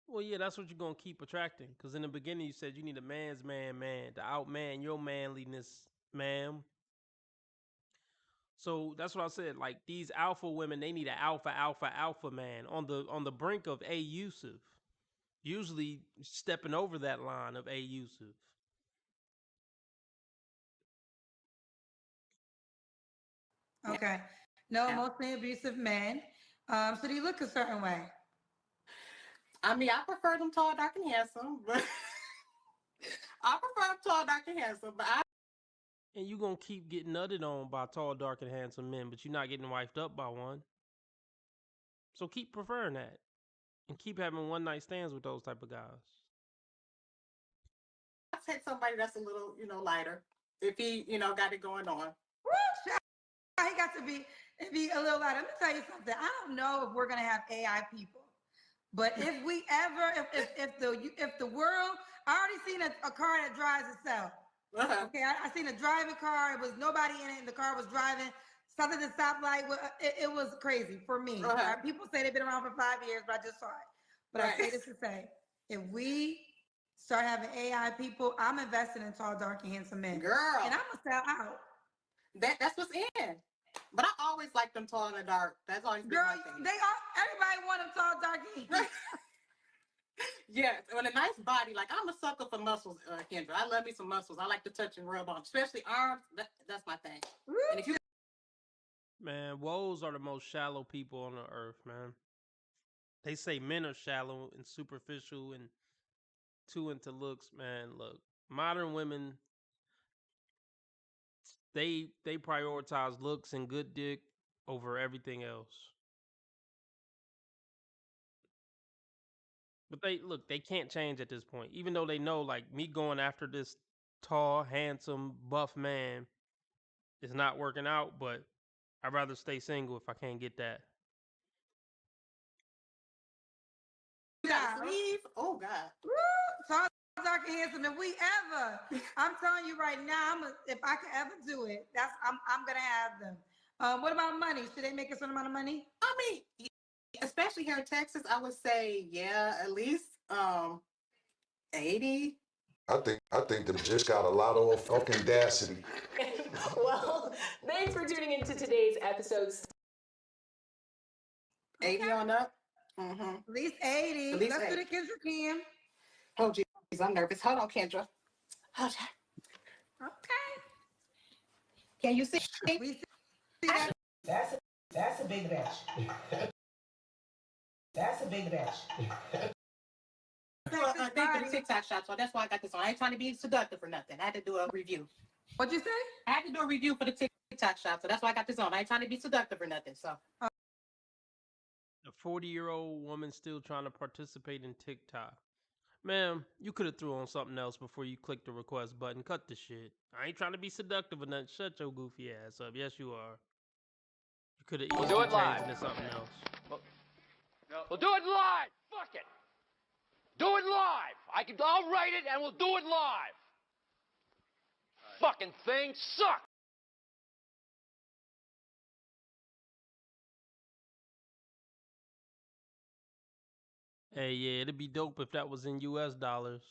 Well, yeah, that's what you're gonna keep attracting. Because in the beginning, you said you need a man's man to outman your manliness, ma'am. So that's what I said. Like these alpha women, they need an alpha man on the brink of abusive. Usually stepping over that line of abusive. Okay. No, mostly abusive men. So do you look a certain way? I mean, I prefer them tall, dark, and handsome, but I prefer them tall, dark, and handsome. But And you gonna keep getting nutted on by tall, dark, and handsome men, but you're not getting wifed up by one. So keep preferring that. And keep having one night stands with those type of guys. I take somebody that's a little, lighter. If he, got it going on. Woo, he got to be a little lighter. Let me tell you something. I don't know if we're gonna have AI people, but if we ever, if the world, I already seen a car that drives itself. Okay, I seen a driving car. It was nobody in it, and the car was driving. Something at the stoplight. It was crazy for me. People say they've been around for 5 years, but I just saw it. But I say this to say, if we start having AI people, I'm investing in tall, dark, and handsome men. Girl. And I'm gonna sell out. That's what's in. But I always like them tall and dark. That's always been my thing. Everybody want them tall, dark, and handsome. Yeah, with a nice body. Like I'm a sucker for muscles, Kendra. I love me some muscles. I like to touch and rub on, especially arms. That's my thing. And if you Man, woes are the most shallow people on the earth, man. They say men are shallow and superficial and too into looks, man. Look, modern women, they prioritize looks and good dick over everything else. But they can't change at this point. Even though they know, like, me going after this tall, handsome, buff man is not working out, but I'd rather stay single if I can't get that. got a sleeve, oh God. Woo! Tall, dark, and handsome. If we ever, I'm telling you right now, if I could ever do it, I'm gonna have them. What about money? Should they make a certain amount of money? I mean, especially here in Texas, I would say, yeah, at least 80. I think them just got a lot of fucking audacity. Well, thanks for tuning into today's episodes. 80 on up. Mm-hmm. At least 80. At least Let's 80. do the Kendra Kim. Oh, geez, I'm nervous. Hold on, Kendra. Hold on. Okay. Can you see? We see that. That's a big bitch. That's a big bitch. I think for the TikTok shop, so that's why I got this on. I ain't trying to be seductive or nothing. I had to do a review. What'd you say? I had to do a review for the TikTok shop, so that's why I got this on. I ain't trying to be seductive or nothing. So. A 40-year-old woman still trying to participate in TikTok. Ma'am, you could have threw on something else before you clicked the request button. Cut the shit. I ain't trying to be seductive or nothing. Shut your goofy ass up. Yes, you are. You could have easily do it changed live. into something else. We'll do it live. Fuck it. Do it live. I'll write it and we'll do it live. Fucking thing sucks. Hey, yeah, it'd be dope if that was in US dollars.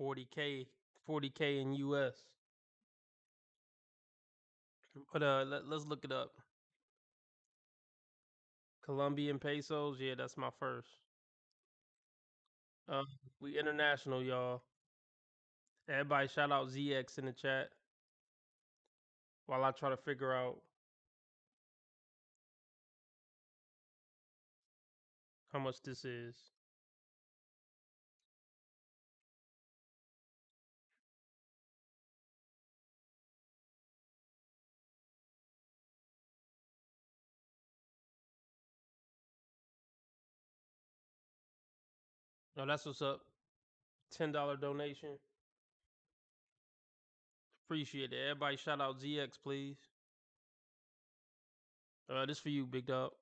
40K in US. But let's look it up. Colombian pesos, yeah, that's my first. We international, y'all. Everybody shout out ZX in the chat while I try to figure out how much this is. Oh, that's what's up. $10 donation. Appreciate it. Everybody shout out ZX, please. This for you, big dog.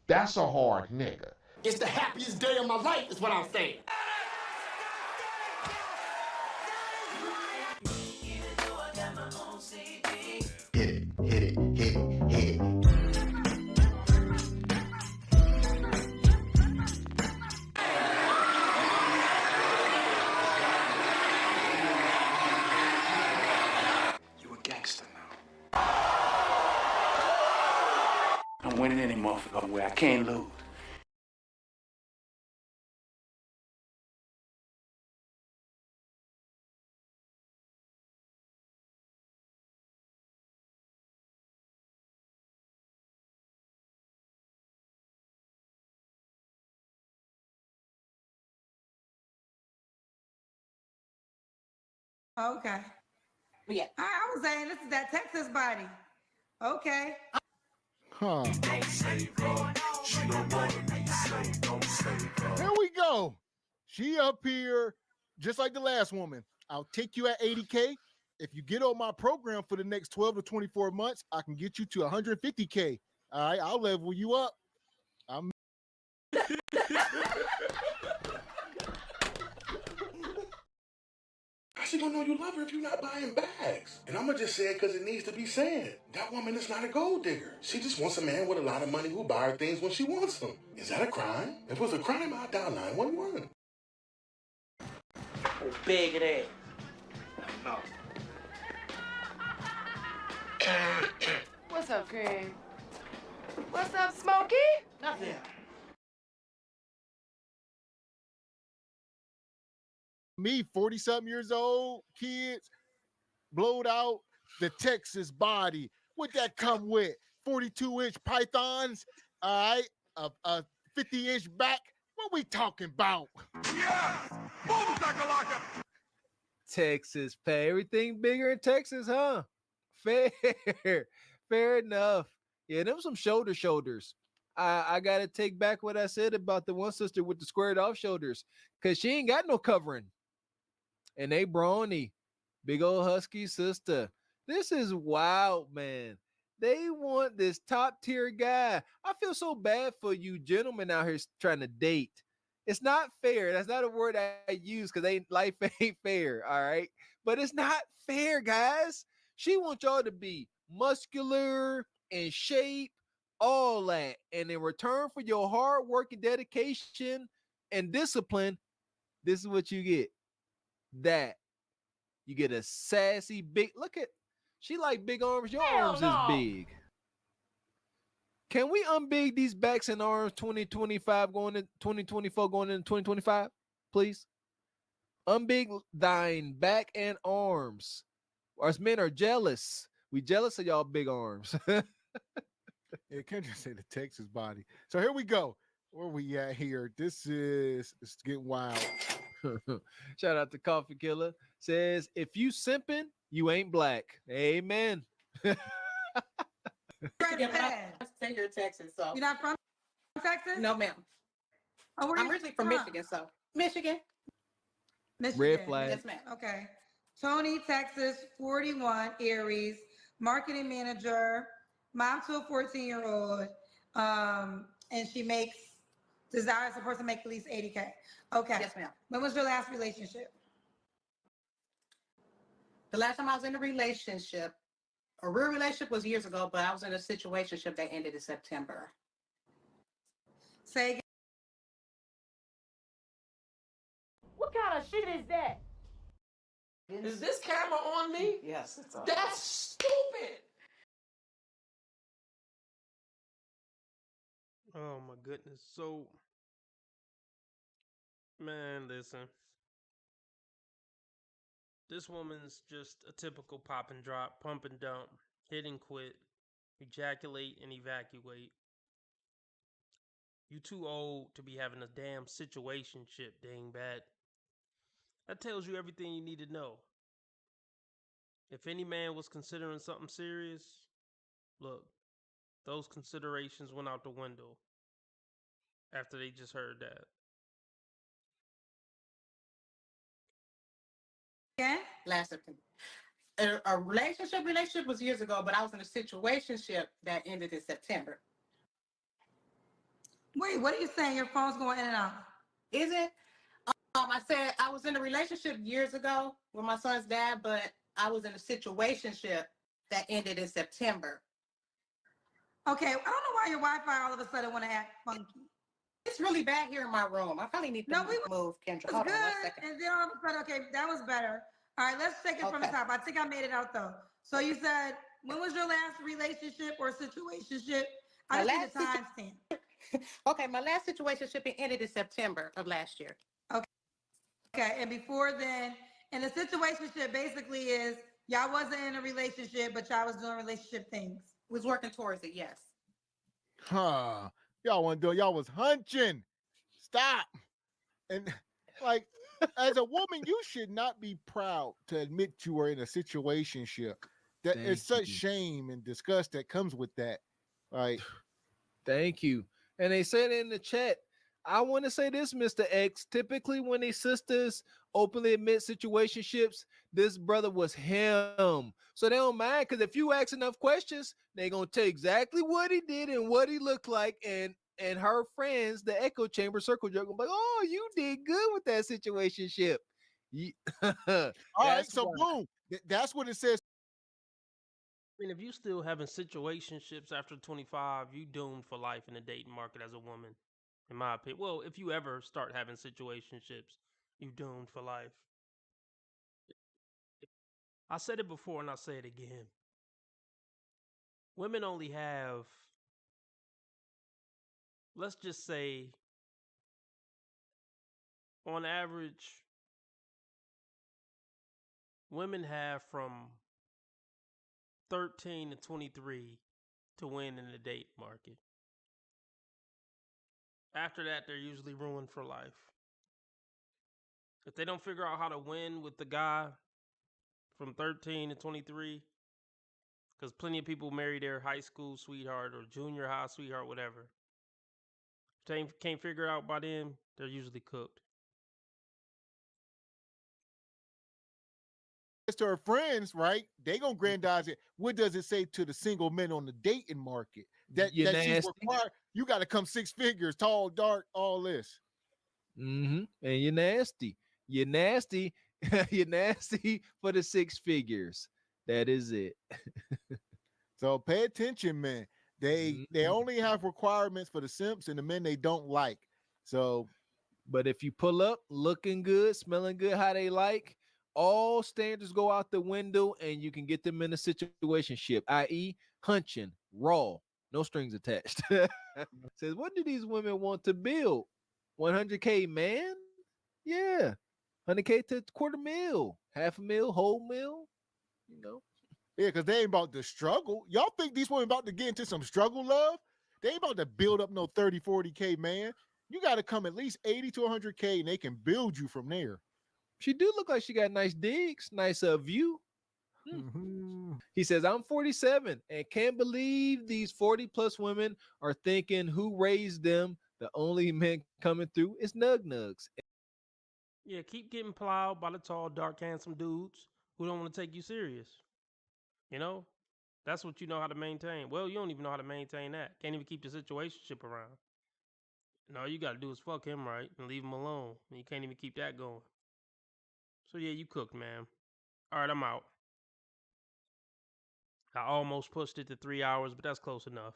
That's a hard nigga. It's the happiest day of my life, is what I'm saying. Hit it, hit it, hit it, hit it. You a gangster now. I'm winning any motherfucker where I can't lose. Okay. Yeah. I was saying this is that Texas body. Okay. Huh. Here we go. She up here just like the last woman. I'll take you at 80K. If you get on my program for the next 12 to 24 months, I can get you to 150K. All right, I'll level you up. I'm How's she gonna know you love her if you're not buying bags? And I'm gonna just say it because it needs to be said. That woman is not a gold digger. She just wants a man with a lot of money who buy her things when she wants them. Is that a crime? If it was a crime, I'd dial 911. Oh, big it is. No. What's up, Cream? What's up, Smokey? Nothing. me, 40-something years old, kids, blowed out the Texas body. What that come with? 42-inch pythons, all right, a 50-inch back. What we talking about? Texas pay. Everything bigger in Texas, huh? Fair. Fair enough. Yeah, them some shoulders. I gotta take back what I said about the one sister with the squared off shoulders, because she ain't got no covering. And they brawny. Big old husky sister. This is wild, man. They want this top tier guy. I feel so bad for you gentlemen out here trying to date. It's not fair. That's not a word I use because life ain't fair. All right. But it's not fair, guys. She wants y'all to be muscular, in shape, all that. And in return for your hard work and dedication and discipline, this is what you get. That. You get a sassy big look at she like big arms. Your arms is big. Can we unbig these backs and arms 2025 going in 2024 going into 2025? Please. Unbig thine back and arms. Us men are jealous. We jealous of y'all big arms. Yeah, Kendra say the Texas body. So here we go. Where we at here? It's getting wild. Shout out to Coffee Killer. Says, if you simping, you ain't black. Amen. Yeah, but I stay here in Texas, so. You're not from Texas? No, ma'am. Oh, I'm originally from Michigan, so. Michigan. Red flag. Yes, ma'am. Okay. Tony, Texas, 41, Aries, marketing manager, mom to a 14-year-old, and she desires a person to make at least 80K. Okay. Yes, ma'am. When was your last relationship? The last time I was in a relationship, a real relationship was years ago, but I was in a situationship that ended in September. Say again. What kind of shit is that? Is this camera on me? Yes, it's on. That's stupid. Oh my goodness. So, man, listen. This woman's just a typical pop and drop, pump and dump, hit and quit, ejaculate and evacuate. You too old to be having a damn situationship, dingbat. That tells you everything you need to know. If any man was considering something serious, look, those considerations went out the window after they just heard that. Yeah. Last September. A relationship was years ago, but I was in a situationship that ended in September. Wait, what are you saying? Your phone's going in and out. Is it? I said I was in a relationship years ago with my son's dad, but I was in a situationship that ended in September. Okay, I don't know why your Wi-Fi all of a sudden want to act funky. It's really bad here in my room. I probably need to move, Kendra. It was Hold on 1 good, second. and then all of a sudden, okay, that was better. All right, let's take it from the Okay. top. I think I made it out though. So you said, when was your last relationship or situationship? I just need a timestamp. Okay, my last situationship ended in September of last year. Okay, and before then, and the situationship basically is y'all wasn't in a relationship, but y'all was doing relationship things. Was working towards it, yes. Huh. Y'all want to do it. Y'all was hunching. Stop. And like, as a woman, you should not be proud to admit you were in a situationship. That it's such shame and disgust that comes with that. Like, Thank you. And they said in the chat, I want to say this, Mr. X. Typically, when these sisters openly admit situationships, this brother was him. So they don't mind, because if you ask enough questions, they're gonna tell you exactly what he did and what he looked like. And her friends, the echo chamber circle jerk, gonna be like, oh, you did good with that situationship. all right, so boom. That's what it says. I mean, if you still having situationships after 25, you doomed for life in the dating market as a woman, in my opinion. Well, if you ever start having situationships, you doomed for life. I said it before and I'll say it again. Women only have, let's just say, on average, women have from 13 to 23 to win in the date market. After that, they're usually ruined for life. If they don't figure out how to win with the guy from 13 to 23, because plenty of people marry their high school sweetheart or junior high sweetheart, whatever. If they can't figure it out by then, they're usually cooked. To her friends, right? They gonna grandize it. What does it say to the single men on the dating market? That she's required. You got to come 6 figures, tall, dark, all this. And you're nasty. You're nasty. You're nasty for the 6 figures. That is it. So pay attention, man. They only have requirements for the simps and the men they don't like. So, but if you pull up looking good, smelling good, how they like, all standards go out the window and you can get them in a situationship, i.e., hunching, raw, no strings attached. Says, what do these women want to build? 100K, man? Yeah. 100K to $250,000, $500,000, whole meal, you know. Yeah, because they ain't about to struggle. Y'all think these women about to get into some struggle love? They ain't about to build up no 30, 40K, man. You got to come at least 80 to 100K and they can build you from there. She do look like she got nice digs, nice view. He says, I'm 47 and can't believe these 40 plus women are thinking who raised them. The only men coming through is nug nugs. Yeah, keep getting plowed by the tall, dark, handsome dudes who don't want to take you serious. You know, that's what you know how to maintain. Well, you don't even know how to maintain that. Can't even keep the situationship around. And all you got to do is fuck him right and leave him alone. And you can't even keep that going. So yeah, you cooked, man. All right, I'm out. I almost pushed it to 3 hours, but that's close enough.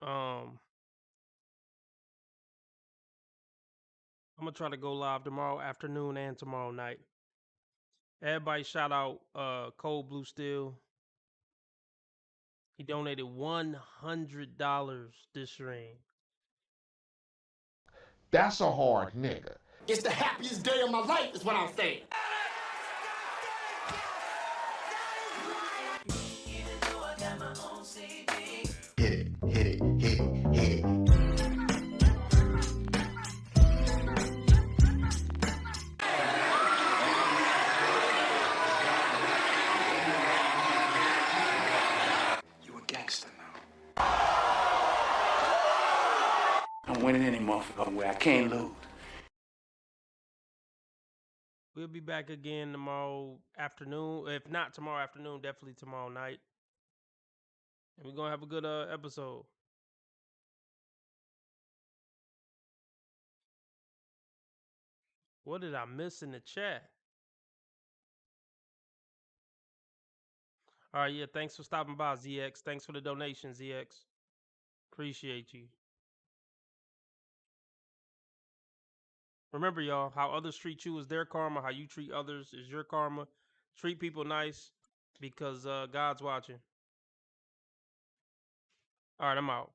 I'm gonna try to go live tomorrow afternoon and tomorrow night. Everybody shout out Cold Blue Steel. He donated $100 this stream. That's a hard nigga. It's the happiest day of my life, is what I'm saying. Hit it, hit it, hit it, hit it. where I can't lose. We'll be back again tomorrow afternoon. If not tomorrow afternoon, definitely tomorrow night. And we're gonna have a good episode. What did I miss in the chat? All right, yeah. Thanks for stopping by, ZX. Thanks for the donation, ZX. Appreciate you. Remember, y'all, how others treat you is their karma. How you treat others is your karma. Treat people nice because God's watching. All right, I'm out.